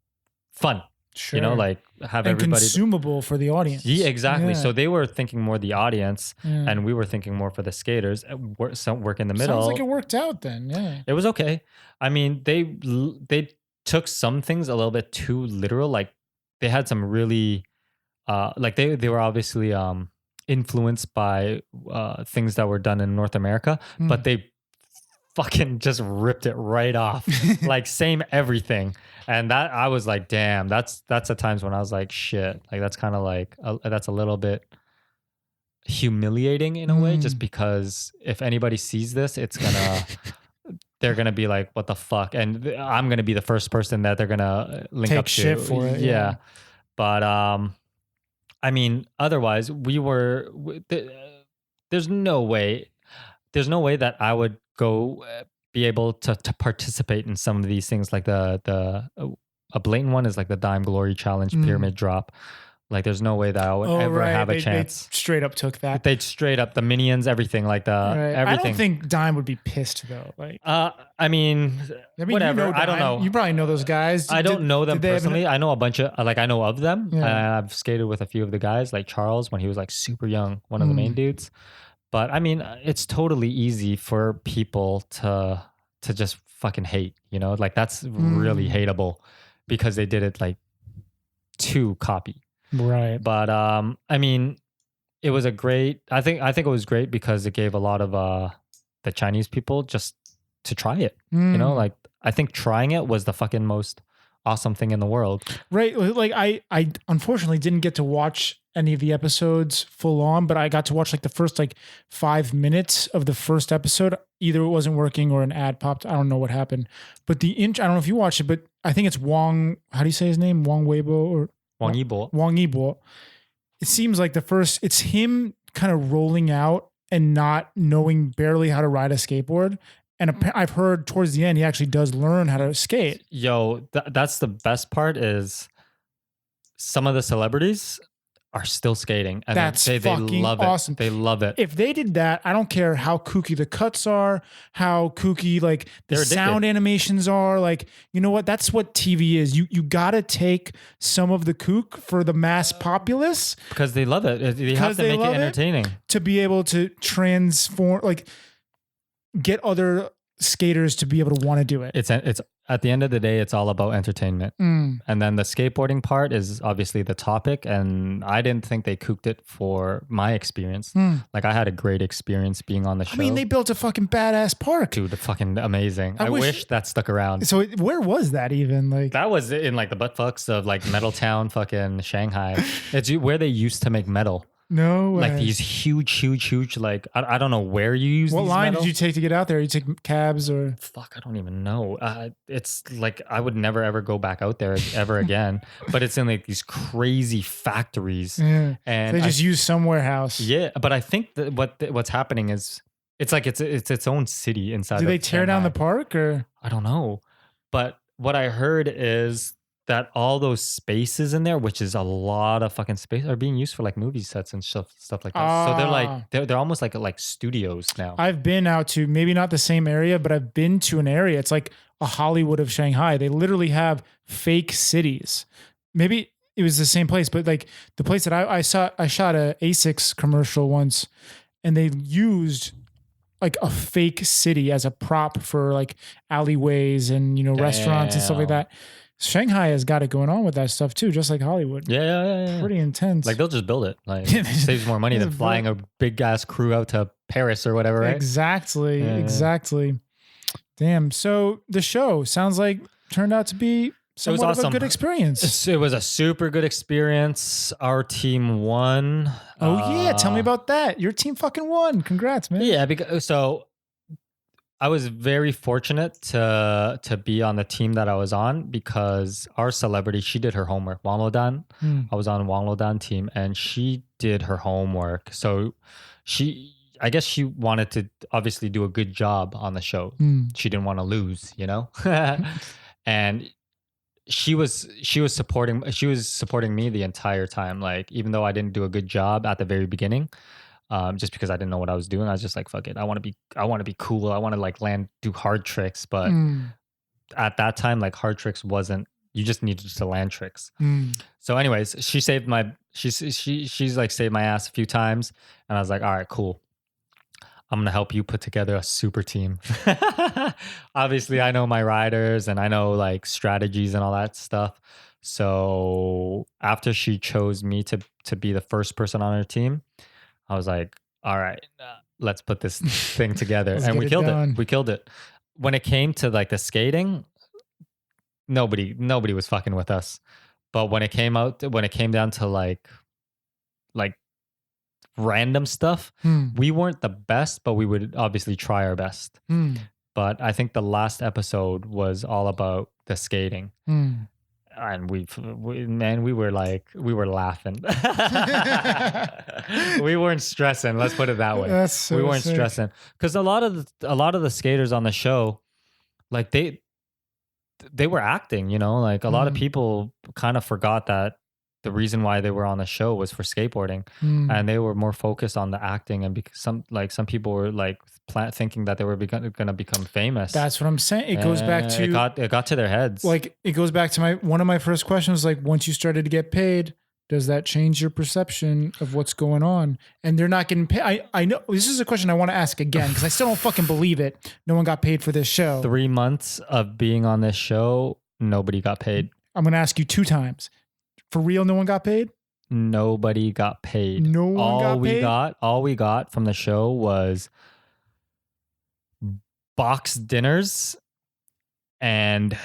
fun. Sure. You know, like have and everybody consumable for the audience. Yeah, exactly. So they were thinking more the audience, and we were thinking more for the skaters. Some work in the middle. Sounds like it worked out then. Yeah, it was okay. I mean, they took some things a little bit too literal. Like they had some really, they were obviously influenced by things that were done in North America, but they fucking just ripped it right off. Like same everything. And that I was like, damn, that's the times when I was like, shit, like that's kind of like that's a little bit humiliating in a way, just because if anybody sees this, they're gonna be like, what the fuck, and I'm gonna be the first person that they're gonna link take up to. Shit for it. Yeah. But I mean, otherwise there's no way that I would go be able to participate in some of these things, like a blatant one is like the Dime Glory Challenge pyramid drop. Like there's no way that I would ever have a chance. They straight up took that. They straight up the minions, everything like everything. I don't think Dime would be pissed though. Like, I mean, whatever. You know I don't know. You probably know those guys. I don't know them personally. I know a bunch of I know of them. Yeah. I've skated with a few of the guys, like Charles when he was like super young, one of the main dudes. But I mean, it's totally easy for people to just fucking hate, you know? Like that's really hateable because they did it like to copy. Right. But I mean, it was I think it was great because it gave a lot of the Chinese people just to try it. You know, like I think trying it was the fucking most awesome thing in the world. Right. Like I unfortunately didn't get to watch any of the episodes full on, but I got to watch like the first like 5 minutes of the first episode. Either it wasn't working or an ad popped. I don't know what happened. But I don't know if you watched it, but I think it's Wong. How do you say his name? Wong Weibo or Wang Yibo. Wong Yibo. It seems like it's him kind of rolling out and not knowing barely how to ride a skateboard. And I've heard towards the end, he actually does learn how to skate. Yo, that's the best part is some of the celebrities are still skating. And That's they fucking love awesome. it. They love it. If they did that, I don't care how kooky the cuts are, how kooky like the They're addicted. sound animations are. Like, you know what? That's what TV is. You got to take some of the kook for the mass populace Because they love it. They have to they make it love it. entertaining. to be able to transform, like get other skaters to be able to want to do it. It's at the end of the day, it's all about entertainment. And then the skateboarding part is obviously the topic. And I didn't think they cooked it for my experience. Like I had a great experience being on the show. I mean, they built a fucking badass park. Dude, fucking amazing. I I wish- wish that stuck around. So where was that even? Like, That was in like the buttfucks of like Metal Town, fucking Shanghai. It's where they used to make metal. no way. Like these huge, like, I don't know where you use What these line metal. did you take to get out there? You take cabs or? Fuck, I don't even know. It's like I would never ever go back out there ever again. But it's in like these crazy factories, Yeah. and They just use some warehouse. yeah. But I think that what's happening is it's like it's its own city inside. Do of they tear down the Shanghai. park or? I don't know, but what I heard is that all those spaces in there, which is a lot of fucking space, are being used for like movie sets and stuff like that. So they're Ah. like they're almost like studios now. I've been out to maybe not the same area, but I've been to an area. It's like a Hollywood of Shanghai. They literally have fake cities. Maybe it was the same place, but like the place that I shot a Asics commercial once, and they used like a fake city as a prop for like alleyways and restaurants and stuff like Damn. that. Shanghai has got it going on with that stuff too, just like Hollywood. Yeah. Pretty intense. Like they'll just build it. Like Yeah, it saves more money than just flying a big ass crew out to Paris or whatever, right? Exactly. Yeah. Exactly. Damn. So the show sounds like turned out to be somewhat of a awesome. good experience. It was a super good experience. Our team won. Oh yeah. Tell me about that. Your team fucking won. Congrats, man. Yeah, because so I was very fortunate to be on the team that I was on because our celebrity, she did her homework. Wang Lodan. I was on Wang Lodan team and she did her homework. So I guess she wanted to obviously do a good job on the show. She didn't want to lose, and she was supporting me the entire time. Like even though I didn't do a good job at the very beginning, just because I didn't know what I was doing, I was just like, fuck it. I want to be cool. I want to like do hard tricks. But at that time, like hard tricks you just needed to land tricks. So anyways, she saved she's like saved my ass a few times. And I was like, all right, cool. I'm going to help you put together a super team. Obviously, I know my riders and I know like strategies and all that stuff. So after she chose me to be the first person on her team, I was like, all right, let's put this thing together. Let's And get we it killed done. it. We killed it. When it came to like the skating, nobody was fucking with us. But when it came down to like random stuff, we weren't the best, but we would obviously try our best. But I think the last episode was all about the skating. And we were laughing. We weren't stressing. Let's put it that way. That's so we weren't sick. stressing because a lot of the skaters on the show, like they were acting. Like a lot of people kind of forgot that the reason why they were on the show was for skateboarding, and they were more focused on the acting. And because some people were like thinking that they were going to become famous. That's what I'm saying. It goes back to it got to their heads. like it goes back to one of my first questions. Like once you started to get paid, does that change your perception of what's going on? And they're not getting paid. I know this is a question I want to ask again because I still don't fucking believe it. No one got paid for this show. 3 months of being on this show, nobody got paid. I'm going to ask you 2 times. For real, no one got paid? Nobody got paid. No one got paid? All we got from the show was box dinners and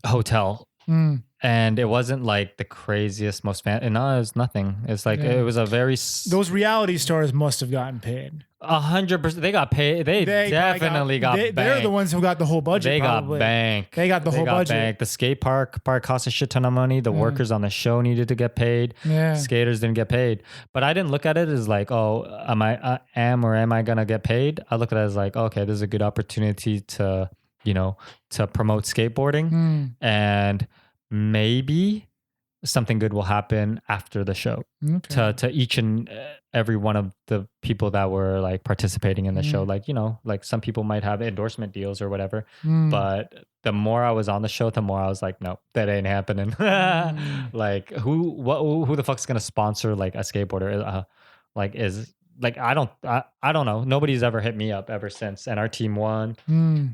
hotel And it wasn't like the craziest, most fan. No, it was nothing. It's like it was a very those reality stars must have gotten paid. 100%. They got paid. They definitely got banked. They're the ones who got the whole budget. They probably. got banked. They got the whole budget. Banked. The skate park cost a shit ton of money. The workers on the show needed to get paid. Yeah. Skaters didn't get paid. But I didn't look at it as like, oh, am I gonna get paid? I look at it as like, okay, this is a good opportunity to promote skateboarding, and maybe something good will happen after the show to each and every one of the people that were like participating in the show. Like, like some people might have endorsement deals or whatever, but the more I was on the show, the more I was like, no, that ain't happening. Like who the fuck's gonna sponsor like a skateboarder? I don't know. Nobody's ever hit me up ever since. And our team won.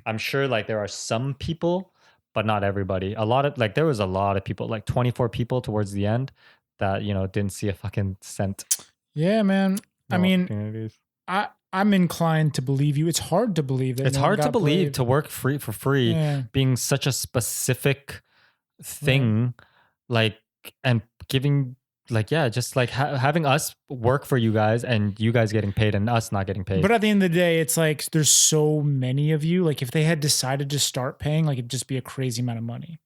I'm sure like there are some people, but not everybody. There was a lot of people, like 24 people towards the end that, didn't see a fucking cent. Yeah, man. I mean, I'm inclined to believe you. It's hard to believe that. It's hard to believe to work for free, being such a specific thing, like, and giving, like, just like having us work for you guys and you guys getting paid and us not getting paid. But at the end of the day, it's like there's so many of you. Like if they had decided to start paying, like it'd just be a crazy amount of money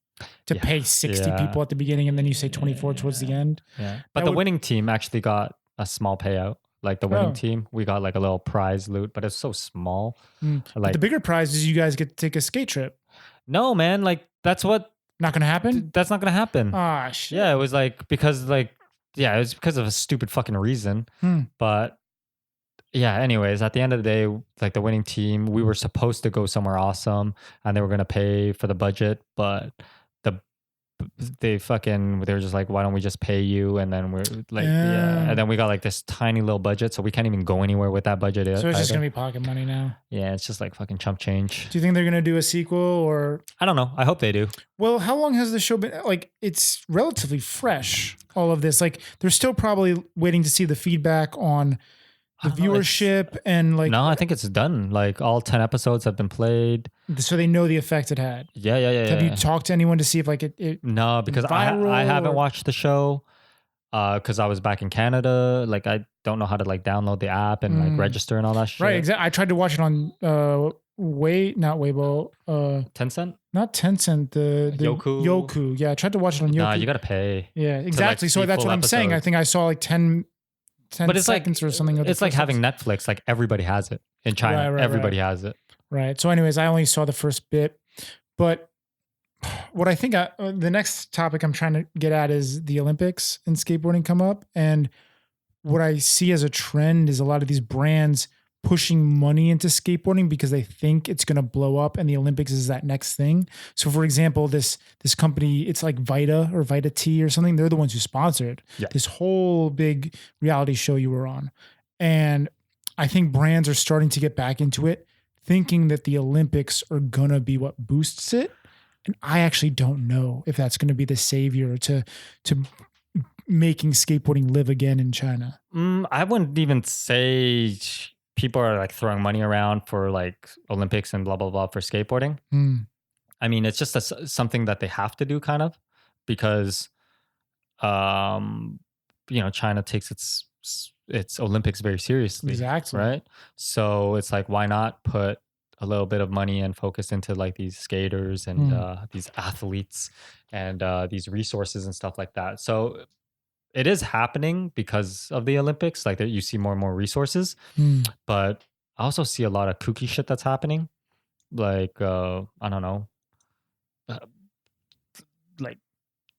to pay 60 people at the beginning and then you say 24 towards the end. Yeah. But the winning team actually got a small payout. Like the winning team, we got like a little prize loot, but it's so small. Like but the bigger prize is you guys get to take a skate trip. No, man. Like that's what. Not going to happen? That's not going to happen. Ah, shit. Yeah, it was like because like. Yeah, it was because of a stupid fucking reason. But yeah, anyways, at the end of the day, like the winning team, we were supposed to go somewhere awesome and they were going to pay for the budget, but they were just like, why don't we just pay you? And then we're like, and then we got like this tiny little budget, so we can't even go anywhere with that budget. So it's just going to be pocket money now. Yeah, it's just like fucking chump change. Do you think they're going to do a sequel or? I don't know. I hope they do. Well, how long has the show been? Like, it's relatively fresh, all of this. Like, they're still probably waiting to see the feedback on the viewership and like. No, I think it's done. Like all 10 episodes have been played. So they know the effect it had. Yeah. Have you talked to anyone to see if like it No, because I haven't watched the show because I was back in Canada. Like I don't know how to like download the app and like register and all that shit. Right, exactly. I tried to watch it on not Weibo. Tencent? Not Tencent. The Yoku. Yeah, I tried to watch it on Yoku. Nah, you gotta pay. Yeah, exactly. So that's what I'm saying. I think I saw like 10 but it's seconds or something. It's like having Netflix. Like everybody has it in China. Everybody has it. Right. So anyways, I only saw the first bit, but what I think the next topic I'm trying to get at is the Olympics and skateboarding come up. And what I see as a trend is a lot of these brands pushing money into skateboarding because they think it's going to blow up and the Olympics is that next thing. So for example, this company, it's like Vita or Vita Tea or something. They're the ones who sponsored this whole big reality show you were on. And I think brands are starting to get back into it, thinking that the Olympics are going to be what boosts it. And I actually don't know if that's going to be the savior to making skateboarding live again in China. I wouldn't even say people are like throwing money around for like Olympics and blah, blah, blah for skateboarding. I mean, it's just something that they have to do kind of because, China takes its Olympics very seriously. Exactly. Right. So it's like, why not put a little bit of money and focus into like these skaters and these athletes and these resources and stuff like that. So it is happening because of the Olympics. Like you see more and more resources, but I also see a lot of kooky shit that's happening. Like, I don't know, like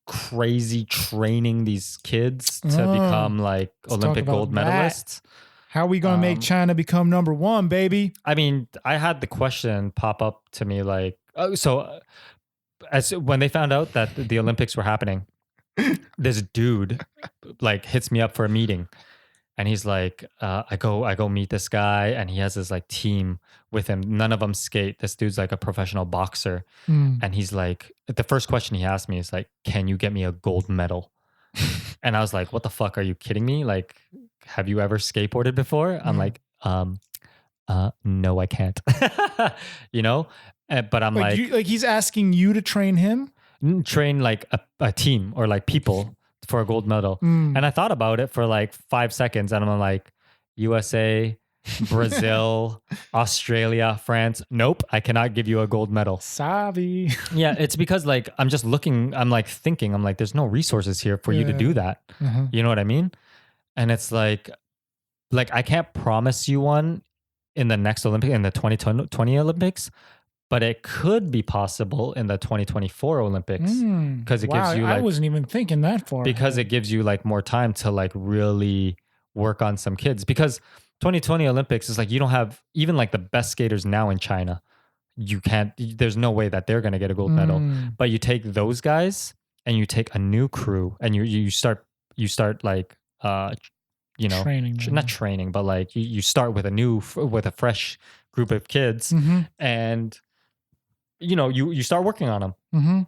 crazy training these kids to become like Olympic gold medalists. How are we going to make China become number one, baby? I mean, I had the question pop up to me like, when they found out that the Olympics were happening, this dude like hits me up for a meeting and he's like, I go meet this guy and he has this like team with him. None of them skate. This dude's like a professional boxer. And he's like, the first question he asked me is like, can you get me a gold medal? And I was like, what the fuck? Are you kidding me? Like, have you ever skateboarded before? I'm like, no, I can't. But I'm like he's asking you to train him? train like a team or like people for a gold medal. Mm. And I thought about it for like 5 seconds and I'm like, USA, Brazil, Australia, France. Nope, I cannot give you a gold medal. Sabi. Yeah, it's because like I'm just looking, I'm like thinking, I'm like, there's no resources here for you to do that. Uh-huh. You know what I mean? And it's like I can't promise you one in the next Olympic, in the 2020 Olympics, but it could be possible in the 2024 Olympics because it gives you like, I wasn't even thinking that far. because it gives you like more time to like really work on some kids, because 2020 Olympics is like, you don't have even like the best skaters now in China. There's no way that they're going to get a gold medal, but you take those guys and you take a new crew and you start like, training them. not training, but like you start with a fresh group of kids and you start working on them.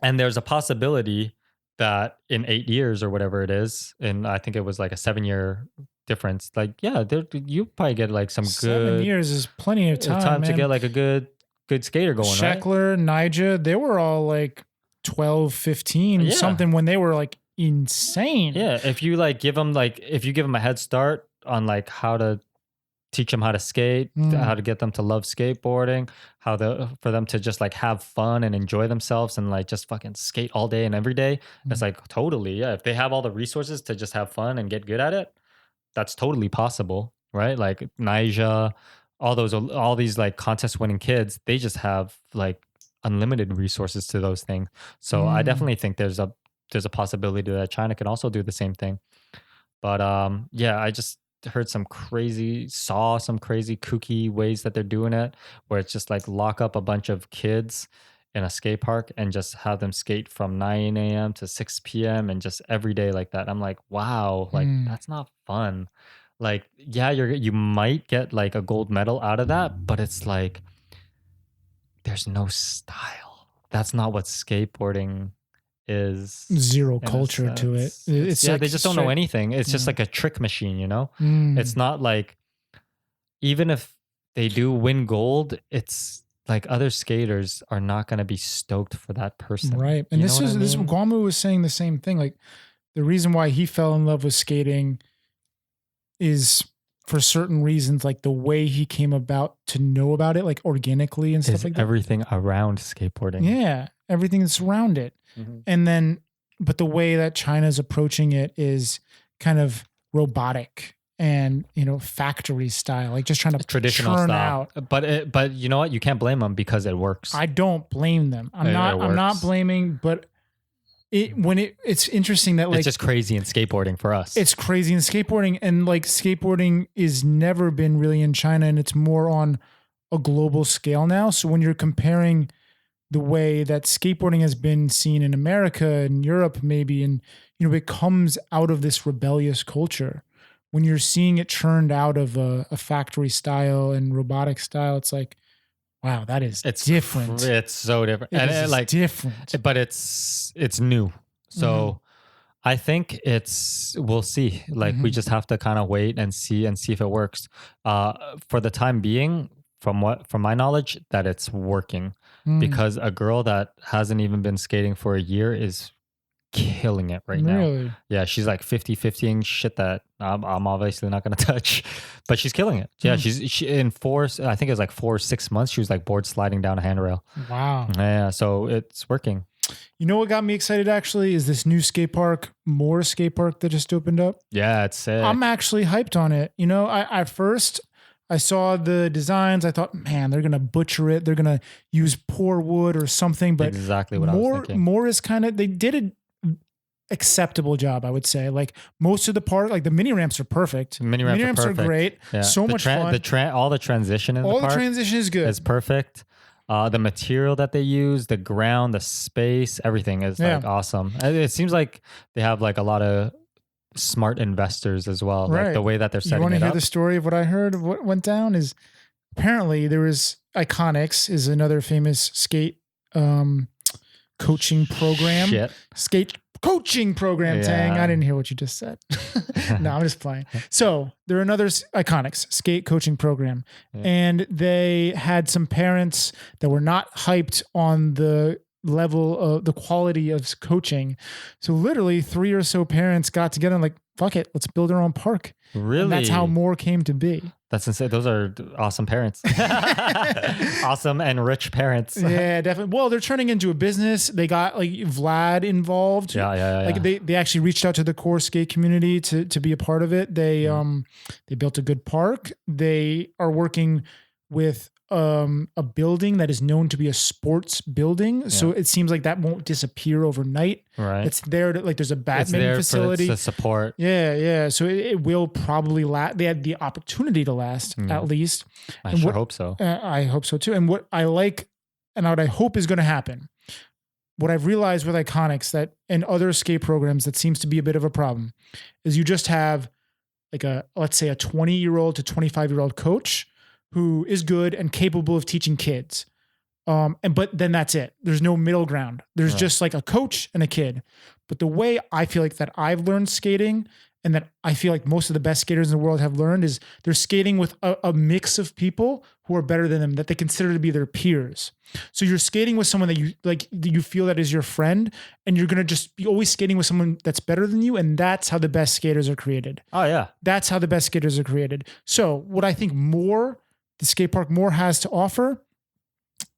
And there's a possibility that in 8 years or whatever it is, and I think it was like a 7-year difference. Like, yeah, you probably get like some 7 years is plenty of time, to get like a good skater going, right? Sheckler, Nija, they were all like 12, 15, something when they were like insane. Yeah, if you give them a head start on like how to teach them how to skate, how to get them to love skateboarding, for them to just like have fun and enjoy themselves and like just fucking skate all day and every day. It's like totally, yeah. If they have all the resources to just have fun and get good at it, that's totally possible, right? Like Nija, all these like contest winning kids, they just have like unlimited resources to those things. So I definitely think there's a possibility that China can also do the same thing. But yeah, I just saw some crazy kooky ways that they're doing it, where it's just like lock up a bunch of kids in a skate park and just have them skate from 9 a.m. to 6 p.m. and just every day like that. I'm like, wow, like that's not fun. Like, yeah, you might get like a gold medal out of that, but it's like there's no style. That's not what skateboarding is. Zero culture to it. It's like they just don't know anything. It's just like a trick machine, It's not like, even if they do win gold, it's like other skaters are not going to be stoked for that person. Right. And this Guamu was saying the same thing. Like, the reason why he fell in love with skating is for certain reasons, like the way he came about to know about it, like organically and stuff like that. Everything around skateboarding. Yeah. Everything that's around it. And then, but the way that China's approaching it is kind of robotic and, factory style, like just trying to traditional churn style. out. But you know what? You can't blame them because it works. I don't blame them. I'm not blaming, but it's interesting that like it's just crazy in skateboarding for us. It's crazy in skateboarding, and like skateboarding is never been really in China, and it's more on a global scale now. So when you're comparing the way that skateboarding has been seen in America and Europe, maybe, and it comes out of this rebellious culture. When you're seeing it churned out of a factory style and robotic style, it's like, wow, it's different. It's so different. It's like different. But it's new. So I think we'll see. Like we just have to kind of wait and see if it works. For the time being, from my knowledge, that it's working, because a girl that hasn't even been skating for a year is killing it right now. Really? Yeah, she's like 50-50ing shit that I'm obviously not going to touch, but she's killing it. Yeah, she in I think it was like 4 or 6 months, she was like board sliding down a handrail. Wow. Yeah, so it's working. You know what got me excited actually is this new skate park, Moore skate park that just opened up. Yeah, it's sick. I'm actually hyped on it. At first I saw the designs. I thought, man, they're going to butcher it. They're going to use poor wood or something. But exactly what I was thinking. Moore is they did an acceptable job, I would say. Like most of the part, like the mini ramps are perfect. Mini ramps are great. Yeah. So much fun. All the transition in the park. All the transition is good. It's perfect. The material that they use, the ground, the space, everything is like awesome. It seems like they have like a lot of smart investors as well. Right. Like the way that they're setting it up. You want to hear the story of what I heard of what went down is apparently there was Iconics is another famous skate coaching program. Skate coaching program, Tang. I didn't hear what you just said. No, I'm just playing. So there are another Iconics skate coaching program, and they had some parents that were not hyped on the level of the quality of coaching. So literally 3 or so parents got together and like, fuck it, let's build our own park. Really? And that's how more came to be. That's insane. Those are awesome parents. Awesome and rich parents. Yeah, definitely. Well, they're turning into a business. They got like Vlad involved. Yeah. Like they actually reached out to the core skate community to be a part of it. They built a good park. They are working with a building that is known to be a sports building. So it seems like that won't disappear overnight. Right. It's there to, like, there's a It's badminton there facility. for the support. Yeah. So it will probably last. They had the opportunity to last at least. I And sure what- hope so. I hope so too. And what I like and what I hope is going to happen, what I've realized with Iconics that and other skate programs that seems to be a bit of a problem is you just have like let's say a 20-year-old to 25-year-old coach who is good and capable of teaching kids. But then that's it. There's no middle ground. There's just like a coach and a kid. But the way I feel like that I've learned skating and that I feel like most of the best skaters in the world have learned is they're skating with a mix of people who are better than them that they consider to be their peers. So you're skating with someone that you feel that is your friend, and you're going to just be always skating with someone that's better than you. And that's how the best skaters are created. Oh yeah. That's how the best skaters are created. So what I think the skate park more has to offer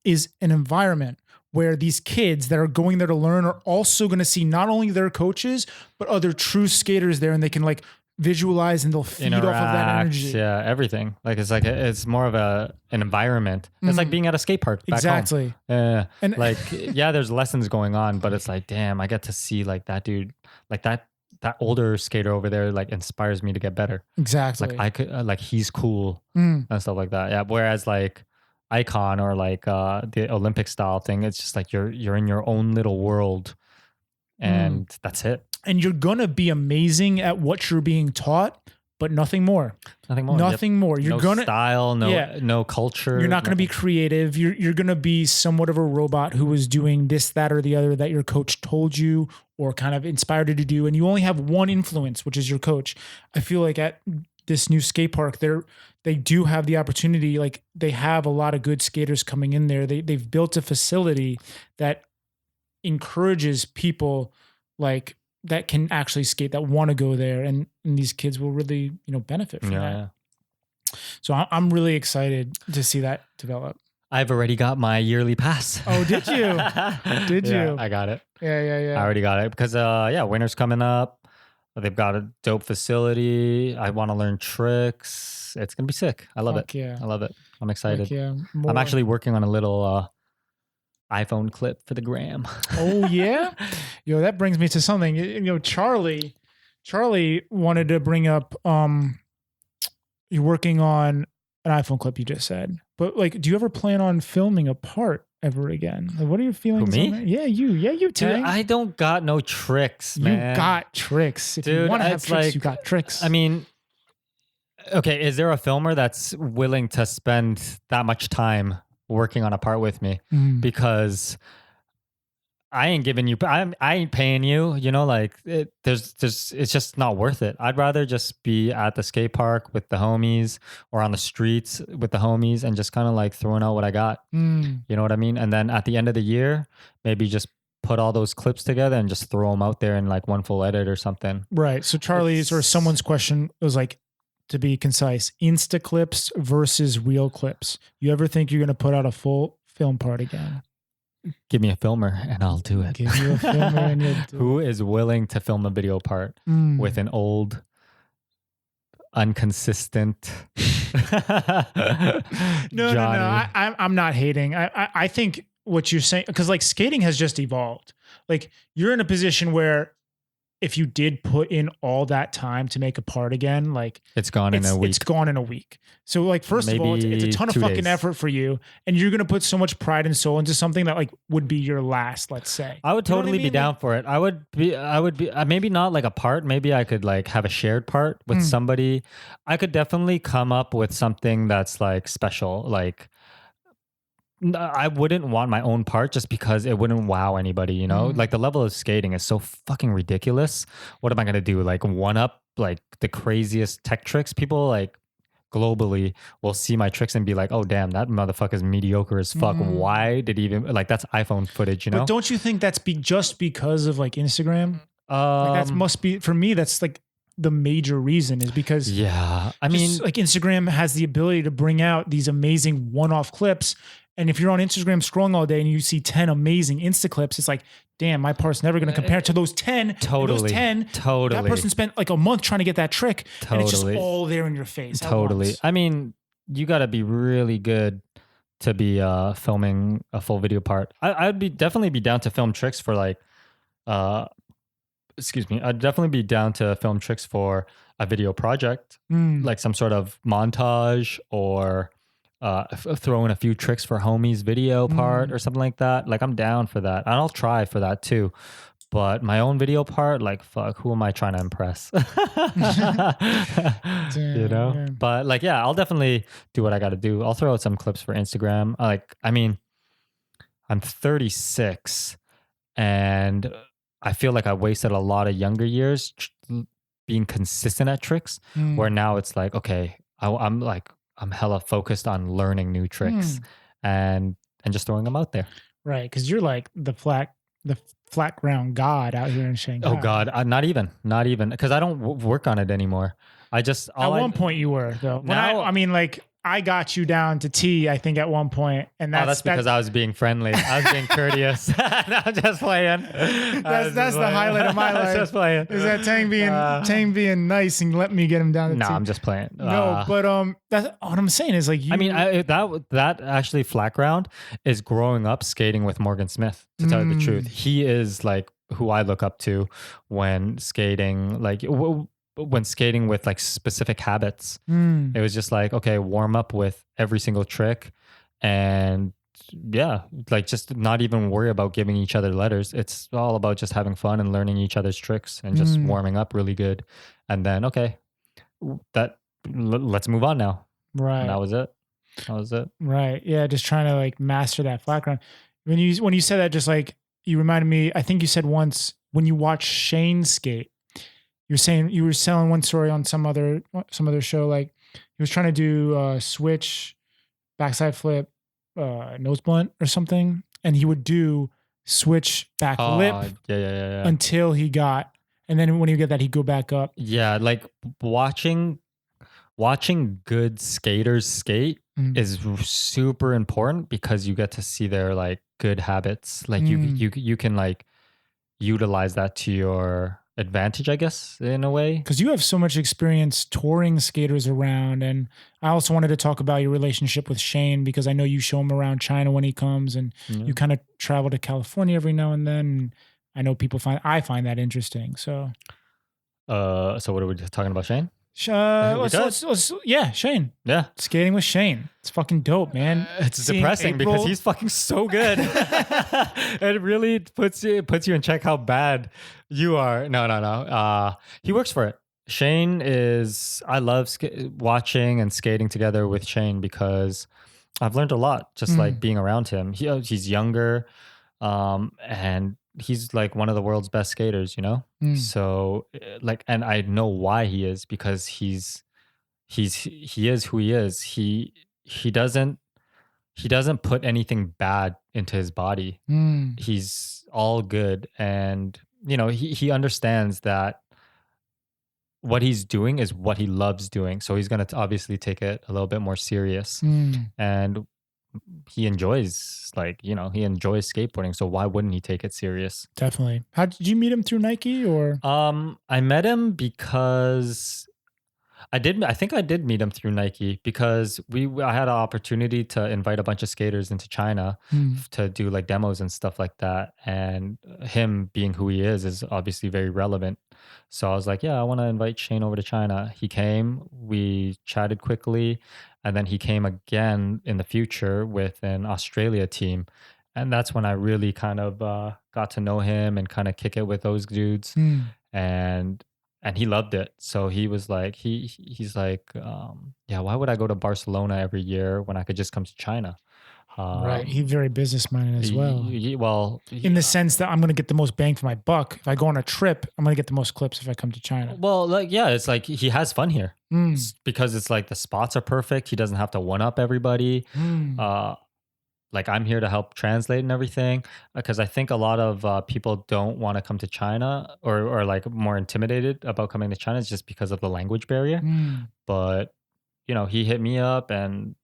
is an environment where these kids that are going there to learn are also going to see not only their coaches, but other true skaters there, and they can like visualize and they'll feed off of that energy. Yeah, everything. Like it's more of an environment. It's like being at a skate park back Exactly. home. And Like there's lessons going on, but it's like, damn, I get to see like that dude, like that older skater over there, like inspires me to get better. exactly. Like I could, like he's cool and stuff like that. Yeah. Whereas like Icon or like the Olympic style thing, it's just like you're in your own little world, and that's it. And you're going to be amazing at what you're being taught, but nothing more. Nothing more. Nothing more. You're no going to style, no culture. You're not going to be creative. You're going to be somewhat of a robot who is doing this, that, or the other that your coach told you or kind of inspired you to do. And you only have one influence, which is your coach. I feel like at this new skate park, they do have the opportunity. Like they have a lot of good skaters coming in there. They've built a facility that encourages people like that can actually skate, that want to go there. And these kids will really, benefit from that. Yeah. So I'm really excited to see that develop. I've already got my yearly pass. Oh, did you? Did Yeah, you? I got it. Yeah. I already got it because winter's coming up. They've got a dope facility. I want to learn tricks. It's gonna be sick. I love Fuck it. yeah. I love it. I'm excited. Fuck yeah. I'm More. actually working on a little iPhone clip for the gram. Oh yeah. Yo, that brings me to something. Charlie wanted to bring up. You're working on an iPhone clip. You just said, but like, do you ever plan on filming a part ever again? Like, what are your feelings? Who, me? On that? Yeah, you. Yeah, you. Dude, Tang. I don't got no tricks, man. You got tricks. If you Dude, want to have it's tricks, like- you got tricks. I mean, okay, is there a filmer that's willing to spend that much time working on a part with me? Because I ain't giving you, I ain't paying you, like it's just not worth it. I'd rather just be at the skate park with the homies or on the streets with the homies and just kind of like throwing out what I got. You know what I mean? And then at the end of the year, maybe just put all those clips together and just throw them out there in like one full edit or something. Right. So Charlie's or someone's question was like, to be concise, Insta clips versus real clips. You ever think you're going to put out a full film part again? Give me a filmer and I'll do it. Give you a filmer and you'll do Who is willing to film a video part with an old, inconsistent No. I'm not hating. I think what you're saying, because like skating has just evolved. Like you're in a position where if you did put in all that time to make a part again, like it's gone in a week. It's gone in a week. So like, first of all, it's a ton of 2 fucking days. effort for you. And you're going to put so much pride and soul into something that like would be your last, let's say. I would You know what totally I be mean? down for it. I would be maybe not like a part. Maybe I could like have a shared part with somebody. I could definitely come up with something that's like special. Like I wouldn't want my own part just because it wouldn't wow anybody, Like the level of skating is so fucking ridiculous. What am I going to do? Like one up like the craziest tech tricks? People like globally will see my tricks and be like, "Oh damn, that motherfucker's mediocre as fuck. Why did he even like that's iPhone footage?" You know. But don't you think that's just because of like Instagram? Like that must be for me. That's like the major reason is because yeah. I mean, like Instagram has the ability to bring out these amazing one-off clips. And if you're on Instagram scrolling all day and you see 10 amazing Insta clips, it's like, damn, my part's never going to compare to those 10. Totally. Those 10, Totally. that person spent like a month trying to get that trick. And it's just Totally. all there in your face. at Totally. once. I mean, you got to be really good to be filming a full video part. I'd be definitely be down to film tricks for like, excuse me. I'd definitely be down to film tricks for a video project, like some sort of montage or throw in a few tricks for homies video part or something like that. Like I'm down for that. And I'll try for that too. But my own video part, like fuck, who am I trying to impress? You know? Damn. But like, yeah, I'll definitely do what I got to do. I'll throw out some clips for Instagram. I mean, I'm 36 and I feel like I wasted a lot of younger years being consistent at tricks where now it's like, okay, I'm hella focused on learning new tricks and just throwing them out there. Right. Because you're like the flat ground god out here in Shanghai. Oh God, not even, because I don't work on it anymore. I just At one point you were though. When Now- I mean, like I got you down to T, I think at one point, and that's because I was being friendly. I was being courteous. No, I'm just playing. that's the highlight of my life. Just playing. Is that Tang being nice and let me get him down to No, T. I'm just playing. No, but that's what I'm saying is like you. I mean, that actually flat ground is growing up skating with Morgan Smith. To tell you the truth, he is like who I look up to when skating. Like when skating with like specific habits, it was just like, okay, warm up with every single trick, and yeah, like just not even worry about giving each other letters. It's all about just having fun and learning each other's tricks and just warming up really good, and then okay, let's move on now. right. And that was it. Right. Yeah. Just trying to like master that flat ground. When you said that, just like you reminded me, I think you said once when you watch Shane skate, you were selling one story on some other show. Like he was trying to do switch, backside flip, nose blunt or something. And he would do switch back lip Yeah. until he got, and then when he get that, he'd go back up. Yeah, like watching good skaters skate is super important because you get to see their like good habits. Like you can like utilize that to your advantage, I guess, in a way. Because you have so much experience touring skaters around. And I also wanted to talk about your relationship with Shane because I know you show him around China when he comes and you kind of travel to California every now and then. And I know I find that interesting. So So what are we just talking about, Shane? let's Shane. Yeah. Skating with Shane. It's fucking dope, man. It's Seeing depressing because April- he's fucking so good. It really puts you in check how bad you are. No. He works for it. Shane is, I love watching and skating together with Shane because I've learned a lot just like being around him. He's younger and he's like one of the world's best skaters, you know? So like, and I know why he is because he is who he is. He doesn't put anything bad into his body. He's all good. And, you know, he understands that what he's doing is what he loves doing. So he's going to obviously take it a little bit more serious. And he enjoys skateboarding. So why wouldn't he take it serious? Definitely. How did you meet him, through Nike or? I met him because I think I did meet him through Nike because I had an opportunity to invite a bunch of skaters into China to do like demos and stuff like that. And him being who he is obviously very relevant. So I was like, yeah, I want to invite Shane over to China. He came, we chatted quickly, and then he came again in the future with an Australia team. And that's when I really kind of got to know him and kind of kick it with those dudes. And he loved it. So he was like, he's like, yeah, why would I go to Barcelona every year when I could just come to China? Right. He's very business minded as well. In In the sense that I'm going to get the most bang for my buck. If I go on a trip, I'm going to get the most clips if I come to China. well, like, yeah, it's like he has fun here. Mm. It's because it's like the spots are perfect. He doesn't have to one up everybody. Mm. Like I'm here to help translate and everything, because I think a lot of people don't want to come to China or like more intimidated about coming to China just because of the language barrier. Mm. But he hit me up and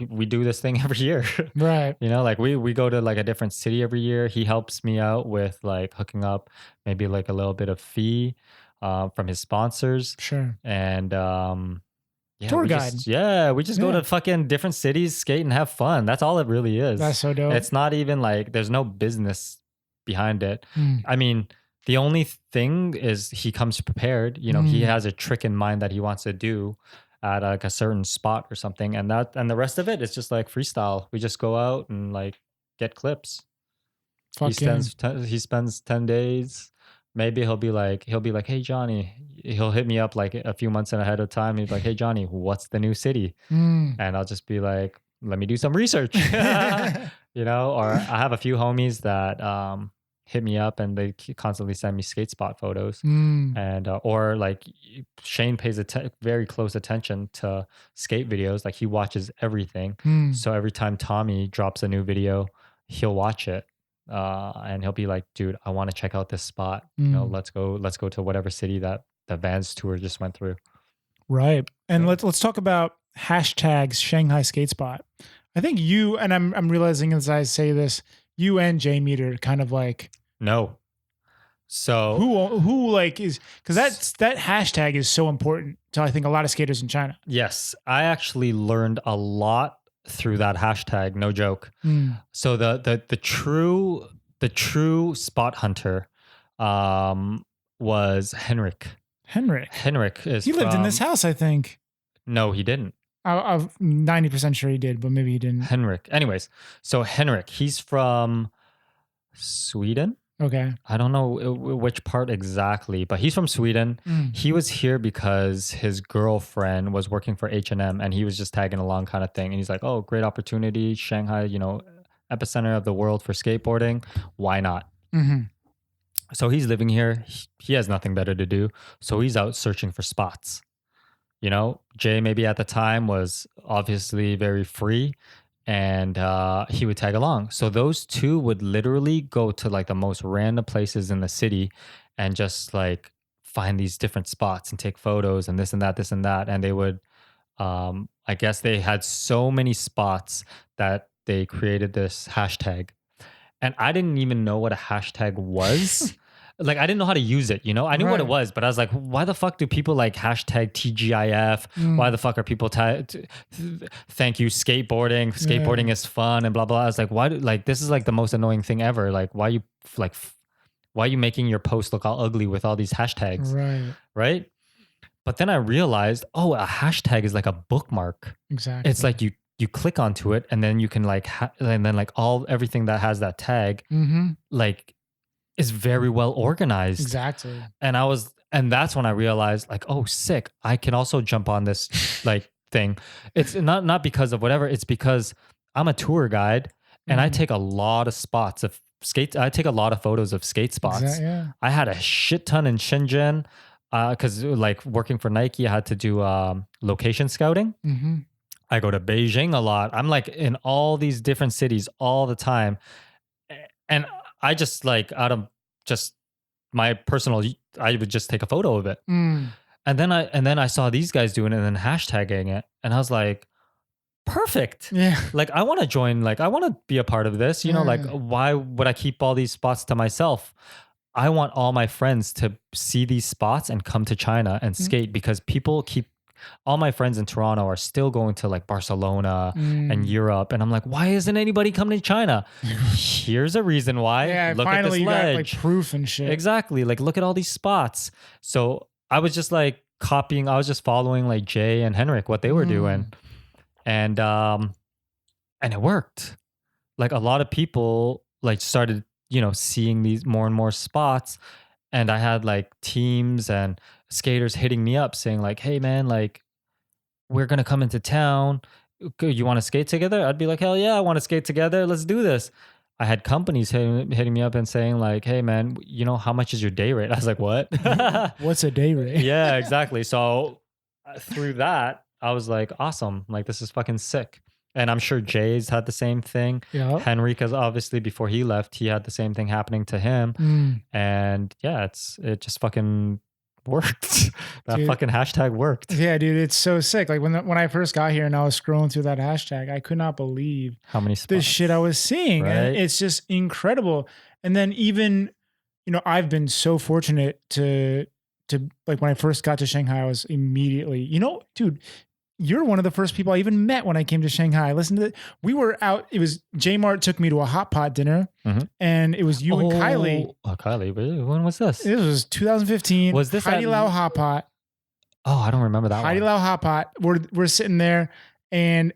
we do this thing every year. Right. Like we go to like a different city every year. He helps me out with like hooking up maybe like a little bit of fee from his sponsors. Sure. And yeah, Tour we guide. we just go to fucking different cities, skate and have fun. That's all it really is. That's so dope. It's not even like there's no business behind it. Mm. I mean, the only thing is he comes prepared. He has a trick in mind that he wants to do at like a certain spot or something, and the rest of it is just like freestyle. We just go out and like get clips. Fuck He spends 10 days. Maybe he'll be like, hey Johnny, he'll hit me up like a few months ahead of time. He's like, hey Johnny, what's the new city? Mm. And I'll just be like, let me do some research. Or I have a few homies that hit me up and they constantly send me skate spot photos. And or like Shane pays very close attention to skate videos. Like he watches everything. So every time Tommy drops a new video, he'll watch it. And he'll be like, dude, I want to check out this spot. Let's go to whatever city that the Vans tour just went through. Right. And let's talk about hashtags Shanghai Skate Spot. I think you, and I'm realizing as I say this, you and Jay Meter kind of like no. So who like is, because that hashtag is so important to I think a lot of skaters in China. Yes, I actually learned a lot through that hashtag, no joke. So the true spot hunter was Henrik. Henrik is he lived in this house, I think. No, he didn't. I'm 90% sure he did, but maybe he didn't. Henrik. Anyways, so Henrik, he's from Sweden. Okay. I don't know which part exactly, but he's from Sweden. He was here because his girlfriend was working for H&M and he was just tagging along kind of thing. And he's like, oh, great opportunity. Shanghai, epicenter of the world for skateboarding. Why not? Mm-hmm. So he's living here. He has nothing better to do. So he's out searching for spots. Jay maybe at the time was obviously very free. And he would tag along. So those two would literally go to like the most random places in the city and just like find these different spots and take photos and this and that. And they would, I guess they had so many spots that they created this hashtag. And I didn't even know what a hashtag was. Like, I didn't know how to use it, I knew what it was, but I was like, why the fuck do people like hashtag TGIF? Why the fuck are people thank you skateboarding? Skateboarding is fun and blah, blah. I was like, this is like the most annoying thing ever. Like, why are you making your post look all ugly with all these hashtags? Right. But then I realized, a hashtag is like a bookmark. Exactly. It's like you click onto it and then you can like, and then like everything that has that tag, like, is very well organized. Exactly. And that's when I realized like, oh, sick. I can also jump on this like thing. It's not because of whatever. It's because I'm a tour guide and I take a lot of spots of skates. I take a lot of photos of skate spots. I had a shit ton in Shenzhen because like working for Nike, I had to do location scouting. I go to Beijing a lot. I'm like in all these different cities all the time. And I just like out of just my personal, I would just take a photo of it. And then I saw these guys doing it and then hashtagging it. And I was like, perfect. Yeah. Like I want to join, like I want to be a part of this, like why would I keep all these spots to myself? I want all my friends to see these spots and come to China and skate because all my friends in Toronto are still going to like Barcelona and Europe. And I'm like, why isn't anybody coming to China? Here's a reason why. Yeah, look finally at this ledge. you got like proof and shit. Exactly. Like, look at all these spots. So I was just like I was just following like Jay and Henrik, what they were doing. And it worked. Like a lot of people like started, seeing these more and more spots. And I had like teams and skaters hitting me up saying like, hey man, like we're going to come into town. "Okay, you want to skate together?" I'd be like, "Hell yeah, I want to skate together. Let's do this." I had companies hitting me up and saying like, "Hey man, you know, how much is your day rate?" I was like, "What?" What's a day rate? Yeah, exactly. So through that, I was like, awesome. Like, this is fucking sick. And I'm sure Jay's had the same thing. Yeah. Henriquez, obviously, before he left, he had the same thing happening to him. And yeah, it just fucking worked. That Dude. fucking hashtag worked. Yeah, dude, it's so sick. Like when I first got here and I was scrolling through that hashtag, I could not believe How many the spots? shit I was seeing. And Right? it's just incredible. And then even, I've been so fortunate to like when I first got to Shanghai, I was immediately, dude, you're one of the first people I even met when I came to Shanghai. Listen to it. We were out. It was J-Mart took me to a hot pot dinner, and it was you and Kylie. Oh, Kylie. Really? When was this? This was 2015. Was this Heidi at- Lao hot pot? Oh, I don't remember that Heidi one. Lao hot pot. We're sitting there, and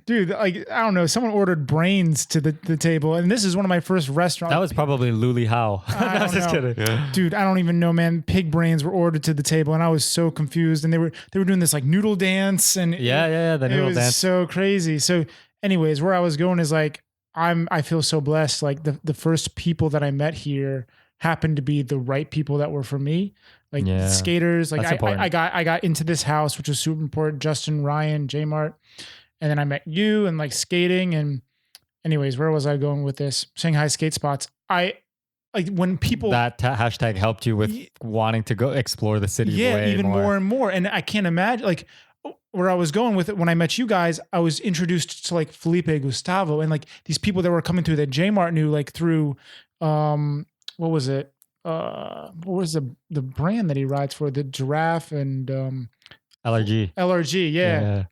dude, like I don't know, someone ordered brains to the table, and this is one of my first restaurants. That was probably Luli Hao. I I was don't just know. kidding. Dude, I don't even know, man. Pig brains were ordered to the table, and I was so confused. And they were doing this like noodle dance, and Yeah. The it noodle was dance. so crazy. So, anyways, where I was going is like I feel so blessed. Like the first people that I met here happened to be the right people that were for me. Like Yeah. skaters. Like That's I important. got into this house, which was super important. Justin, Ryan, J-Mart. And then I met you and like skating. And anyways, where was I going with this? Shanghai skate spots. I like when people That hashtag helped you with Ye- wanting to go explore the city way even more. more and more. And I can't imagine like where I was going with it when I met you guys, I was introduced to like Felipe Gustavo and like these people that were coming through that J-Mart knew like through what was it? What was the brand that he rides for? The Giraffe and LRG. LRG, yeah.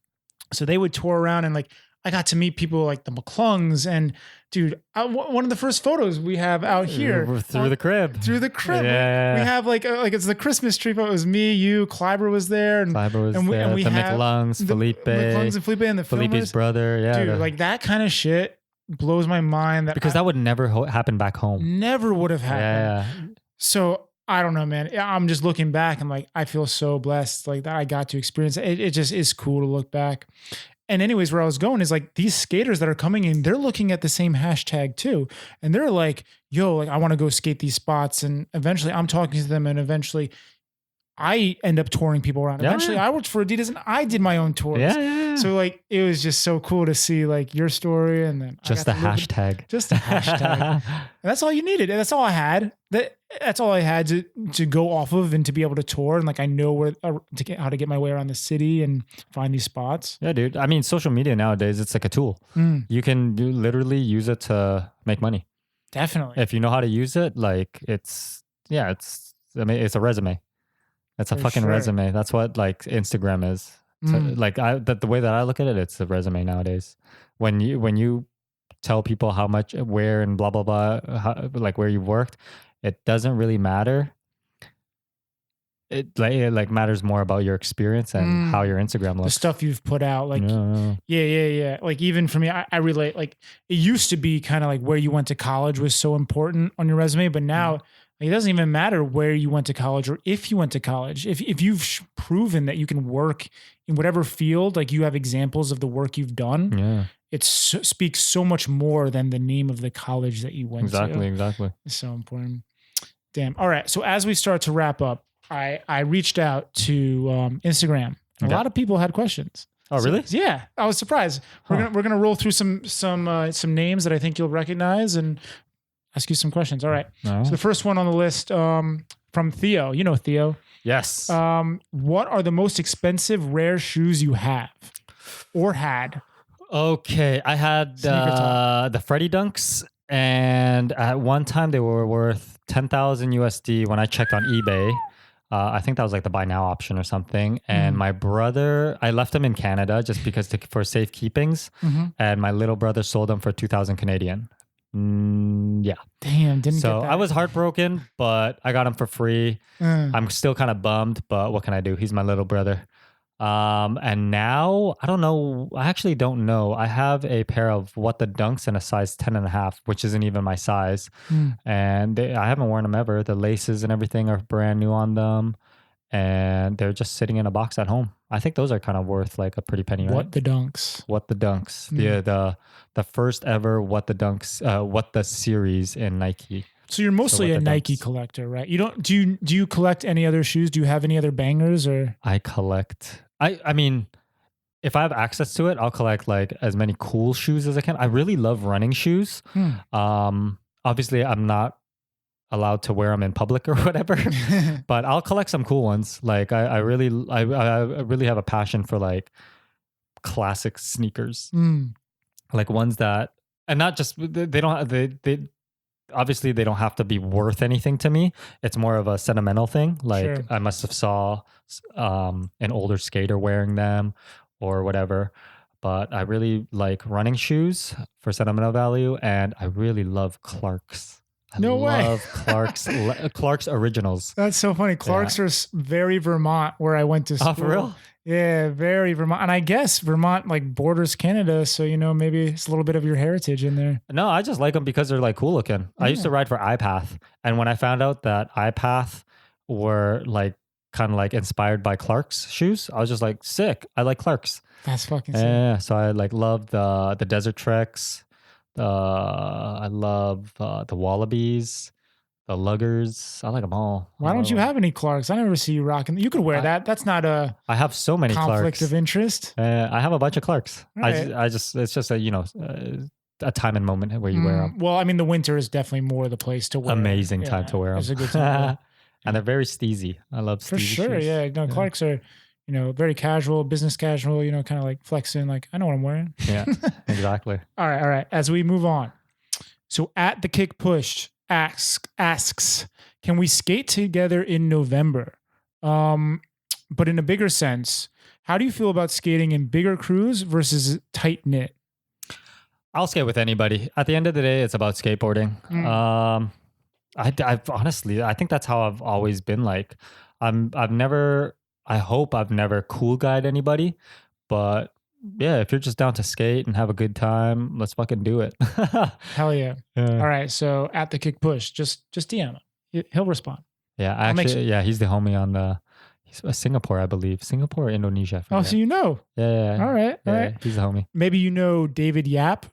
So they would tour around and like I got to meet people like the McClungs and dude, one of the first photos we have out here Through the crib. through the crib. Yeah. We have like it's the Christmas tree photo. It was me, you, Kleiber was there, and Fiber was and we- there. and we the have McLungs, the Felipe. McClungs and Felipe and the Felipe's filmers. brother. Yeah. Dude, like that kind of shit blows my mind. because that would never happen back home. never would have happened. Yeah. So I don't know, man. I'm just looking back. I'm like, I feel so blessed, like that I got to experience it. It just is cool to look back. And anyways, where I was going is like these skaters that are coming in, they're looking at the same hashtag too. And they're like, yo, like I want to go skate these spots. And eventually I'm talking to them and eventually I end up touring people around. Yeah, Eventually yeah. I worked for Adidas and I did my own tours. Yeah. So like, it was just so cool to see like your story and then just the I got to live hashtag. just a hashtag. And that's all you needed. And that's all I had. That's all I had to go off of and to be able to tour. And like I know where how to get my way around the city and find these spots. Yeah, dude. I mean, social media nowadays, it's like a tool. You can literally use it to make money. Definitely. If you know how to use it, like it's a resume. It's a For fucking sure. resume. That's what like Instagram is. So, like the way that I look at it, it's a resume nowadays. When you tell people how much, where, and blah blah blah, like where you've worked, it doesn't really matter. It like matters more about your experience and how your Instagram The looks. stuff you've put out, like Yeah. yeah. Like even for me, I relate. Like it used to be kind of like where you went to college was so important on your resume, but now like, it doesn't even matter where you went to college or if you went to college. If you've proven that you can work in whatever field, like you have examples of the work you've done, Yeah. it speaks so much more than the name of the college that you went to. Exactly. It's so important. Damn. All right. So as we start to wrap up, I reached out to Instagram. Okay. A lot of people had questions. Oh, really? So, yeah, I was surprised. We're gonna roll through some names that I think you'll recognize and ask you some questions. All right. No. So the first one on the list from Theo. You know Theo. Yes. What are the most expensive rare shoes you have or had? Okay, I had Sneaker the Freddy Dunks, and at one time they were worth 10,000 USD when I checked on eBay. I think that was like the buy now option or something. And my brother, I left them in Canada just because for safekeepings, and my little brother sold them for 2,000 Canadian. Yeah. Damn, didn't So get that. I was heartbroken, but I got them for free. I'm still kind of bummed, but what can I do? He's my little brother. And now I don't know. I actually don't know. I have a pair of What the Dunks in a size 10.5, which isn't even my size. And I haven't worn them ever. The laces and everything are brand new on them. and they're just sitting in a box at home. I think those are kind of worth like a pretty penny, right? What the dunks? What the Dunks. The first ever What the Dunks, What the series in Nike. So you're mostly What a the Nike Dunks. collector, right? You don't do you collect any other shoes? Do you have any other bangers or I collect. I mean, if I have access to it, I'll collect like as many cool shoes as I can. I really love running shoes. Obviously, I'm not allowed to wear them in public or whatever, but I'll collect some cool ones. Like I really have a passion for like classic sneakers, like ones that, and not just they obviously they don't have to be worth anything to me. It's more of a sentimental thing. Like Sure. I must have saw an older skater wearing them or whatever. But I really like running shoes for sentimental value, and I really love Clarks. I No way. love Clark's originals. That's so funny. Clark's are very Vermont, where I went to school. Oh, for real? Yeah, very Vermont. And I guess Vermont like borders Canada, so maybe it's a little bit of your heritage in there. No, I just like them because they're like cool looking. I used to ride for iPath, and when I found out that iPath were like kind of like inspired by Clark's shoes, I was just like, sick. I like Clark's. That's fucking sick. Yeah, so I like love the Desert Treks. I love the Wallabies, the Luggers. I like them all. Why don't you have any Clarks? I never see you rocking. You could wear that. That's not a I have so many conflict Clarks. of interest. I have a bunch of Clarks. Right. I just it's just a time and moment where you wear them. Well, I mean, the winter is definitely more the place to wear. Amazing time to wear them. It's a good time. And they're very steezy. I love For steezy sure, shoes. yeah. No, Clarks are, very casual, business casual, kind of like flexing, like, I know what I'm wearing. Yeah, exactly. All right. As we move on. So at the Kick Push asks, can we skate together in November? But in a bigger sense, how do you feel about skating in bigger crews versus tight knit? I'll skate with anybody. At the end of the day, it's about skateboarding. I've honestly, I think that's how I've always been. Like, I hope I've never cool guyed anybody, but yeah, if you're just down to skate and have a good time, let's fucking do it. Hell yeah. All right. So at the Kick Push, just DM him. He'll respond. Yeah, actually, he's the homie on he's Singapore, I believe. Singapore or Indonesia. I Oh, forget. so you know. Yeah. All right. He's the homie. Maybe you know David Yap.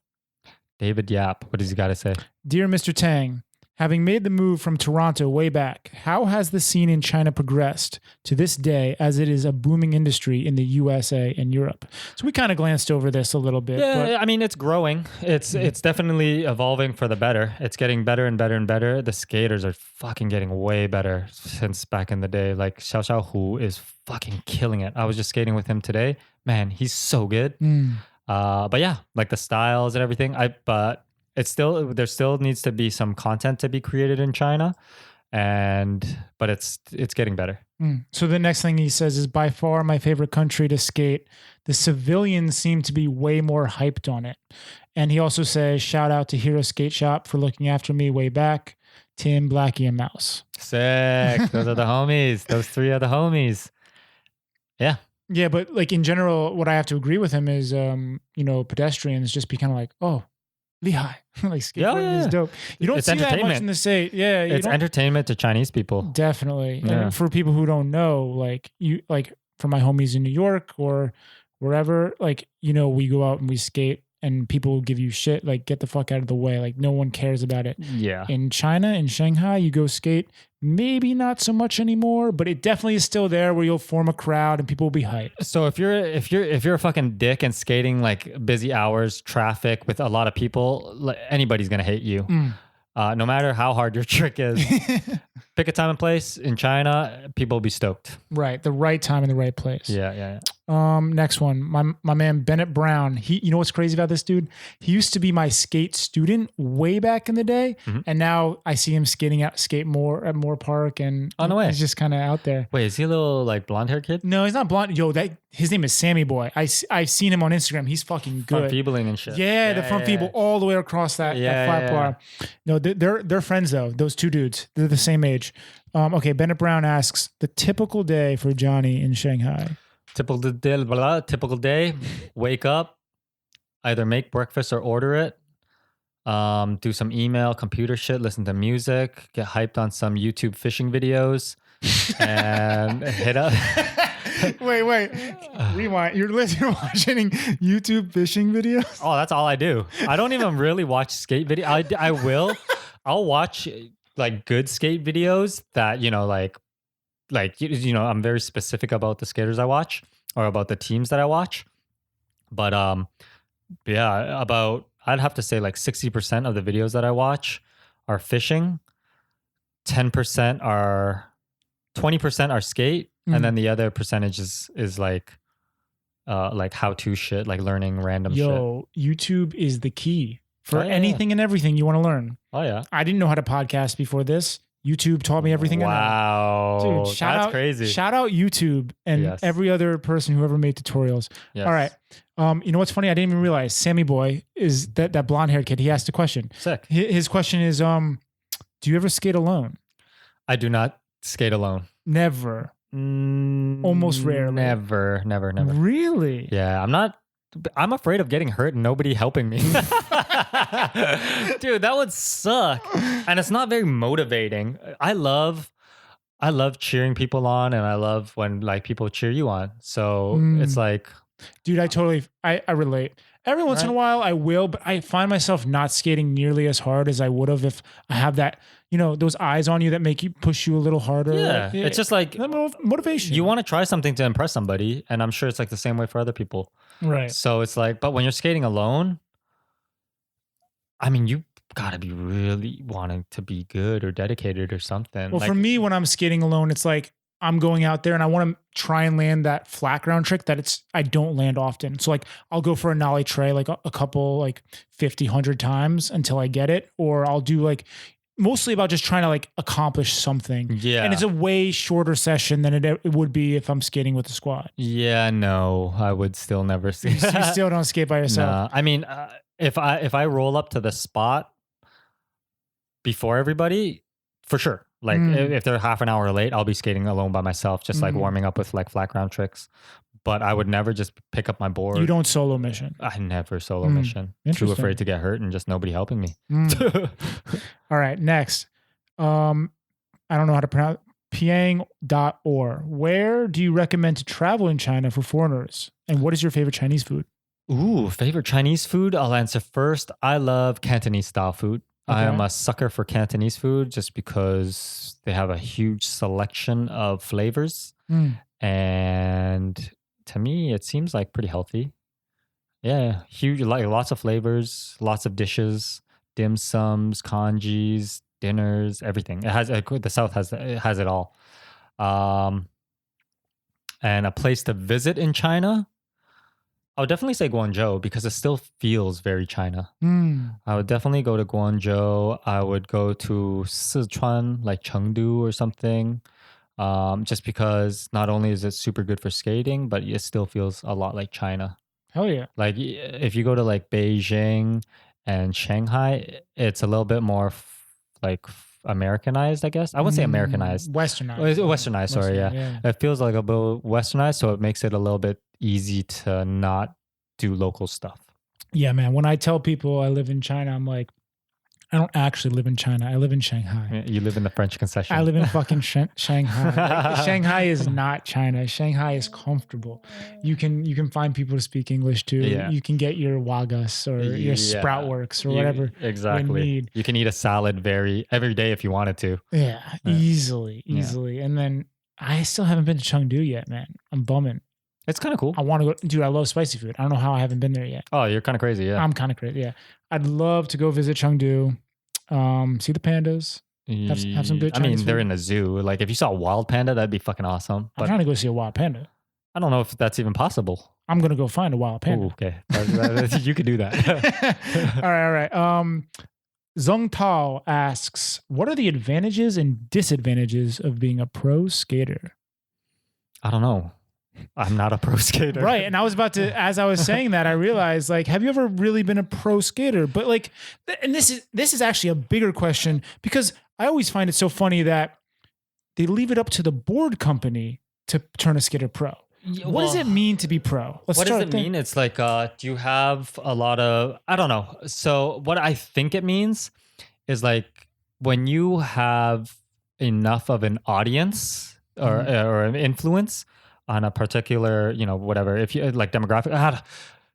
David Yap. What does he got to say? Dear Mr. Tang, having made the move from Toronto way back, how has the scene in China progressed to this day as it is a booming industry in the USA and Europe? So we kind of glanced over this a little bit. Yeah, but I mean, it's growing. It's definitely evolving for the better. It's getting better and better and better. The skaters are fucking getting way better since back in the day. Like Xiao Xiaohu is fucking killing it. I was just skating with him today. Man, he's so good. But yeah, like the styles and everything. But there still needs to be some content to be created in China, but it's getting better. So the next thing he says is by far my favorite country to skate. The civilians seem to be way more hyped on it. And he also says, shout out to Hero Skate Shop for looking after me way back. Tim, Blackie, and Mouse. Sick. Those are the homies. Those three are the homies. Yeah. Yeah, but like in general, what I have to agree with him is, pedestrians just be kind of like, oh, Lehigh. Like skateboarding is dope. You don't It's see that much entertainment. in the state. Yeah, It's entertainment to Chinese people. Definitely. Yeah. And for people who don't know, like for my homies in New York or wherever, we go out and we skate and people will give you shit, like get the fuck out of the way. Like no one cares about it. Yeah. In China, in Shanghai, you go skate, maybe not so much anymore, but it definitely is still there where you'll form a crowd and people will be hyped. So if you're a fucking dick and skating like busy hours, traffic with a lot of people, like, anybody's gonna hate you. No matter how hard your trick is. Pick a time and place in China, people will be stoked. Right. The right time in the right place. Yeah. Next one. My man Bennett Brown. You know what's crazy about this dude? He used to be my skate student way back in the day. And now I see him skate more at Moore Park and no way. he's just kind of out there. Wait, is he a little like blonde hair kid? No, he's not blonde. Yo, his name is Sammy Boy. I've seen him on Instagram. He's fucking good. Front feebling and shit. Yeah, the front feeble all the way across that flat bar. No, they're friends though. Those two dudes, they're the same age. Okay, Bennett Brown asks the typical day for Johnny in Shanghai. Typical day. Wake up, either make breakfast or order it. Do some email, computer shit, listen to music, get hyped on some YouTube fishing videos, and hit up. Wait. Rewind. You're watching YouTube fishing videos? Oh, that's all I do. I don't even really watch skate video. I will. I'll watch like good skate videos that, I'm very specific about the skaters I watch or about the teams that I watch. But yeah, I'd have to say like 60% of the videos that I watch are fishing, 20% are skate, and then the other percentage is like how-to shit, like learning random shit. YouTube is the key for yeah. anything and everything you want to learn. Oh yeah. I didn't know how to podcast before this. YouTube taught me everything I know. Wow. Dude, that's crazy. Shout out YouTube and every other person who ever made tutorials. Yes. All right. You know what's funny? I didn't even realize Sammy Boy is that blonde-haired kid. He asked a question. Sick. His question is, do you ever skate alone? I do not skate alone. Never. Almost rarely. Never. Really? Yeah, I'm afraid of getting hurt and nobody helping me. Dude, that would suck. And it's not very motivating. I love cheering people on, and I love when like people cheer you on. So it's like, dude, I relate. Every once in a while I will, but I find myself not skating nearly as hard as I would have if I have that, those eyes on you that make you push you a little harder. Yeah. It's just like motivation. You want to try something to impress somebody, and I'm sure it's like the same way for other people. Right. So it's like, but when you're skating alone, I mean, you gotta be really wanting to be good or dedicated or something. Well, for me, when I'm skating alone, it's like I'm going out there and I want to try and land that flat ground trick that I don't land often. So like I'll go for a nollie tray like a couple like 50, 100 times until I get it, or I'll do like mostly about just trying to like accomplish something. Yeah. And it's a way shorter session than it would be if I'm skating with a squad. Yeah, no, I would still never skate. You still don't skate by yourself. No. I mean, if I roll up to the spot before everybody, for sure. Like if they're half an hour late, I'll be skating alone by myself, just like warming up with like flat ground tricks. But I would never just pick up my board. You don't solo mission. I never solo mission. Too afraid to get hurt and just nobody helping me. All right, next. I don't know how to pronounce Piang.or. Where do you recommend to travel in China for foreigners? And what is your favorite Chinese food? Ooh, favorite Chinese food? I'll answer first. I love Cantonese style food. Okay. I am a sucker for Cantonese food just because they have a huge selection of flavors. And to me, it seems like pretty healthy. Yeah, huge, like lots of flavors, lots of dishes, dim sums, kanjis, dinners, everything. It has the South has it all. And a place to visit in China, I would definitely say Guangzhou because it still feels very China. I would definitely go to Guangzhou. I would go to Sichuan, like Chengdu or something. Just because not only is it super good for skating, but it still feels a lot like China. Hell yeah. Like if you go to like Beijing and Shanghai, it's a little bit more Americanized, I guess. I wouldn't say Americanized. Westernized. Sorry, yeah. It feels like a bit westernized, so it makes it a little bit easy to not do local stuff. Yeah, man. When I tell people I live in China, I'm like, I don't actually live in China. I live in Shanghai. You live in the French concession. I live in fucking Shanghai. Like, Shanghai is not China. Shanghai is comfortable. You can find people to speak English to. Yeah. You can get your Wagas or your Sproutworks or whatever exactly. you need. You can eat a salad every day if you wanted to. Yeah, easily. And then I still haven't been to Chengdu yet, man. I'm bumming. It's kind of cool. I want to go. Dude, I love spicy food. I don't know how I haven't been there yet. Oh, you're kind of crazy, yeah. I'm kind of crazy, yeah. I'd love to go visit Chengdu, see the pandas, have some good Chinese they're food. in a zoo. Like, if you saw a wild panda, that'd be fucking awesome. I'm trying to go see a wild panda. I don't know if that's even possible. I'm going to go find a wild panda. Ooh, okay. You could do that. All right. Zhong Tao asks, what are the advantages and disadvantages of being a pro skater? I don't know. I'm not a pro skater. Right. And I was about to, as I was saying that, I realized, like, have you ever really been a pro skater? But like, and this is actually a bigger question because I always find it so funny that they leave it up to the board company to turn a skater pro. What does it mean to be pro? What does it mean? It's like, do you have a lot of, I don't know. So what I think it means is like when you have enough of an audience or an influence on a particular, whatever, if you like demographic.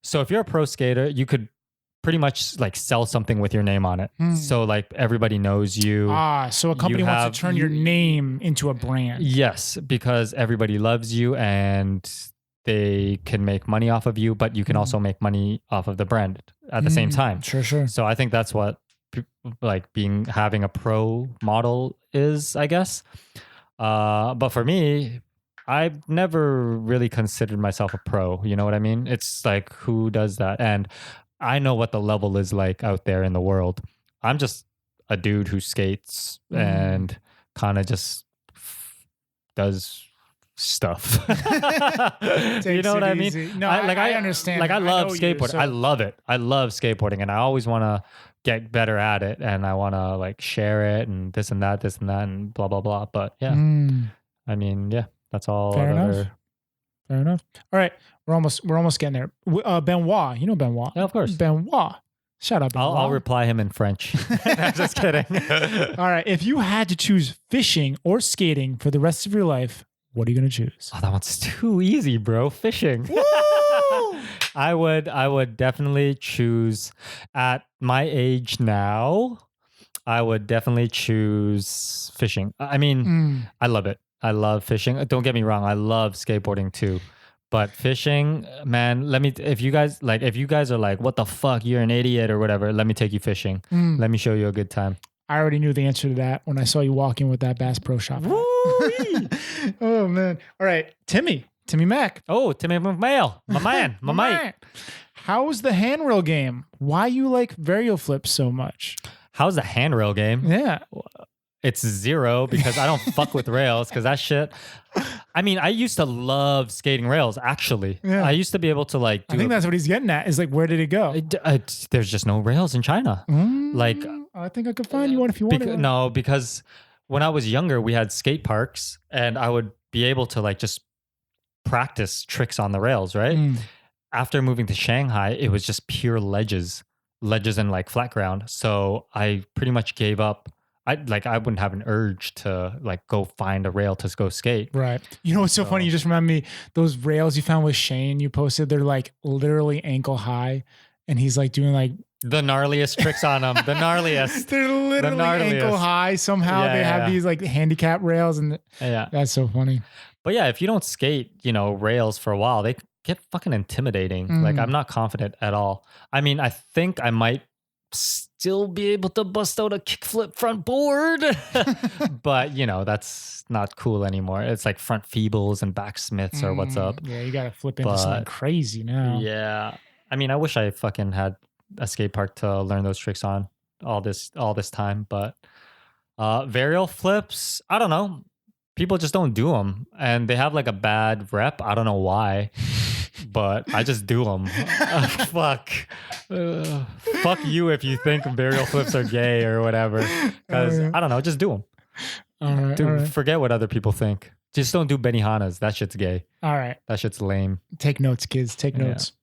So if you're a pro skater, you could pretty much like sell something with your name on it. So like everybody knows you. So a company wants to turn your name into a brand. Yes, because everybody loves you and they can make money off of you, but you can also make money off of the brand at the same time. Sure. So I think that's what like having a pro model is, I guess. But for me, I've never really considered myself a pro. You know what I mean? It's like, who does that? And I know what the level is like out there in the world. I'm just a dude who skates and kind of just does stuff. You know what I mean? Easy. No, I understand. Like I love skateboarding. So. I love it. I love skateboarding, and I always want to get better at it, and I want to like share it and this and that, and blah blah blah. But yeah, I mean, yeah, that's all. Fair enough. All right, we're almost getting there. Benoit, you know Benoit? Yeah, of course. Benoit. Shout out Benoit. I'll reply him in French. I'm just kidding. All right, if you had to choose fishing or skating for the rest of your life, what are you gonna choose? Oh, that one's too easy, bro. Fishing. I would definitely choose, at my age now, I would definitely choose fishing. I mean, I love it. I love fishing. Don't get me wrong. I love skateboarding too. But fishing, man, if you guys are like, what the fuck, you're an idiot or whatever, let me take you fishing. Let me show you a good time. I already knew the answer to that when I saw you walk in with that Bass Pro Shop. Oh, man. All right. Timmy Mac. Oh, Timmy McMail. My man. My mate. How's the handrail game? Why you like varial flips so much? How's the handrail game? Yeah. It's 0 because I don't fuck with rails because that shit. I mean, I used to love skating rails, actually. Yeah. I used to be able to like do I think that's what he's getting at is like, where did it go? There's just no rails in China. Like, I think I could find you one if you want it. No, because when I was younger, we had skate parks and I would be able to like just practice tricks on the rails, right? After moving to Shanghai, it was just pure ledges and like flat ground. So I pretty much gave up. I wouldn't have an urge to like go find a rail to go skate. Right. You know what's so funny? You just remind me, those rails you found with Shane, you posted, they're like literally ankle high. And he's like doing like the gnarliest tricks on them. The gnarliest. They're literally ankle high. Somehow they have these like handicap rails. And that's so funny. But yeah, if you don't skate, rails for a while, they get fucking intimidating. Like I'm not confident at all. I mean, I think I might still be able to bust out a kickflip front board, but that's not cool anymore. It's like front feebles and back smiths or what's up. Yeah, you gotta flip into something crazy now. Yeah, I mean, I wish I fucking had a skate park to learn those tricks on all this time. But varial flips, I don't know. People just don't do them, and they have like a bad rep. I don't know why. But I just do them. Fuck you if you think varial flips are gay or whatever. Because I don't know, just do them. All right. Forget what other people think. Just don't do Benihanas. That shit's gay. All right. That shit's lame. Take notes, kids. Take notes.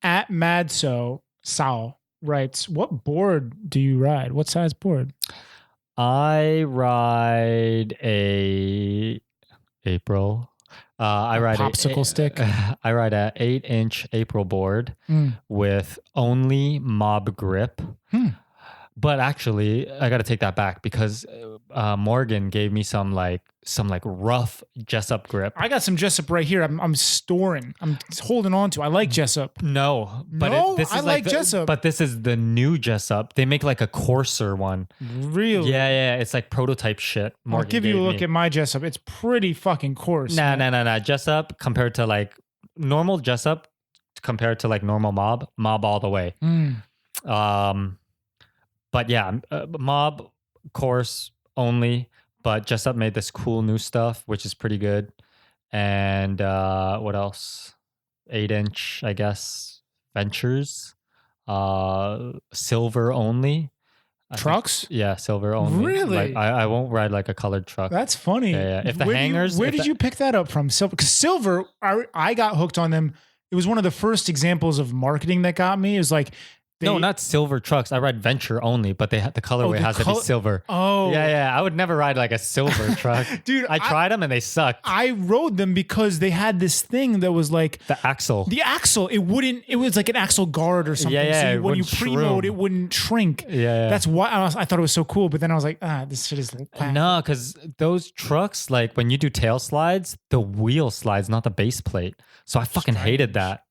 At Madso, Sal writes, what board do you ride? What size board? I ride a April. I ride popsicle stick. I ride a 8-inch April board with only mob grip. But actually, I got to take that back because Morgan gave me some rough Jessup grip. I got some Jessup right here. I'm storing. I'm holding on to. I like Jessup. No, but I like Jessup. But this is the new Jessup. They make like a coarser one. Really? Yeah. It's like prototype shit. I'll give you a look at my Jessup. It's pretty fucking coarse. Nah. Jessup compared to like normal Jessup compared to like normal mob all the way. But yeah, mob course only, but Jessup made this cool new stuff, which is pretty good. And what else? 8-inch, I guess, Ventures, silver only. Trucks? Yeah, silver only. Really? Like, I won't ride like a colored truck. That's funny. Yeah. If the where did you pick that up from? Silver? Because silver, I got hooked on them. It was one of the first examples of marketing that got me. It was like, No, not silver trucks. I ride Venture only, but the colorway has to be silver. Oh. Yeah. I would never ride like a silver truck. Dude, I tried them and they sucked. I rode them because they had this thing that was like The axle. it was like an axle guard or something. Yeah, so it when you wouldn't pre-mode, shroom. it wouldn't shrink. Yeah. That's why I thought it was so cool. But then I was like, this shit is whack. No, because those trucks, like when you do tail slides, the wheel slides, not the base plate. So I fucking hated that.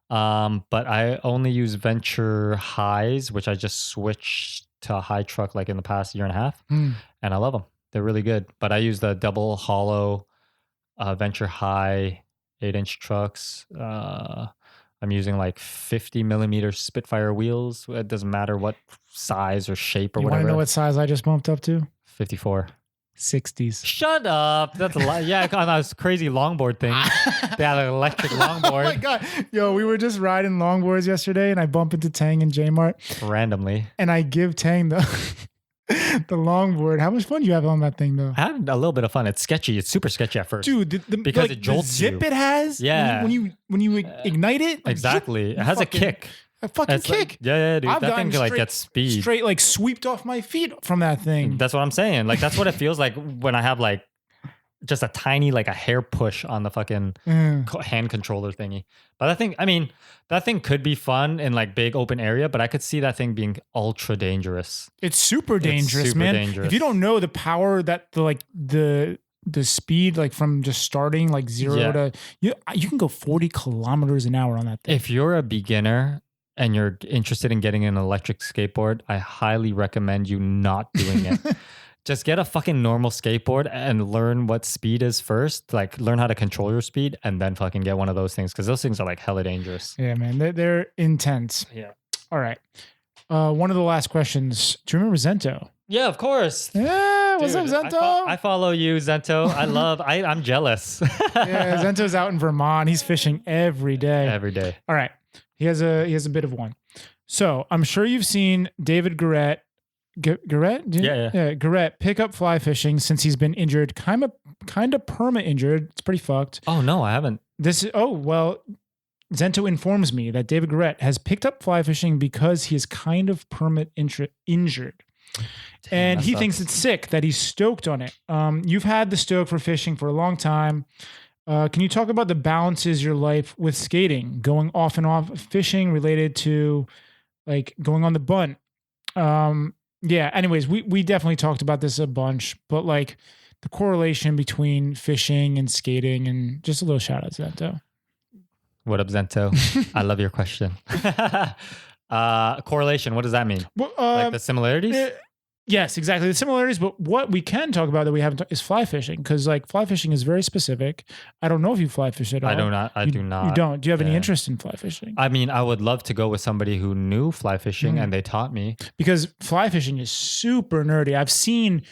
But I only use Venture highs, which I just switched to a high truck like in the past year and a half, and I love them. They're really good. But I use the double hollow Venture high 8-inch trucks. I'm using like 50 millimeter Spitfire wheels. It doesn't matter what size or shape or You want whatever. to know what size I just bumped up to? 54. 60s. Shut up. That's a lot. Yeah, on this crazy longboard thing. They had an electric longboard. Oh my God. Yo, we were just riding longboards yesterday and I bump into Tang and J-Mart. Randomly. And I give Tang the longboard. How much fun do you have on that thing though? I had a little bit of fun. It's sketchy. It's super sketchy at first. Dude, Because like, it jolts the zip you. it has. Yeah. When you ignite it. Exactly. It has a kick. A fucking It's like- kick. yeah, dude. I've That gotten thing like gets speed. Straight like swept off my feet from that thing. That's what I'm saying. Like that's what it feels like when I have like just a tiny like a hair push on the fucking hand controller thingy. But that thing could be fun in like big open area, but I could see that thing being ultra dangerous. It's super dangerous, super man. dangerous. If you don't know the power that the speed like from just starting like zero to you can go 40 kilometers an hour on that thing. If you're a beginner and you're interested in getting an electric skateboard, I highly recommend you not doing it. Just get a fucking normal skateboard and learn what speed is first. Like learn how to control your speed and then fucking get one of those things because those things are like hella dangerous. Yeah, man. They're intense. Yeah. All right. One of the last questions. Do you remember Zento? Yeah, of course. Yeah, what's Dude, up, Zento? I follow you, Zento. I'm jealous. Yeah, Zento's out in Vermont. He's fishing every day. Every day. All right. He has a bit of one. So I'm sure you've seen David Garrett. Garrett? Yeah. Garrett pick up fly fishing since he's been injured, kind of perma injured. It's pretty fucked. Oh no, I haven't. Zento informs me that David Garrett has picked up fly fishing because he is kind of perma injured. And he thinks it's sick that he's stoked on it. You've had the stoke for fishing for a long time. Can you talk about the balances your life with skating, going off and off fishing related to like going on the bunt? Yeah, anyways, we definitely talked about this a bunch, but like the correlation between fishing and skating and just a little shout out to Zento. What up, Zento? I love your question. Correlation, what does that mean? Well, Like the similarities? Yes, exactly. The similarities, but what we can talk about that we haven't is fly fishing because like fly fishing is very specific. I don't know if you fly fish at all. I do not. You don't. Do you have any Yeah. interest in fly fishing? I mean, I would love to go with somebody who knew fly fishing and they taught me. Because fly fishing is super nerdy. I've seen,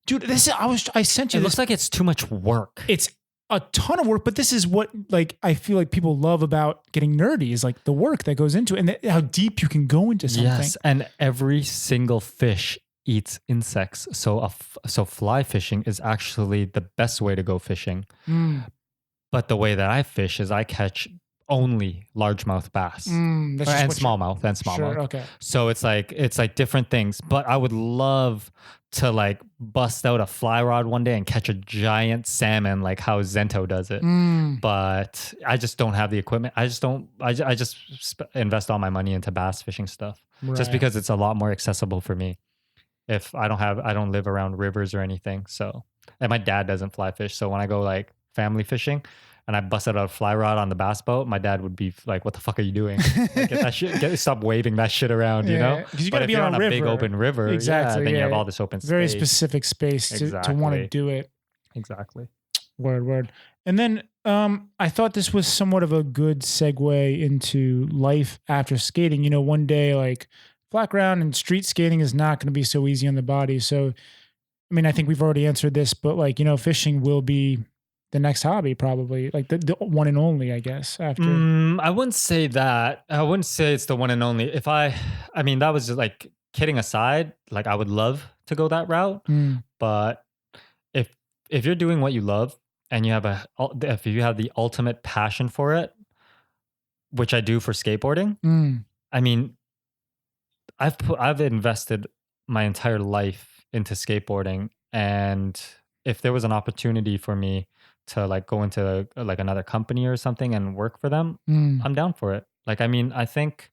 dude. I sent you. It looks like it's too much work. It's a ton of work, but this is what like I feel like people love about getting nerdy is like the work that goes into it and how deep you can go into something. Yes, and every single fish eats insects. So fly fishing is actually the best way to go fishing. But the way that I fish is I catch only largemouth bass and smallmouth. Sure, okay. So it's like different things. But I would love to like bust out a fly rod one day and catch a giant salmon like how Zento does it. But I just don't have the equipment. I just invest all my money into bass fishing stuff just because it's a lot more accessible for me. If I don't live around rivers or anything. So, and my dad doesn't fly fish. So when I go like family fishing and I busted out a fly rod on the bass boat, my dad would be like, "What the fuck are you doing? Like, get that shit, stop waving that shit around, you know?" Because you But got to if be you're on a river. big open river, Exactly. then you have all this open space. Very specific space to want to Exactly. do it. Exactly. Word. And then I thought this was somewhat of a good segue into life after skating. You know, one day like flat ground and street skating is not going to be so easy on the body. So, I mean, I think we've already answered this, but like, you know, fishing will be the next hobby, probably like the one and only, I guess, after. I wouldn't say that. I wouldn't say it's the one and only. I mean, that was just like kidding aside, like I would love to go that route. But if you're doing what you love and if you have the ultimate passion for it, which I do for skateboarding, I mean, I've invested my entire life into skateboarding, and if there was an opportunity for me to like go into like another company or something and work for them, Mm. I'm down for it. Like, I mean, I think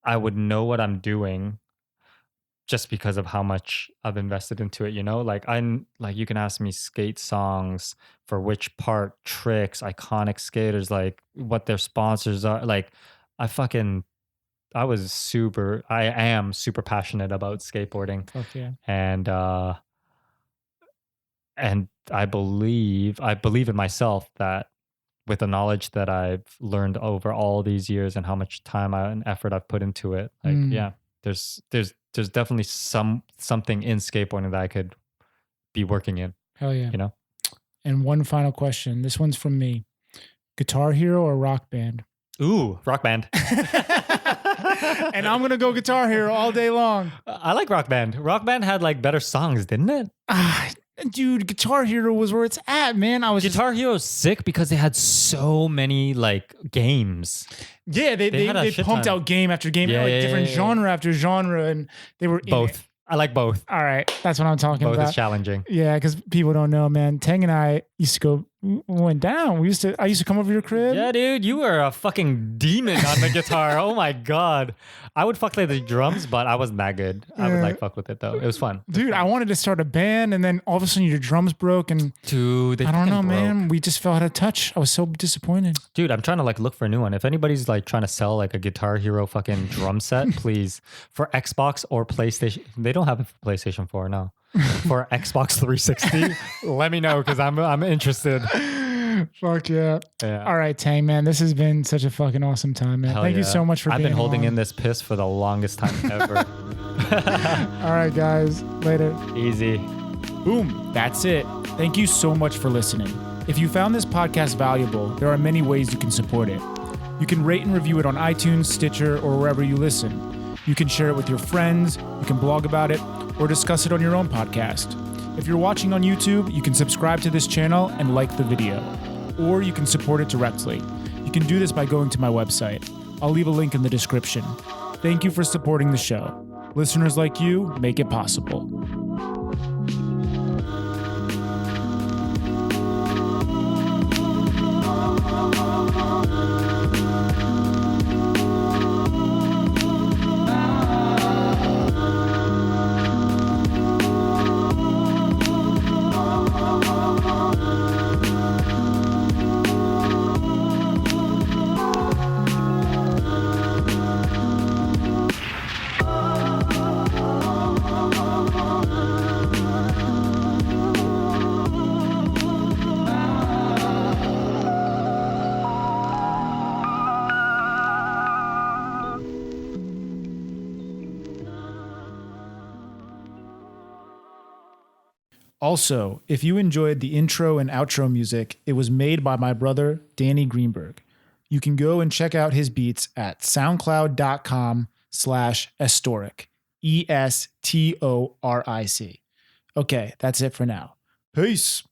I would know what I'm doing just because of how much I've invested into it, you know? Like, like, you can ask me skate songs for which part, tricks, iconic skaters, like what their sponsors are. Like, I fucking I am super passionate about skateboarding. Fuck yeah. And I believe in myself that with the knowledge that I've learned over all these years and how much time and effort I've put into it, like, yeah, there's definitely something in skateboarding that I could be working in, Hell yeah. you know? And one final question. This one's from me. Guitar Hero or Rock Band? Ooh, Rock Band. And I'm going to go Guitar Hero all day long. I like Rock Band. Rock Band had like better songs, didn't it? Dude, Guitar Hero was where it's at, man. Guitar Hero's sick because they had so many like games. Yeah, they pumped out game after game, different genre after genre, and they were both. I like both. All right, that's what I'm talking about. Both is challenging. Yeah, because people don't know, man. Tang and I used to went down. I used to come over to your crib. Yeah, dude, you were a fucking demon on the guitar. Oh my god, I would fuck like the drums, but I wasn't that good. I would like fuck with it though. It was fun. Dude, I wanted to start a band, and then all of a sudden your drums broke, and dude, I don't know, man. We just fell out of touch. I was so disappointed. Dude, I'm trying to like look for a new one. If anybody's like trying to sell like a Guitar Hero fucking drum set, please, for Xbox or PlayStation. They don't have it for PlayStation 4 now. For Xbox 360, let me know because I'm interested. Fuck yeah. All right, Tang, man. This has been such a fucking awesome time, man. Thank you so much for being I've been holding on. in this piss for the longest time ever. All right, guys. Later. Easy. Boom. That's it. Thank you so much for listening. If you found this podcast valuable, there are many ways you can support it. You can rate and review it on iTunes, Stitcher, or wherever you listen. You can share it with your friends, you can blog about it, or discuss it on your own podcast. If you're watching on YouTube, you can subscribe to this channel and like the video, or you can support it directly. You can do this by going to my website. I'll leave a link in the description. Thank you for supporting the show. Listeners like you make it possible. Also, if you enjoyed the intro and outro music, it was made by my brother, Danny Greenberg. You can go and check out his beats at soundcloud.com/estoric. ESTORIC. Okay, that's it for now. Peace.